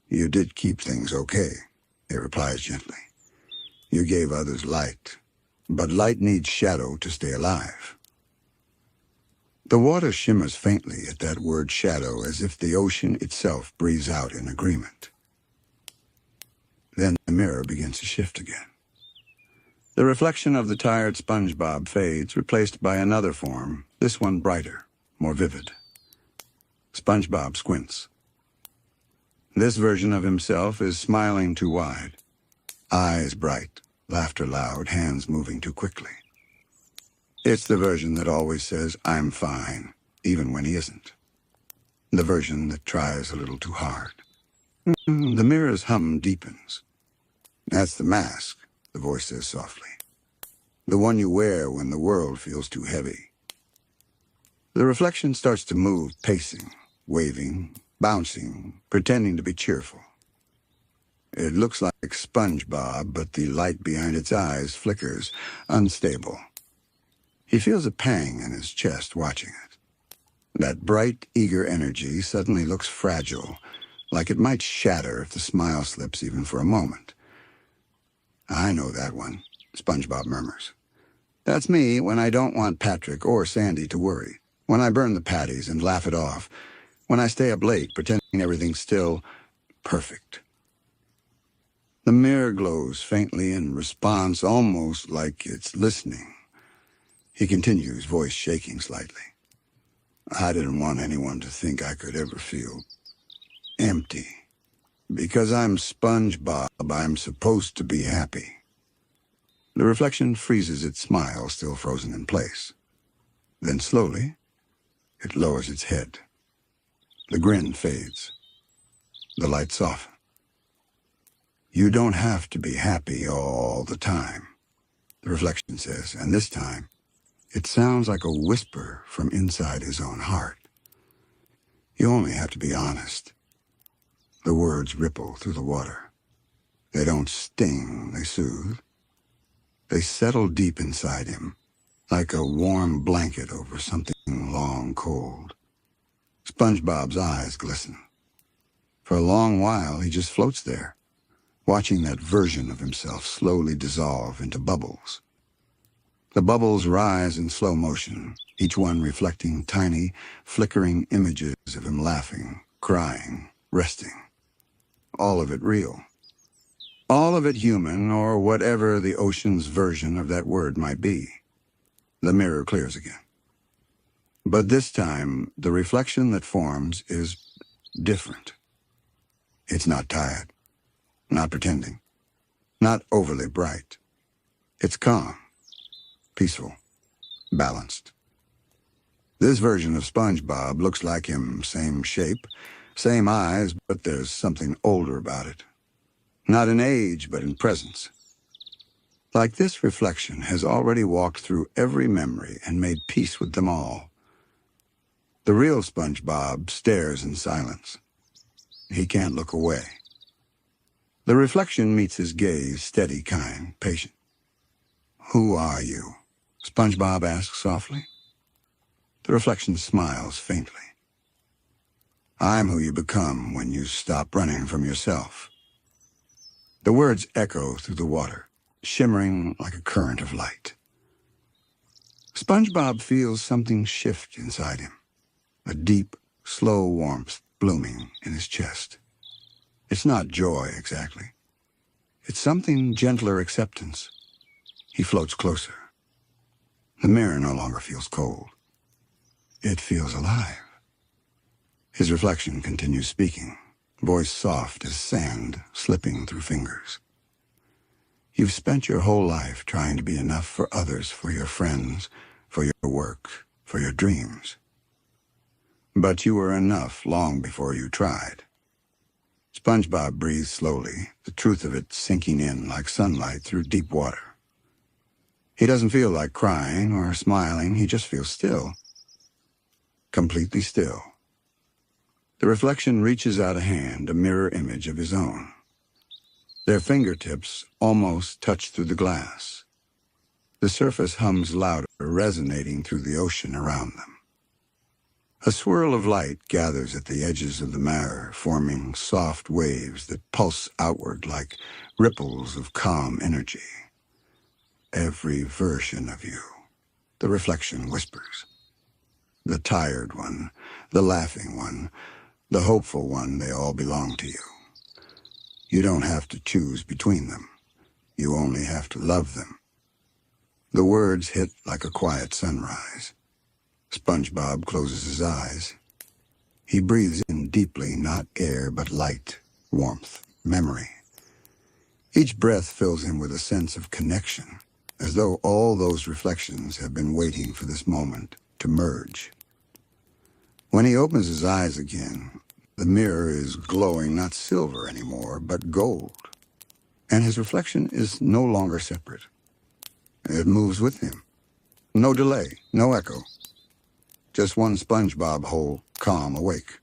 "You did keep things okay," it replies gently. "You gave others light, but light needs shadow to stay alive." The water shimmers faintly at that word shadow, as if the ocean itself breathes out in agreement. Then the mirror begins to shift again. The reflection of the tired SpongeBob fades, replaced by another form, this one brighter, more vivid. SpongeBob squints. This version of himself is smiling too wide, eyes bright, laughter loud, hands moving too quickly. It's the version that always says, I'm fine, even when he isn't. The version that tries a little too hard. The mirror's hum deepens. That's the mask, the voice says softly. The one you wear when the world feels too heavy. The reflection starts to move, pacing, waving, bouncing, pretending to be cheerful. It looks like SpongeBob, but the light behind its eyes flickers, unstable. He feels a pang in his chest watching it. That bright, eager energy suddenly looks fragile, like it might shatter if the smile slips even for a moment. I know that one, SpongeBob murmurs. That's me when I don't want Patrick or Sandy to worry, when I burn the patties and laugh it off, when I stay up late pretending everything's still perfect. The mirror glows faintly in response, almost like it's listening. He continues, voice shaking slightly. I didn't want anyone to think I could ever feel empty. Because I'm SpongeBob, I'm supposed to be happy. The reflection freezes its smile, still frozen in place. Then slowly, it lowers its head. The grin fades. The light softens. You don't have to be happy all the time, the reflection says, and this time, it sounds like a whisper from inside his own heart. You only have to be honest. The words ripple through the water. They don't sting, they soothe. They settle deep inside him, like a warm blanket over something long cold. SpongeBob's eyes glisten. For a long while, he just floats there, watching that version of himself slowly dissolve into bubbles. The bubbles rise in slow motion, each one reflecting tiny, flickering images of him laughing, crying, resting. All of it real. All of it human, or whatever the ocean's version of that word might be. The mirror clears again. But this time, the reflection that forms is different. It's not tired. Not pretending. Not overly bright. It's calm, peaceful, balanced. This version of SpongeBob looks like him, same shape, same eyes, but there's something older about it. Not in age, but in presence. Like this reflection has already walked through every memory and made peace with them all. The real SpongeBob stares in silence. He can't look away. The reflection meets his gaze, steady, kind, patient. Who are you? SpongeBob asks softly. The reflection smiles faintly. I'm who you become when you stop running from yourself. The words echo through the water, shimmering like a current of light. SpongeBob feels something shift inside him, a deep, slow warmth blooming in his chest. It's not joy, exactly. It's something gentler acceptance. He floats closer. The mirror no longer feels cold. It feels alive. His reflection continues speaking, voice soft as sand slipping through fingers. You've spent your whole life trying to be enough for others, for your friends, for your work, for your dreams. But you were enough long before you tried. SpongeBob breathes slowly, the truth of it sinking in like sunlight through deep water. He doesn't feel like crying or smiling, he just feels still. Completely still. The reflection reaches out a hand, a mirror image of his own. Their fingertips almost touch through the glass. The surface hums louder, resonating through the ocean around them. A swirl of light gathers at the edges of the mirror, forming soft waves that pulse outward like ripples of calm energy. Every version of you, the reflection whispers. The tired one, the laughing one, the hopeful one, they all belong to you. You don't have to choose between them. You only have to love them. The words hit like a quiet sunrise. SpongeBob closes his eyes. He breathes in deeply, not air, but light, warmth, memory. Each breath fills him with a sense of connection, as though all those reflections have been waiting for this moment to merge. When he opens his eyes again, the mirror is glowing not silver anymore, but gold, and his reflection is no longer separate. It moves with him. No delay, no echo. Just one SpongeBob hole, calm, awake.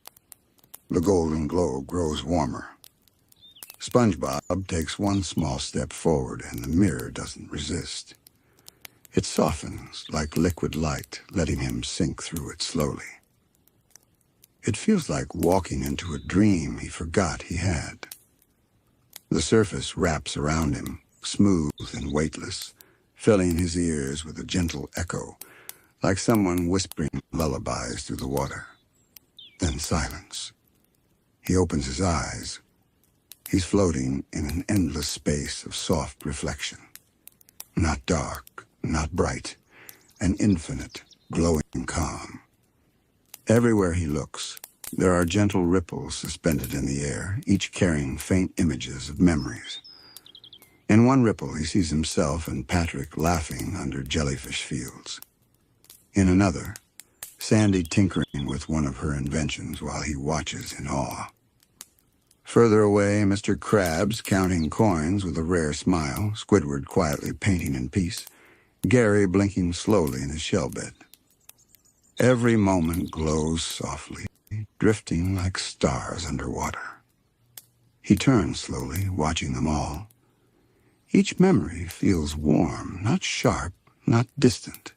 The golden glow grows warmer. SpongeBob takes one small step forward, and the mirror doesn't resist. It softens like liquid light, letting him sink through it slowly. It feels like walking into a dream he forgot he had. The surface wraps around him, smooth and weightless, filling his ears with a gentle echo, like someone whispering lullabies through the water. Then silence. He opens his eyes. He's floating in an endless space of soft reflection. Not dark, not bright, an infinite, glowing calm. Everywhere he looks, there are gentle ripples suspended in the air, each carrying faint images of memories. In one ripple, he sees himself and Patrick laughing under jellyfish fields. In another, Sandy tinkering with one of her inventions while he watches in awe. Further away, Mr. Krabs counting coins with a rare smile, Squidward quietly painting in peace, Gary blinking slowly in his shell bed. Every moment glows softly, drifting like stars underwater. He turns slowly, watching them all. Each memory feels warm, not sharp, not distant.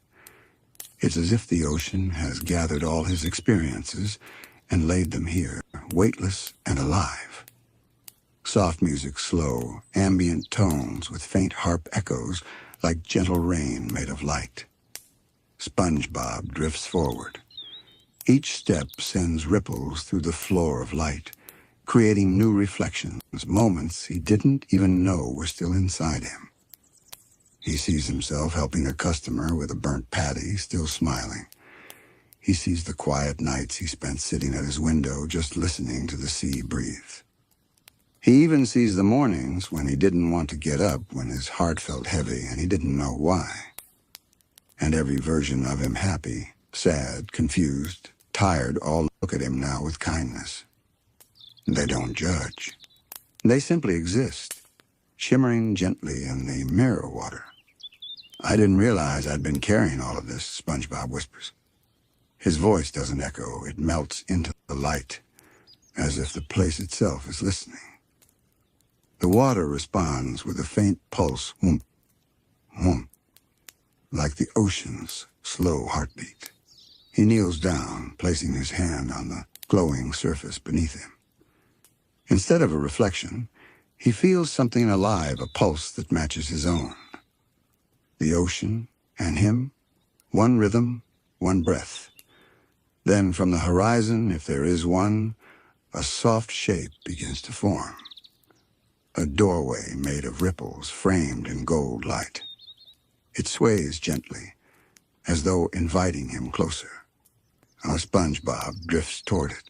It's as if the ocean has gathered all his experiences and laid them here, weightless and alive. Soft music, slow, ambient tones with faint harp echoes like gentle rain made of light. SpongeBob drifts forward. Each step sends ripples through the floor of light, creating new reflections, moments he didn't even know were still inside him. He sees himself helping a customer with a burnt patty, still smiling. He sees the quiet nights he spent sitting at his window just listening to the sea breathe. He even sees the mornings when he didn't want to get up, when his heart felt heavy and he didn't know why. And every version of him happy, sad, confused, tired, all look at him now with kindness. They don't judge. They simply exist, shimmering gently in the mirror water. "I didn't realize I'd been carrying all of this," SpongeBob whispers. His voice doesn't echo, it melts into the light, as if the place itself is listening. The water responds with a faint pulse, whoomp, whoomp, like the ocean's slow heartbeat. He kneels down, placing his hand on the glowing surface beneath him. Instead of a reflection, he feels something alive, a pulse that matches his own. The ocean and him, one rhythm, one breath. Then from the horizon, if there is one, a soft shape begins to form. A doorway made of ripples framed in gold light. It sways gently, as though inviting him closer. Our SpongeBob drifts toward it.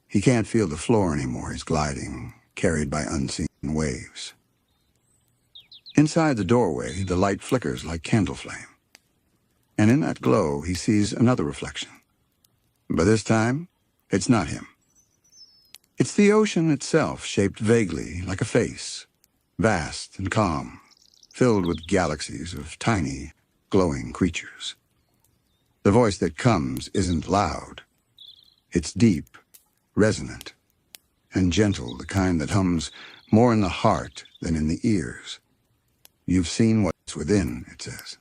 He can't feel the floor anymore. He's gliding, carried by unseen waves. Inside the doorway, the light flickers like candle flame. And in that glow, he sees another reflection. But this time, it's not him. It's the ocean itself, shaped vaguely like a face, vast and calm, filled with galaxies of tiny, glowing creatures. The voice that comes isn't loud. It's deep, resonant, and gentle, the kind that hums more in the heart than in the ears. "You've seen what's within," it says.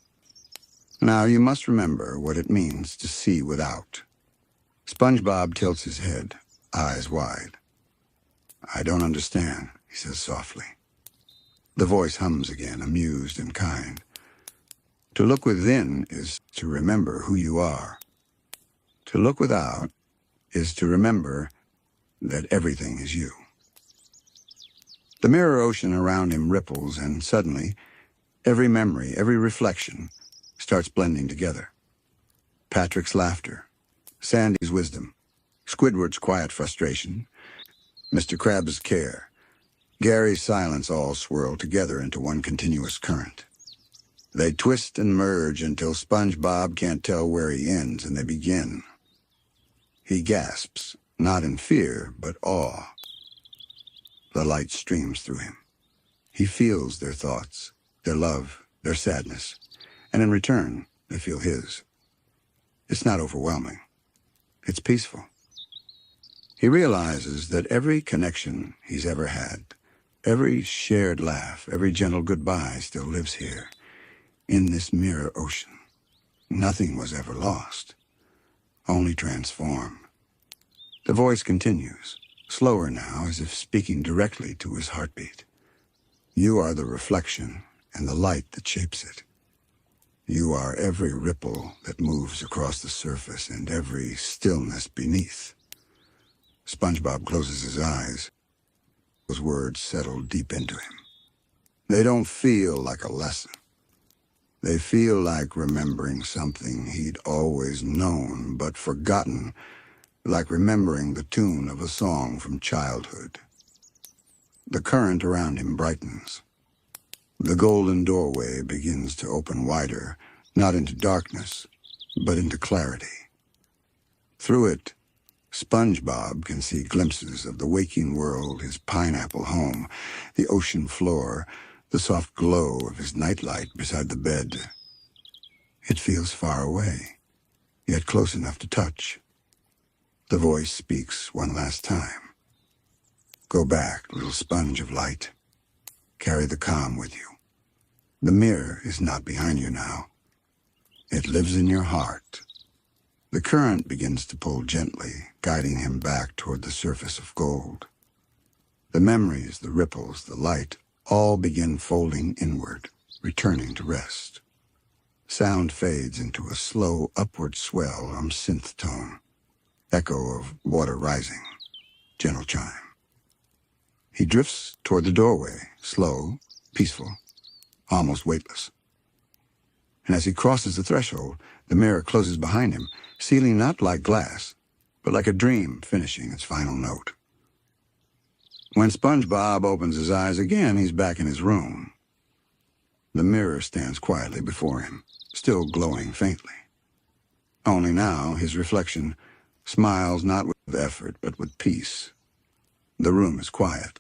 Now you must remember what it means to see without. SpongeBob tilts his head, eyes wide. "I don't understand," he says softly. The voice hums again, amused and kind. "To look within is to remember who you are. To look without is to remember that everything is you." The mirror ocean around him ripples, and suddenly, every memory, every reflection starts blending together. Patrick's laughter, Sandy's wisdom, Squidward's quiet frustration, Mr. Krabs' care, Gary's silence all swirl together into one continuous current. They twist and merge until SpongeBob can't tell where he ends, and they begin. He gasps, not in fear, but awe. The light streams through him. He feels their thoughts, their love, their sadness, and in return, they feel his. It's not overwhelming. It's peaceful. He realizes that every connection he's ever had, every shared laugh, every gentle goodbye still lives here, in this mirror ocean. Nothing was ever lost, only transformed. The voice continues, slower now, as if speaking directly to his heartbeat. You are the reflection and the light that shapes it. You are every ripple that moves across the surface and every stillness beneath. SpongeBob closes his eyes. Those words settle deep into him. They don't feel like a lesson. They feel like remembering something he'd always known but forgotten, like remembering the tune of a song from childhood. The current around him brightens. The golden doorway begins to open wider, not into darkness, but into clarity. Through it, SpongeBob can see glimpses of the waking world, his pineapple home, the ocean floor, the soft glow of his nightlight beside the bed. It feels far away, yet close enough to touch. The voice speaks one last time. Go back, little sponge of light. Carry the calm with you. The mirror is not behind you now. It lives in your heart. The current begins to pull gently, guiding him back toward the surface of gold. The memories, the ripples, the light, all begin folding inward, returning to rest. Sound fades into a slow upward swell on synth tone, echo of water rising, gentle chime. He drifts toward the doorway, slow, peaceful, almost weightless. And as he crosses the threshold, the mirror closes behind him, sealing not like glass, but like a dream finishing its final note. When SpongeBob opens his eyes again, he's back in his room. The mirror stands quietly before him, still glowing faintly. Only now his reflection smiles not with effort, but with peace. The room is quiet.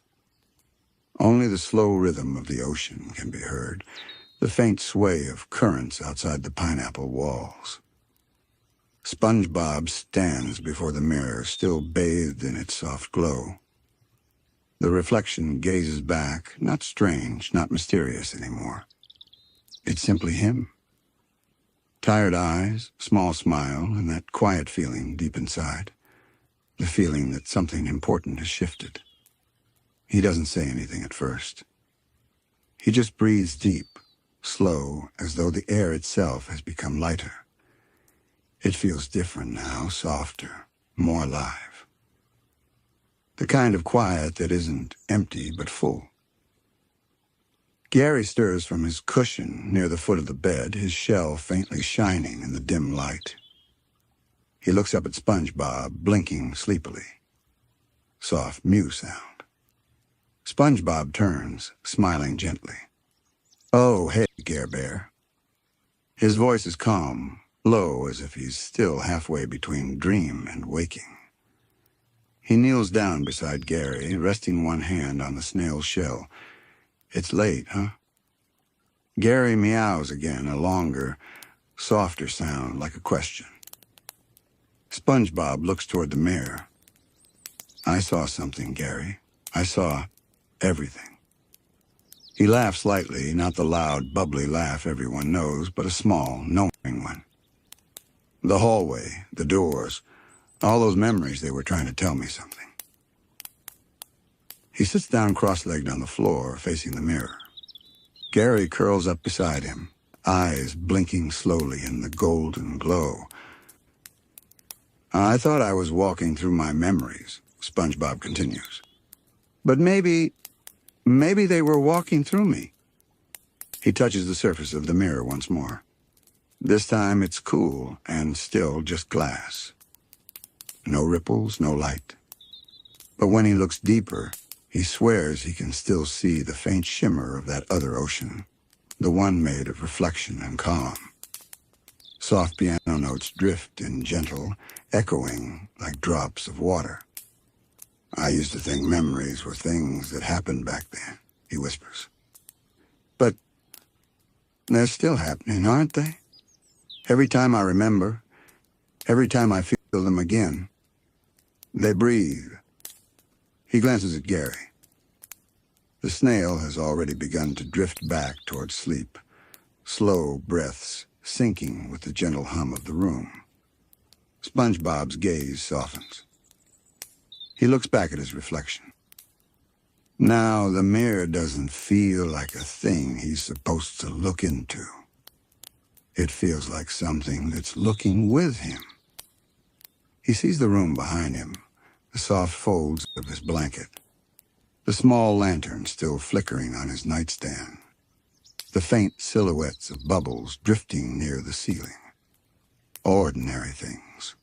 Only the slow rhythm of the ocean can be heard, the faint sway of currents outside the pineapple walls. SpongeBob stands before the mirror, still bathed in its soft glow. The reflection gazes back, not strange, not mysterious anymore. It's simply him. Tired eyes, small smile, and that quiet feeling deep inside. The feeling that something important has shifted. He doesn't say anything at first. He just breathes deep, slow, as though the air itself has become lighter. It feels different now, softer, more alive. The kind of quiet that isn't empty but full. Gary stirs from his cushion near the foot of the bed, his shell faintly shining in the dim light. He looks up at SpongeBob, blinking sleepily. Soft mew sound. SpongeBob turns, smiling gently. Oh, hey, Gare Bear. His voice is calm, low, as if he's still halfway between dream and waking. He kneels down beside Gary, resting one hand on the snail's shell. It's late, huh? Gary meows again, a longer, softer sound, like a question. SpongeBob looks toward the mirror. I saw something, Gary. I saw everything. He laughs lightly, not the loud, bubbly laugh everyone knows, but a small, knowing one. The hallway, the doors, all those memories, they were trying to tell me something. He sits down cross-legged on the floor, facing the mirror. Gary curls up beside him, eyes blinking slowly in the golden glow. I thought I was walking through my memories, SpongeBob continues. But maybe they were walking through me. He touches the surface of the mirror once more. This time it's cool and still just glass. No ripples, no light. But when he looks deeper, he swears he can still see the faint shimmer of that other ocean, the one made of reflection and calm. Soft piano notes drift in gentle, echoing like drops of water. I used to think memories were things that happened back then, he whispers. But they're still happening, aren't they? Every time I remember, every time I feel them again, they breathe. He glances at Gary. The snail has already begun to drift back towards sleep, slow breaths sinking with the gentle hum of the room. SpongeBob's gaze softens. He looks back at his reflection. Now the mirror doesn't feel like a thing he's supposed to look into. It feels like something that's looking with him. He sees the room behind him, the soft folds of his blanket, the small lantern still flickering on his nightstand, the faint silhouettes of bubbles drifting near the ceiling. Ordinary things.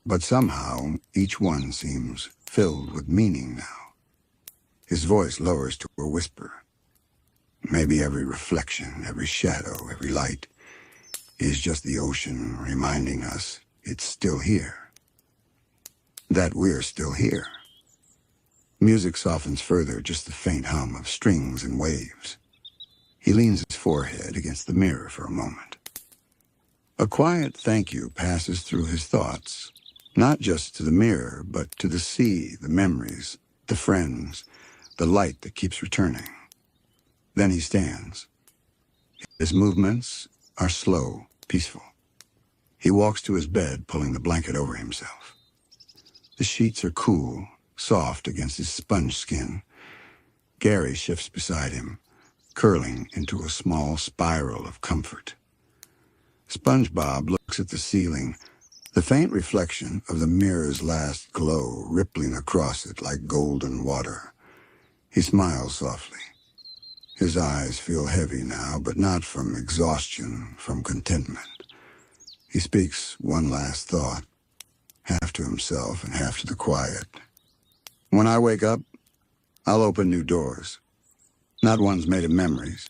But somehow each one seems filled with meaning now. His voice lowers to a whisper. Maybe every reflection, every shadow, every light is just the ocean reminding us it's still here. That we're still here. Music softens further, just the faint hum of strings and waves. He leans his forehead against the mirror for a moment. A quiet thank you passes through his thoughts, not just to the mirror, but to the sea, the memories, the friends, the light that keeps returning. Then he stands. His movements are slow, peaceful. He walks to his bed, pulling the blanket over himself. The sheets are cool, soft against his sponge skin. Gary shifts beside him, curling into a small spiral of comfort. SpongeBob looks at the ceiling, the faint reflection of the mirror's last glow rippling across it like golden water. He smiles softly. His eyes feel heavy now, but not from exhaustion, from contentment. He speaks one last thought, half to himself and half to the quiet. When I wake up, I'll open new doors. Not ones made of memories,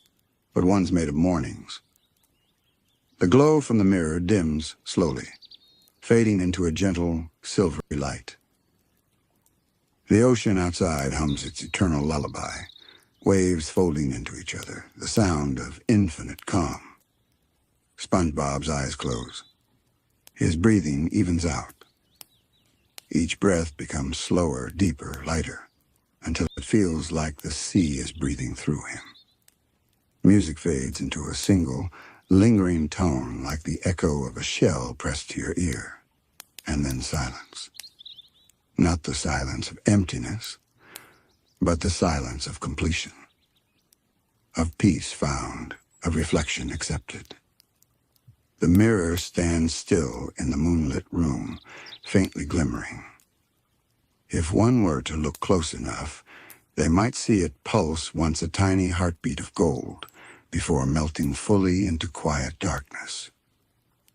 but ones made of mornings. The glow from the mirror dims slowly, fading into a gentle, silvery light. The ocean outside hums its eternal lullaby, waves folding into each other, the sound of infinite calm. SpongeBob's eyes close. His breathing evens out. Each breath becomes slower, deeper, lighter, until it feels like the sea is breathing through him. Music fades into a single, lingering tone like the echo of a shell pressed to your ear, and then silence. Not the silence of emptiness, but the silence of completion, of peace found, of reflection accepted. The mirror stands still in the moonlit room, faintly glimmering. If one were to look close enough, they might see it pulse once a tiny heartbeat of gold before melting fully into quiet darkness.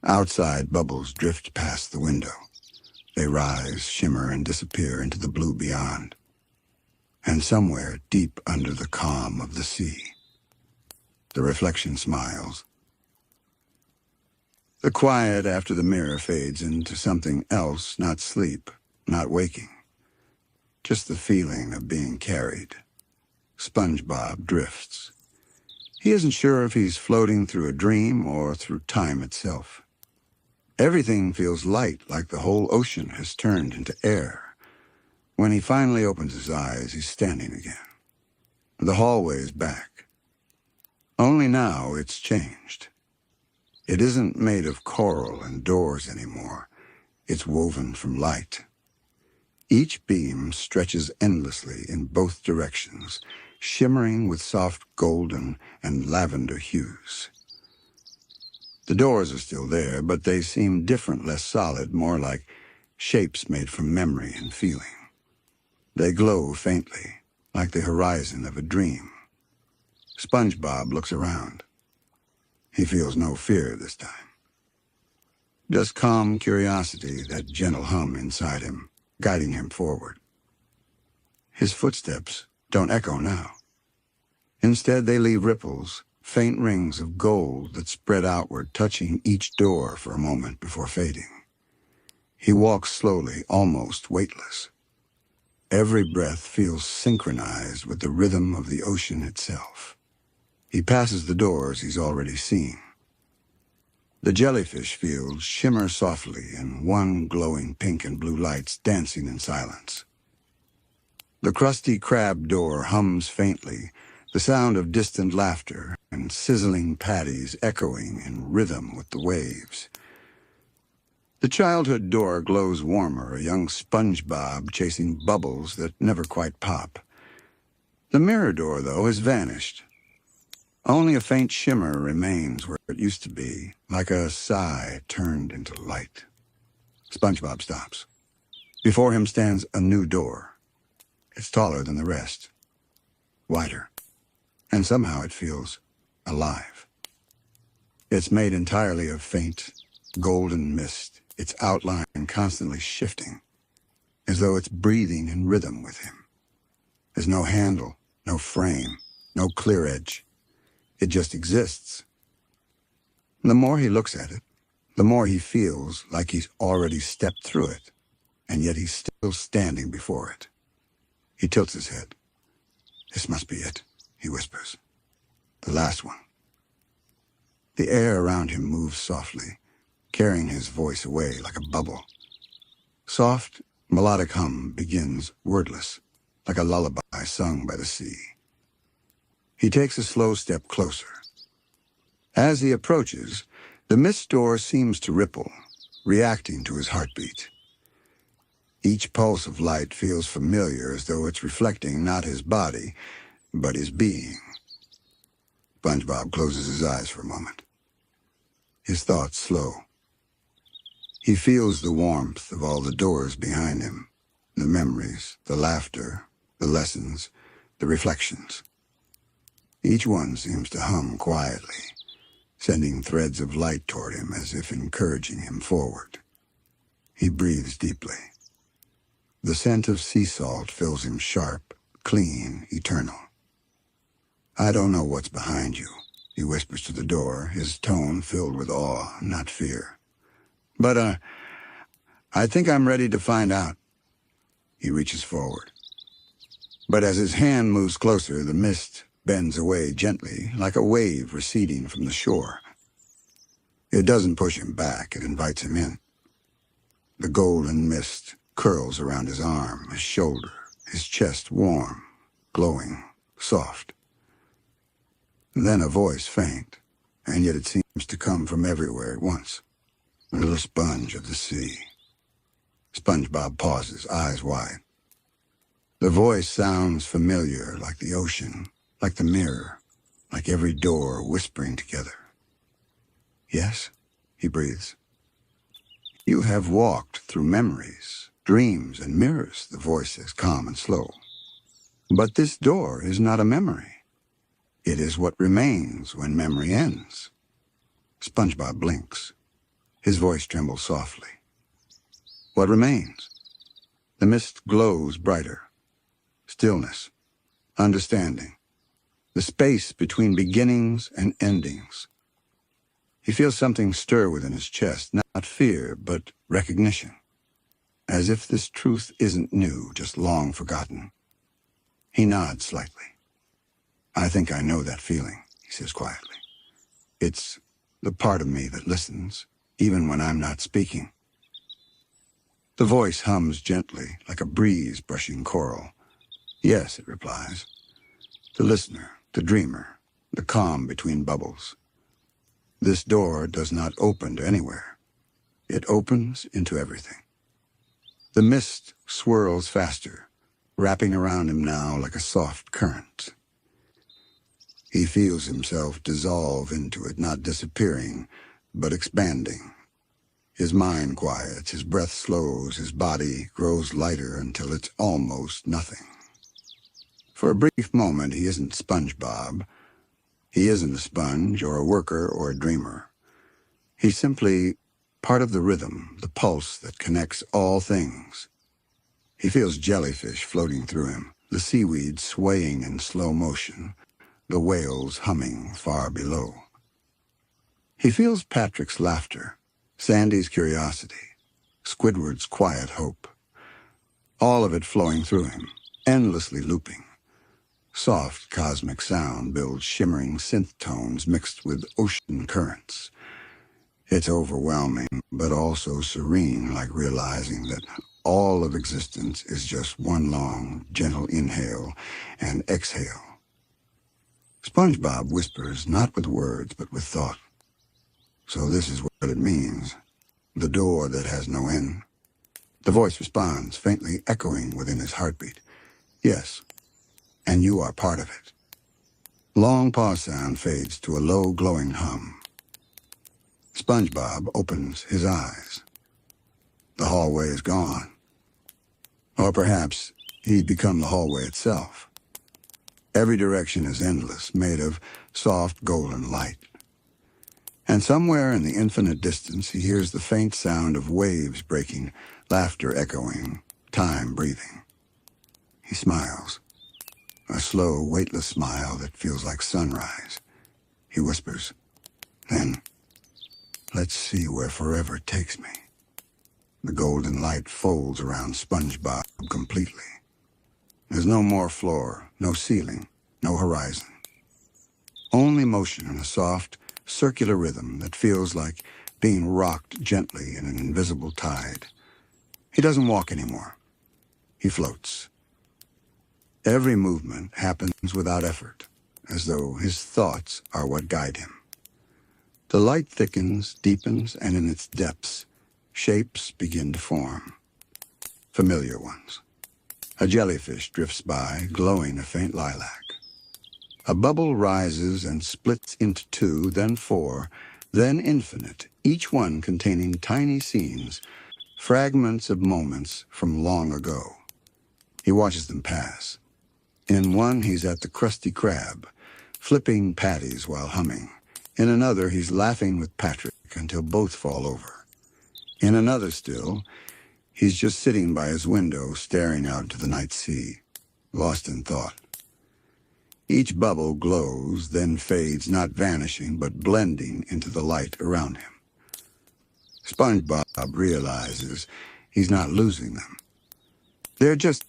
Outside, bubbles drift past the window. They rise, shimmer, and disappear into the blue beyond. And somewhere deep under the calm of the sea, the reflection smiles. The quiet after the mirror fades into something else, not sleep, not waking. Just the feeling of being carried. SpongeBob drifts. He isn't sure if he's floating through a dream or through time itself. Everything feels light, like the whole ocean has turned into air. When he finally opens his eyes, he's standing again. The hallway is back. Only now it's changed. It isn't made of coral and doors anymore. It's woven from light. Each beam stretches endlessly in both directions, shimmering with soft golden and lavender hues. The doors are still there, but they seem different, less solid, more like shapes made from memory and feeling. They glow faintly, like the horizon of a dream. SpongeBob looks around. He feels no fear this time. Just calm curiosity, that gentle hum inside him, guiding him forward. His footsteps don't echo now. Instead, they leave ripples, faint rings of gold that spread outward, touching each door for a moment before fading. He walks slowly, almost weightless. Every breath feels synchronized with the rhythm of the ocean itself. He passes the doors he's already seen. The jellyfish fields shimmer softly in one glowing pink and blue lights dancing in silence. The Krusty Krab door hums faintly, the sound of distant laughter and sizzling patties echoing in rhythm with the waves. The childhood door glows warmer, a young SpongeBob chasing bubbles that never quite pop. The mirror door, though, has vanished. Only a faint shimmer remains where it used to be, like a sigh turned into light. SpongeBob stops. Before him stands a new door. It's taller than the rest, wider, and somehow it feels alive. It's made entirely of faint, golden mist, its outline constantly shifting, as though it's breathing in rhythm with him. There's no handle, no frame, no clear edge. It just exists. The more he looks at it, the more he feels like he's already stepped through it, and yet he's still standing before it. He tilts his head. "This must be it," he whispers. "The last one." The air around him moves softly, carrying his voice away like a bubble. Soft, melodic hum begins wordless, like a lullaby sung by the sea. He takes a slow step closer. As he approaches, the mist door seems to ripple, reacting to his heartbeat. Each pulse of light feels familiar, as though it's reflecting not his body, but his being. SpongeBob closes his eyes for a moment. His thoughts slow. He feels the warmth of all the doors behind him, the memories, the laughter, the lessons, the reflections. Each one seems to hum quietly, sending threads of light toward him as if encouraging him forward. He breathes deeply. The scent of sea salt fills him sharp, clean, eternal. "I don't know what's behind you," he whispers to the door, his tone filled with awe, not fear. But I think I'm ready to find out." He reaches forward. But as his hand moves closer, the mist bends away gently, like a wave receding from the shore. It doesn't push him back, it invites him in. The golden mist curls around his arm, his shoulder, his chest warm, glowing, soft. Then a voice faint, and yet it seems to come from everywhere at once. A little sponge of the sea. SpongeBob pauses, eyes wide. The voice sounds familiar, like the ocean, like the mirror, like every door whispering together. "Yes," he breathes. "You have walked through memories, dreams, and mirrors," the voice says, calm and slow. "But this door is not a memory. It is what remains when memory ends." SpongeBob blinks. His voice trembles softly. "What remains?" The mist glows brighter. Stillness, understanding, the space between beginnings and endings. He feels something stir within his chest, not fear, but recognition, as if this truth isn't new, just long forgotten. He nods slightly. "I think I know that feeling," he says quietly. "It's the part of me that listens, even when I'm not speaking." The voice hums gently, like a breeze brushing coral. "Yes," it replies. "The listener, the dreamer, the calm between bubbles. This door does not open to anywhere. It opens into everything." The mist swirls faster, wrapping around him now like a soft current. He feels himself dissolve into it, not disappearing, but expanding. His mind quiets, his breath slows, his body grows lighter until it's almost nothing. For a brief moment, he isn't SpongeBob. He isn't a sponge or a worker or a dreamer. He's simply part of the rhythm, the pulse that connects all things. He feels jellyfish floating through him, the seaweed swaying in slow motion, the whales humming far below. He feels Patrick's laughter, Sandy's curiosity, Squidward's quiet hope, all of it flowing through him, endlessly looping. Soft cosmic sound builds shimmering synth tones mixed with ocean currents. It's overwhelming, but also serene, like realizing that all of existence is just one long, gentle inhale and exhale. SpongeBob whispers, not with words, but with thought. So this is what it means, the door that has no end. The voice responds, faintly echoing within his heartbeat. Yes, and you are part of it. Long pause sound fades to a low, glowing hum. SpongeBob opens his eyes. The hallway is gone. Or perhaps he'd become the hallway itself. Every direction is endless, made of soft golden light. And somewhere in the infinite distance, he hears the faint sound of waves breaking, laughter echoing, time breathing. He smiles, a slow, weightless smile that feels like sunrise. He whispers, then, let's see where forever takes me. The golden light folds around SpongeBob completely. There's no more floor, no ceiling, no horizon. Only motion and a soft, circular rhythm that feels like being rocked gently in an invisible tide. He doesn't walk anymore. He floats. Every movement happens without effort, as though his thoughts are what guide him. The light thickens, deepens, and in its depths, shapes begin to form. Familiar ones. A jellyfish drifts by, glowing a faint lilac. A bubble rises and splits into two, then four, then infinite, each one containing tiny scenes, fragments of moments from long ago. He watches them pass. In one, he's at the Krusty Krab, flipping patties while humming. In another, he's laughing with Patrick until both fall over. In another still, he's just sitting by his window, staring out into the night sea, lost in thought. Each bubble glows, then fades, not vanishing, but blending into the light around him. SpongeBob realizes he's not losing them. They're just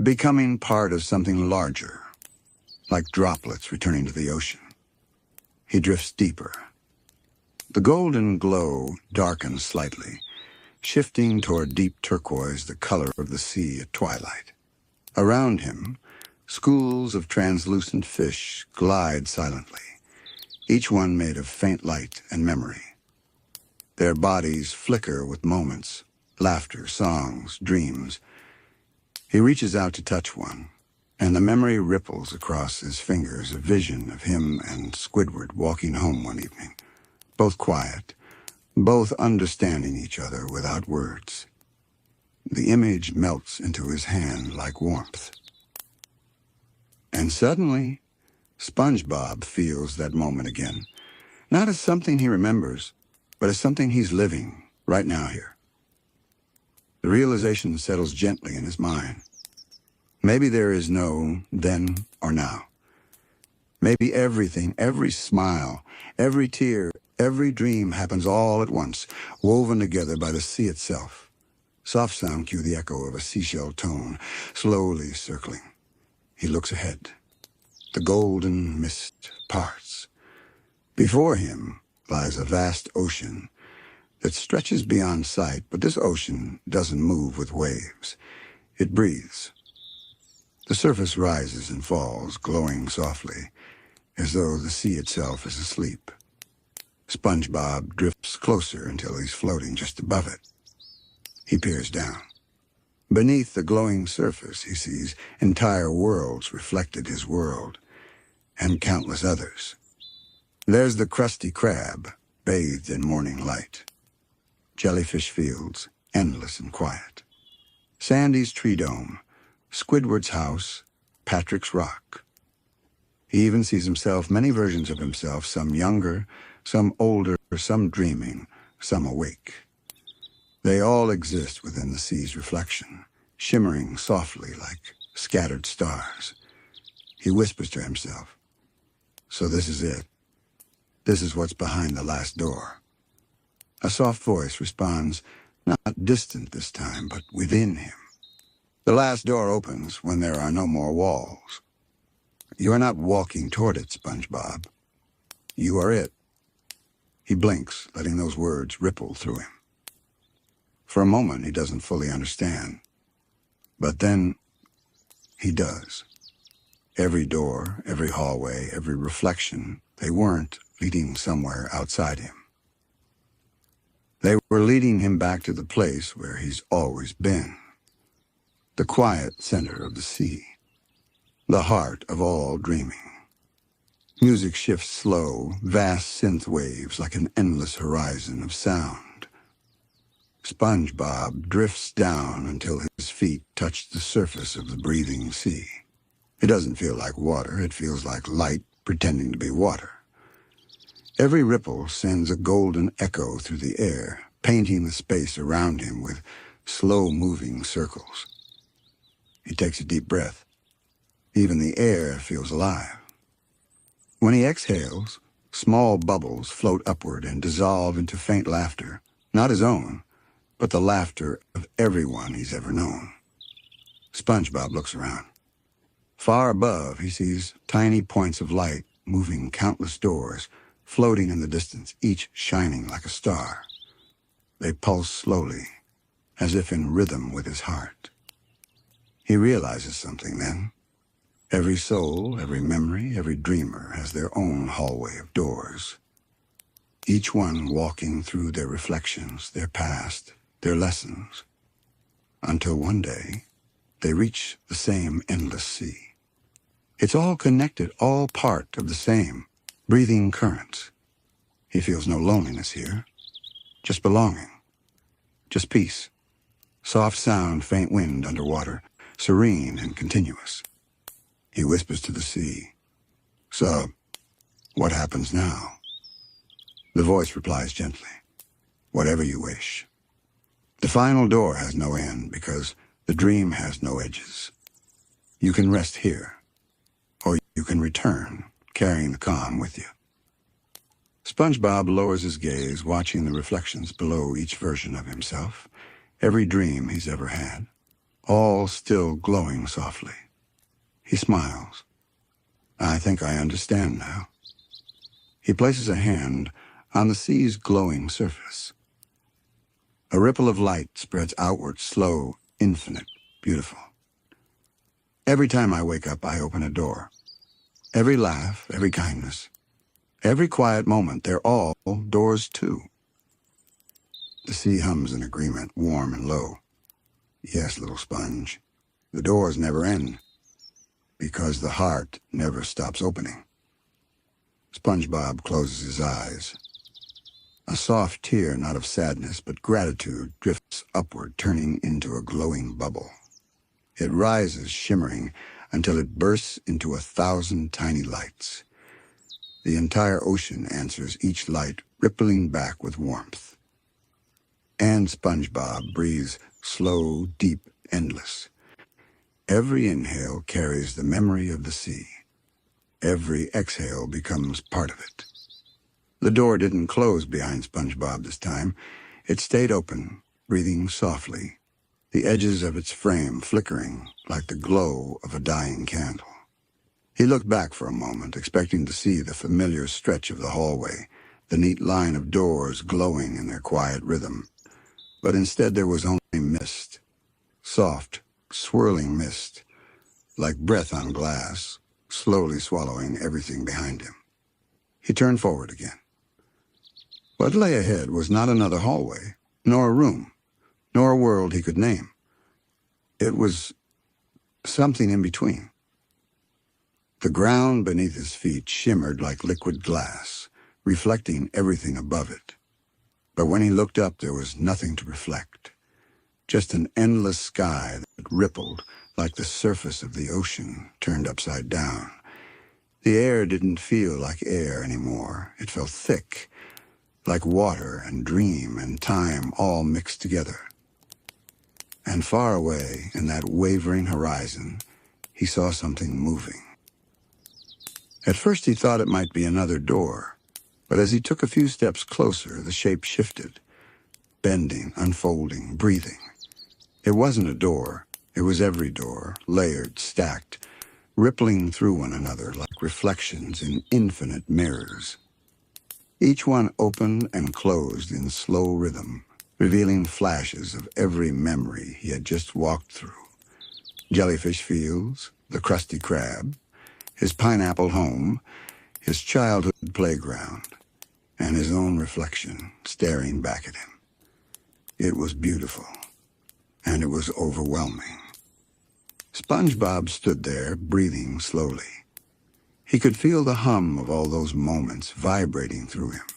becoming part of something larger, like droplets returning to the ocean. He drifts deeper. The golden glow darkens slightly, shifting toward deep turquoise, the color of the sea at twilight. Around him, schools of translucent fish glide silently, each one made of faint light and memory. Their bodies flicker with moments, laughter, songs, dreams. He reaches out to touch one, and the memory ripples across his fingers, a vision of him and Squidward walking home one evening, both quiet, both understanding each other without words. The image melts into his hand like warmth. And suddenly, SpongeBob feels that moment again, not as something he remembers, but as something he's living right now here. The realization settles gently in his mind. Maybe there is no then or now. Maybe everything, every smile, every tear, every dream happens all at once, woven together by the sea itself. Soft sound cue the echo of a seashell tone, slowly circling. He looks ahead. The golden mist parts. Before him lies a vast ocean that stretches beyond sight, but this ocean doesn't move with waves. It breathes. The surface rises and falls, glowing softly, as though the sea itself is asleep. SpongeBob drifts closer until he's floating just above it. He peers down. Beneath the glowing surface, he sees entire worlds reflected his world, and countless others. There's the Krusty Krab, bathed in morning light. Jellyfish fields, endless and quiet. Sandy's tree dome, Squidward's house, Patrick's rock. He even sees himself, many versions of himself, some younger, some older, some dreaming, some awake. They all exist within the sea's reflection, shimmering softly like scattered stars. He whispers to himself, So this is it. This is what's behind the last door. A soft voice responds, not distant this time, but within him. The last door opens when there are no more walls. You are not walking toward it, SpongeBob. You are it. He blinks, letting those words ripple through him. For a moment, he doesn't fully understand. But then, he does. Every door, every hallway, every reflection, they weren't leading somewhere outside him. They were leading him back to the place where he's always been. The quiet center of the sea. The heart of all dreaming. Music shifts slow, vast synth waves like an endless horizon of sound. SpongeBob drifts down until his feet touch the surface of the breathing sea. It doesn't feel like water, it feels like light pretending to be water. Every ripple sends a golden echo through the air, painting the space around him with slow-moving circles. He takes a deep breath. Even the air feels alive. When he exhales, small bubbles float upward and dissolve into faint laughter, not his own, but the laughter of everyone he's ever known. SpongeBob looks around. Far above, he sees tiny points of light moving countless doors, floating in the distance, each shining like a star. They pulse slowly, as if in rhythm with his heart. He realizes something then. Every soul, every memory, every dreamer has their own hallway of doors. Each one walking through their reflections, their past, their lessons, until one day they reach the same endless sea. It's all connected, all part of the same breathing currents. He feels no loneliness here, just belonging, just peace. Soft sound, faint wind underwater, serene and continuous. He whispers to the sea, "So, what happens now?" The voice replies gently, "Whatever you wish." The final door has no end because the dream has no edges. You can rest here, or you can return, carrying the calm with you. SpongeBob lowers his gaze, watching the reflections below each version of himself, every dream he's ever had, all still glowing softly. He smiles. "I think I understand now." He places a hand on the sea's glowing surface. A ripple of light spreads outward, slow, infinite, beautiful. Every time I wake up, I open a door. Every laugh, every kindness, every quiet moment, they're all doors too. The sea hums in agreement, warm and low. Yes, little sponge, the doors never end, because the heart never stops opening. SpongeBob closes his eyes. A soft tear, not of sadness, but gratitude, drifts upward, turning into a glowing bubble. It rises, shimmering, until it bursts into 1,000 tiny lights. The entire ocean answers each light, rippling back with warmth. And SpongeBob breathes slow, deep, endless. Every inhale carries the memory of the sea. Every exhale becomes part of it. The door didn't close behind SpongeBob this time. It stayed open, breathing softly, the edges of its frame flickering like the glow of a dying candle. He looked back for a moment, expecting to see the familiar stretch of the hallway, the neat line of doors glowing in their quiet rhythm. But instead there was only mist, soft, swirling mist, like breath on glass, slowly swallowing everything behind him. He turned forward again. What lay ahead was not another hallway, nor a room, nor a world he could name. It was something in between. The ground beneath his feet shimmered like liquid glass, reflecting everything above it. But when he looked up, there was nothing to reflect. Just an endless sky that rippled like the surface of the ocean turned upside down. The air didn't feel like air anymore. It felt thick, like water and dream and time all mixed together. And far away, in that wavering horizon, he saw something moving. At first he thought it might be another door, but as he took a few steps closer, the shape shifted, bending, unfolding, breathing. It wasn't a door. It was every door, layered, stacked, rippling through one another like reflections in infinite mirrors. Each one opened and closed in slow rhythm, revealing flashes of every memory he had just walked through. Jellyfish fields, the Krusty Krab, his pineapple home, his childhood playground, and his own reflection staring back at him. It was beautiful, and it was overwhelming. SpongeBob stood there, breathing slowly. He could feel the hum of all those moments vibrating through him,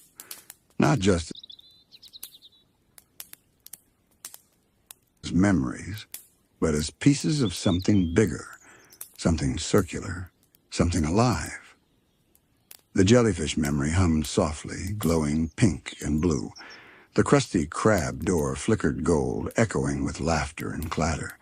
not just as memories, but as pieces of something bigger, something circular, something alive. The jellyfish memory hummed softly, glowing pink and blue. The Krusty Krab door flickered gold, echoing with laughter and clatter.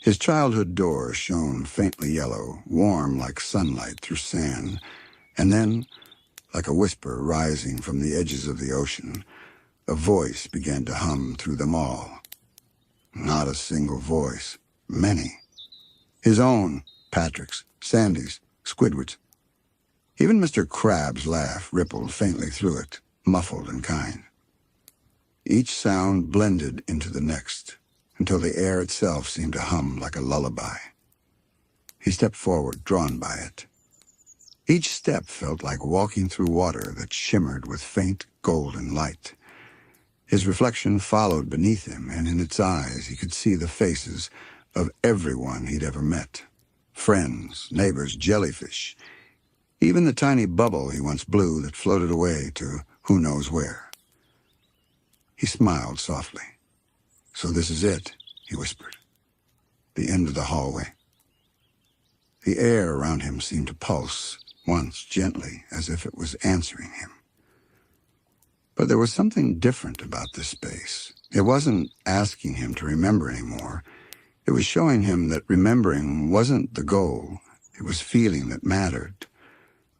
His childhood door shone faintly yellow, warm like sunlight through sand, and then, like a whisper rising from the edges of the ocean, a voice began to hum through them all. Not a single voice, many. His own, Patrick's, Sandy's, Squidward's. Even Mr. Krab's laugh rippled faintly through it, muffled and kind. Each sound blended into the next, until the air itself seemed to hum like a lullaby. He stepped forward, drawn by it. Each step felt like walking through water that shimmered with faint golden light. His reflection followed beneath him, and in its eyes he could see the faces of everyone he'd ever met. Friends, neighbors, jellyfish, even the tiny bubble he once blew that floated away to who knows where. He smiled softly. "So this is it," he whispered. "The end of the hallway." The air around him seemed to pulse, once gently, as if it was answering him. But there was something different about this space. It wasn't asking him to remember anymore. It was showing him that remembering wasn't the goal. It was feeling that mattered.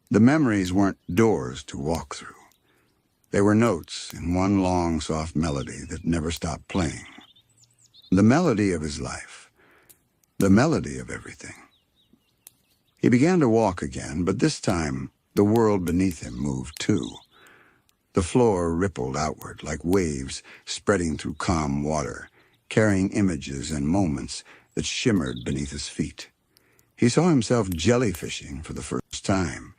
The memories weren't doors to walk through. They were notes in one long, soft melody that never stopped playing. The melody of his life. The melody of everything. He began to walk again, but this time the world beneath him moved too. The floor rippled outward like waves spreading through calm water, carrying images and moments that shimmered beneath his feet. He saw himself jellyfishing for the first time.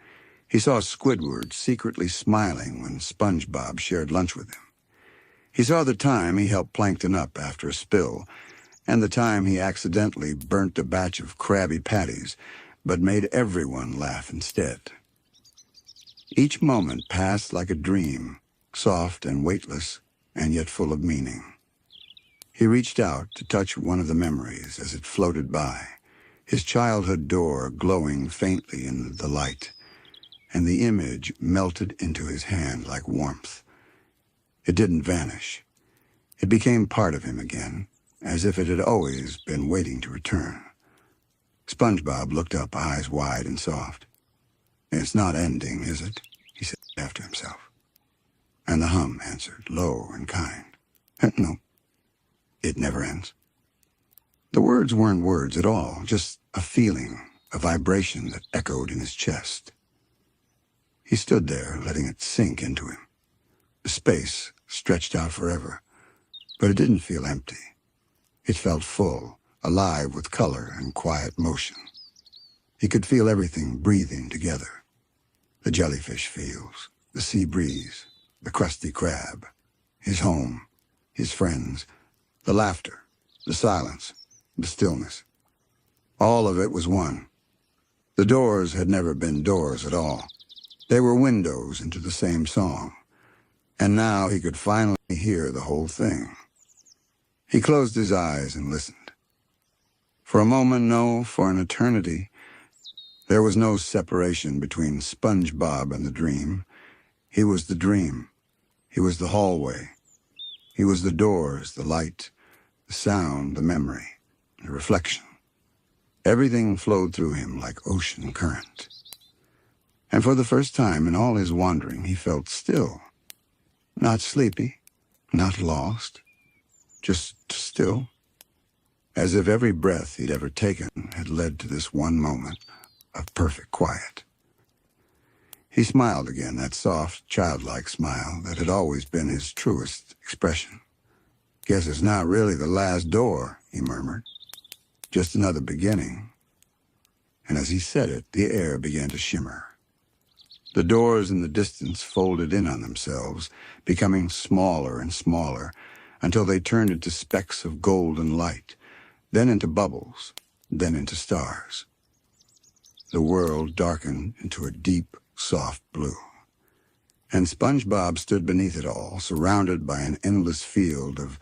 He saw Squidward secretly smiling when SpongeBob shared lunch with him. He saw the time he helped Plankton up after a spill, and the time he accidentally burnt a batch of Krabby Patties, but made everyone laugh instead. Each moment passed like a dream, soft and weightless, and yet full of meaning. He reached out to touch one of the memories as it floated by, his childhood door glowing faintly in the light, and the image melted into his hand like warmth. It didn't vanish. It became part of him again, as if it had always been waiting to return. SpongeBob looked up, eyes wide and soft. "It's not ending, is it?" he said after himself. And the hum answered, low and kind. "No, it never ends." The words weren't words at all, just a feeling, a vibration that echoed in his chest. He stood there, letting it sink into him. The space stretched out forever, but it didn't feel empty. It felt full, alive with color and quiet motion. He could feel everything breathing together. The jellyfish fields, the sea breeze, the Krusty Krab, his home, his friends, the laughter, the silence, the stillness. All of it was one. The doors had never been doors at all. They were windows into the same song. And now he could finally hear the whole thing. He closed his eyes and listened. For a moment, no, for an eternity, there was no separation between SpongeBob and the dream. He was the dream. He was the hallway. He was the doors, the light, the sound, the memory, the reflection. Everything flowed through him like ocean current. And for the first time in all his wandering, he felt still. Not sleepy, not lost, just still. As if every breath he'd ever taken had led to this one moment of perfect quiet. He smiled again, that soft, childlike smile that had always been his truest expression. "Guess it's not really the last door," he murmured. "Just another beginning." And as he said it, the air began to shimmer. The doors in the distance folded in on themselves, becoming smaller and smaller, until they turned into specks of golden light, then into bubbles, then into stars. The world darkened into a deep, soft blue. And SpongeBob stood beneath it all, surrounded by an endless field of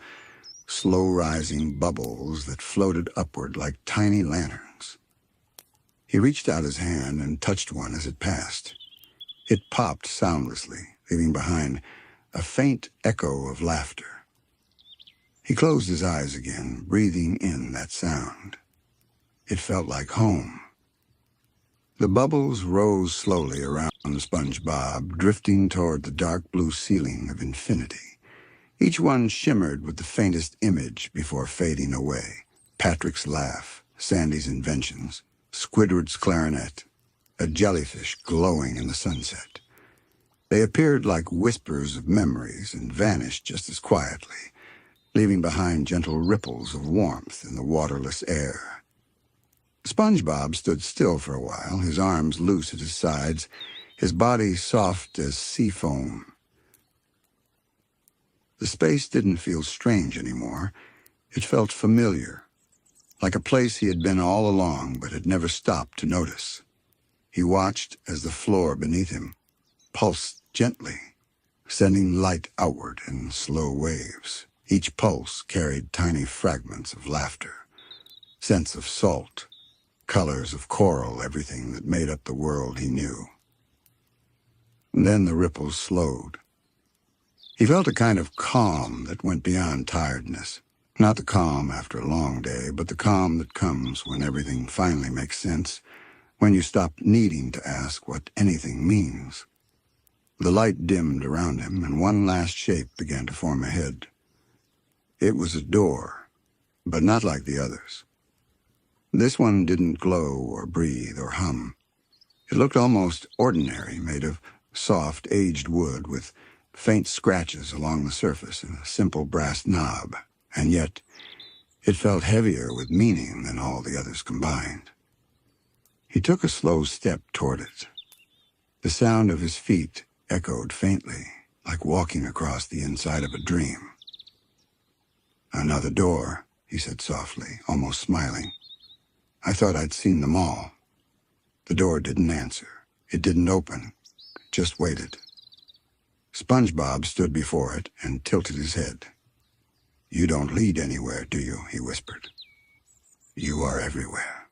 slow-rising bubbles that floated upward like tiny lanterns. He reached out his hand and touched one as it passed. It popped soundlessly, leaving behind a faint echo of laughter. He closed his eyes again, breathing in that sound. It felt like home. The bubbles rose slowly around SpongeBob, drifting toward the dark blue ceiling of infinity. Each one shimmered with the faintest image before fading away. Patrick's laugh, Sandy's inventions, Squidward's clarinet, a jellyfish glowing in the sunset. They appeared like whispers of memories and vanished just as quietly, leaving behind gentle ripples of warmth in the waterless air. SpongeBob stood still for a while, his arms loose at his sides, his body soft as sea foam. The space didn't feel strange anymore. It felt familiar, like a place he had been all along but had never stopped to notice. He watched as the floor beneath him pulsed gently, sending light outward in slow waves. Each pulse carried tiny fragments of laughter, scents of salt, colors of coral, everything that made up the world he knew. And then the ripples slowed. He felt a kind of calm that went beyond tiredness. Not the calm after a long day, but the calm that comes when everything finally makes sense, when you stop needing to ask what anything means. The light dimmed around him, and one last shape began to form ahead. It was a door, but not like the others. This one didn't glow or breathe or hum. It looked almost ordinary, made of soft, aged wood with faint scratches along the surface and a simple brass knob, and yet it felt heavier with meaning than all the others combined. He took a slow step toward it. The sound of his feet echoed faintly, like walking across the inside of a dream. "Another door," he said softly, almost smiling. "I thought I'd seen them all." The door didn't answer. It didn't open. It just waited. SpongeBob stood before it and tilted his head. "You don't lead anywhere, do you?" he whispered. "You are everywhere."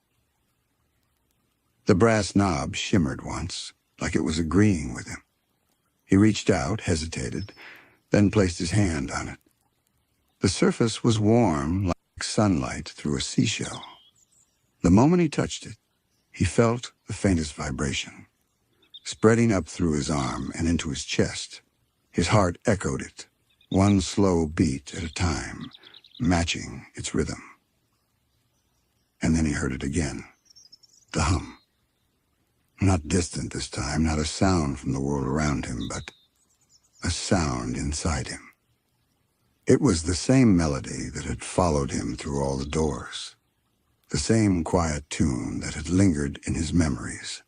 The brass knob shimmered once, like it was agreeing with him. He reached out, hesitated, then placed his hand on it. The surface was warm, like sunlight through a seashell. The moment he touched it, he felt the faintest vibration, spreading up through his arm and into his chest. His heart echoed it, one slow beat at a time, matching its rhythm. And then he heard it again. The hum. Not distant this time, not a sound from the world around him, but a sound inside him. It was the same melody that had followed him through all the doors, the same quiet tune that had lingered in his memories.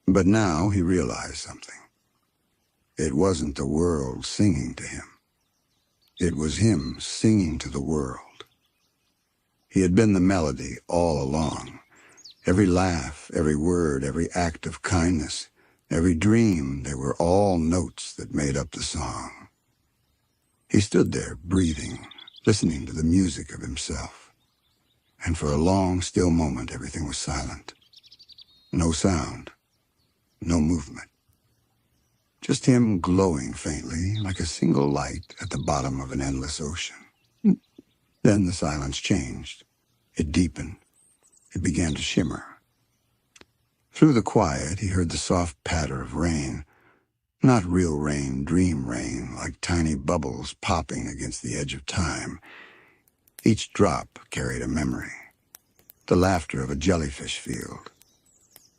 But now he realized something. It wasn't the world singing to him. It was him singing to the world. He had been the melody all along. Every laugh, every word, every act of kindness, every dream, they were all notes that made up the song. He stood there, breathing, listening to the music of himself. And for a long, still moment, everything was silent. No sound. No movement. Just him glowing faintly, like a single light at the bottom of an endless ocean. Then the silence changed. It deepened. It began to shimmer. Through the quiet, he heard the soft patter of rain. Not real rain, dream rain, like tiny bubbles popping against the edge of time. Each drop carried a memory. The laughter of a jellyfish field.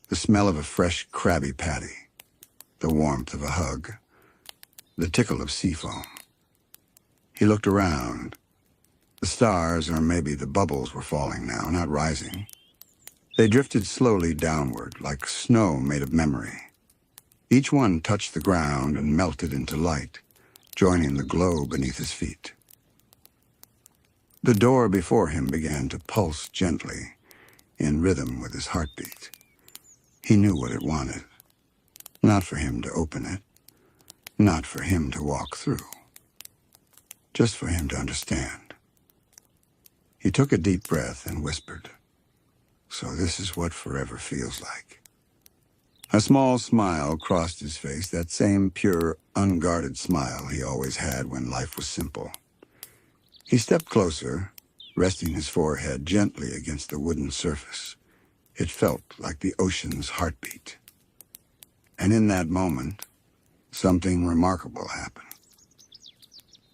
The smell of a fresh Krabby Patty, the warmth of a hug, the tickle of sea foam. He looked around. The stars, or maybe the bubbles, were falling now, not rising. They drifted slowly downward, like snow made of memory. Each one touched the ground and melted into light, joining the glow beneath his feet. The door before him began to pulse gently, in rhythm with his heartbeat. He knew what it wanted. Not for him to open it. Not for him to walk through. Just for him to understand. He took a deep breath and whispered, "So this is what forever feels like." A small smile crossed his face, that same pure, unguarded smile he always had when life was simple. He stepped closer, resting his forehead gently against the wooden surface. It felt like the ocean's heartbeat. And in that moment, something remarkable happened.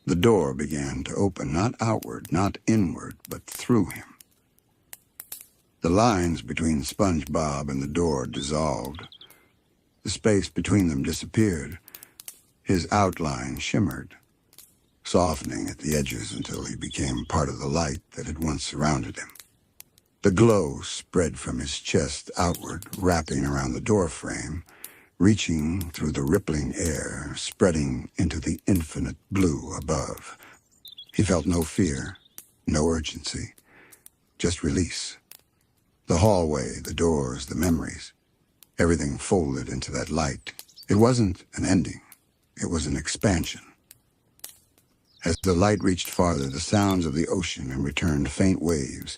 The door began to open, not outward, not inward, but through him. The lines between SpongeBob and the door dissolved. The space between them disappeared. His outline shimmered, softening at the edges until he became part of the light that had once surrounded him. The glow spread from his chest outward, wrapping around the door frame, reaching through the rippling air, spreading into the infinite blue above. He felt no fear, no urgency, just release. The hallway, the doors, the memories, everything folded into that light. It wasn't an ending. It was an expansion. As the light reached farther, the sounds of the ocean and returned faint waves,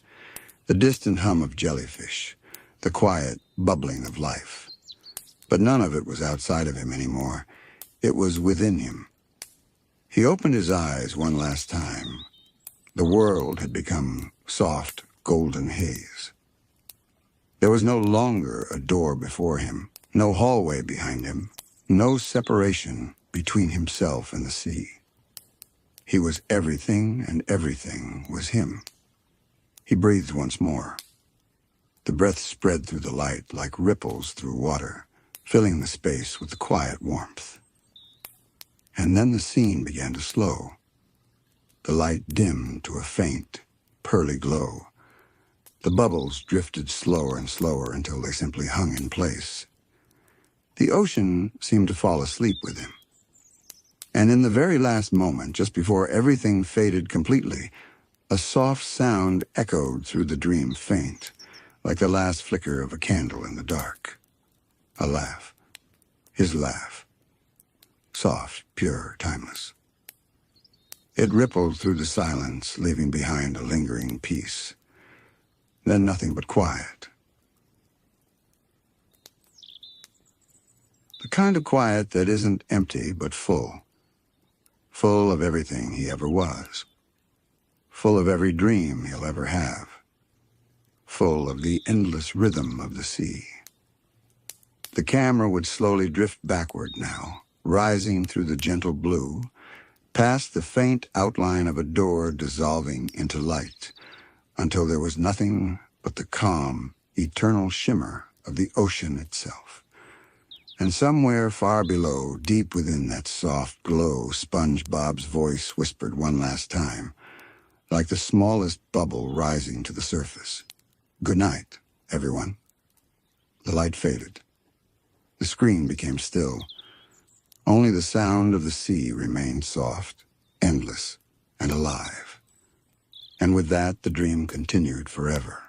the distant hum of jellyfish, the quiet bubbling of life. But none of it was outside of him anymore. It was within him. He opened his eyes one last time. The world had become soft, golden haze. There was no longer a door before him, no hallway behind him, no separation between himself and the sea. He was everything, and everything was him. He breathed once more. The breath spread through the light like ripples through water, filling the space with the quiet warmth. And then the scene began to slow. The light dimmed to a faint, pearly glow. The bubbles drifted slower and slower until they simply hung in place. The ocean seemed to fall asleep with him. And in the very last moment, just before everything faded completely, a soft sound echoed through the dream faint, like the last flicker of a candle in the dark. A laugh. His laugh. Soft, pure, timeless. It rippled through the silence, leaving behind a lingering peace. Then nothing but quiet. The kind of quiet that isn't empty but full. Full of everything he ever was. Full of every dream he'll ever have. full of the endless rhythm of the sea. The camera would slowly drift backward now, rising through the gentle blue, past the faint outline of a door dissolving into light, until there was nothing but the calm, eternal shimmer of the ocean itself. And somewhere far below, deep within that soft glow, SpongeBob's voice whispered one last time, like the smallest bubble rising to the surface. "Good night, everyone." The light faded. The screen became still. Only the sound of the sea remained soft, endless, and alive. And with that, the dream continued forever.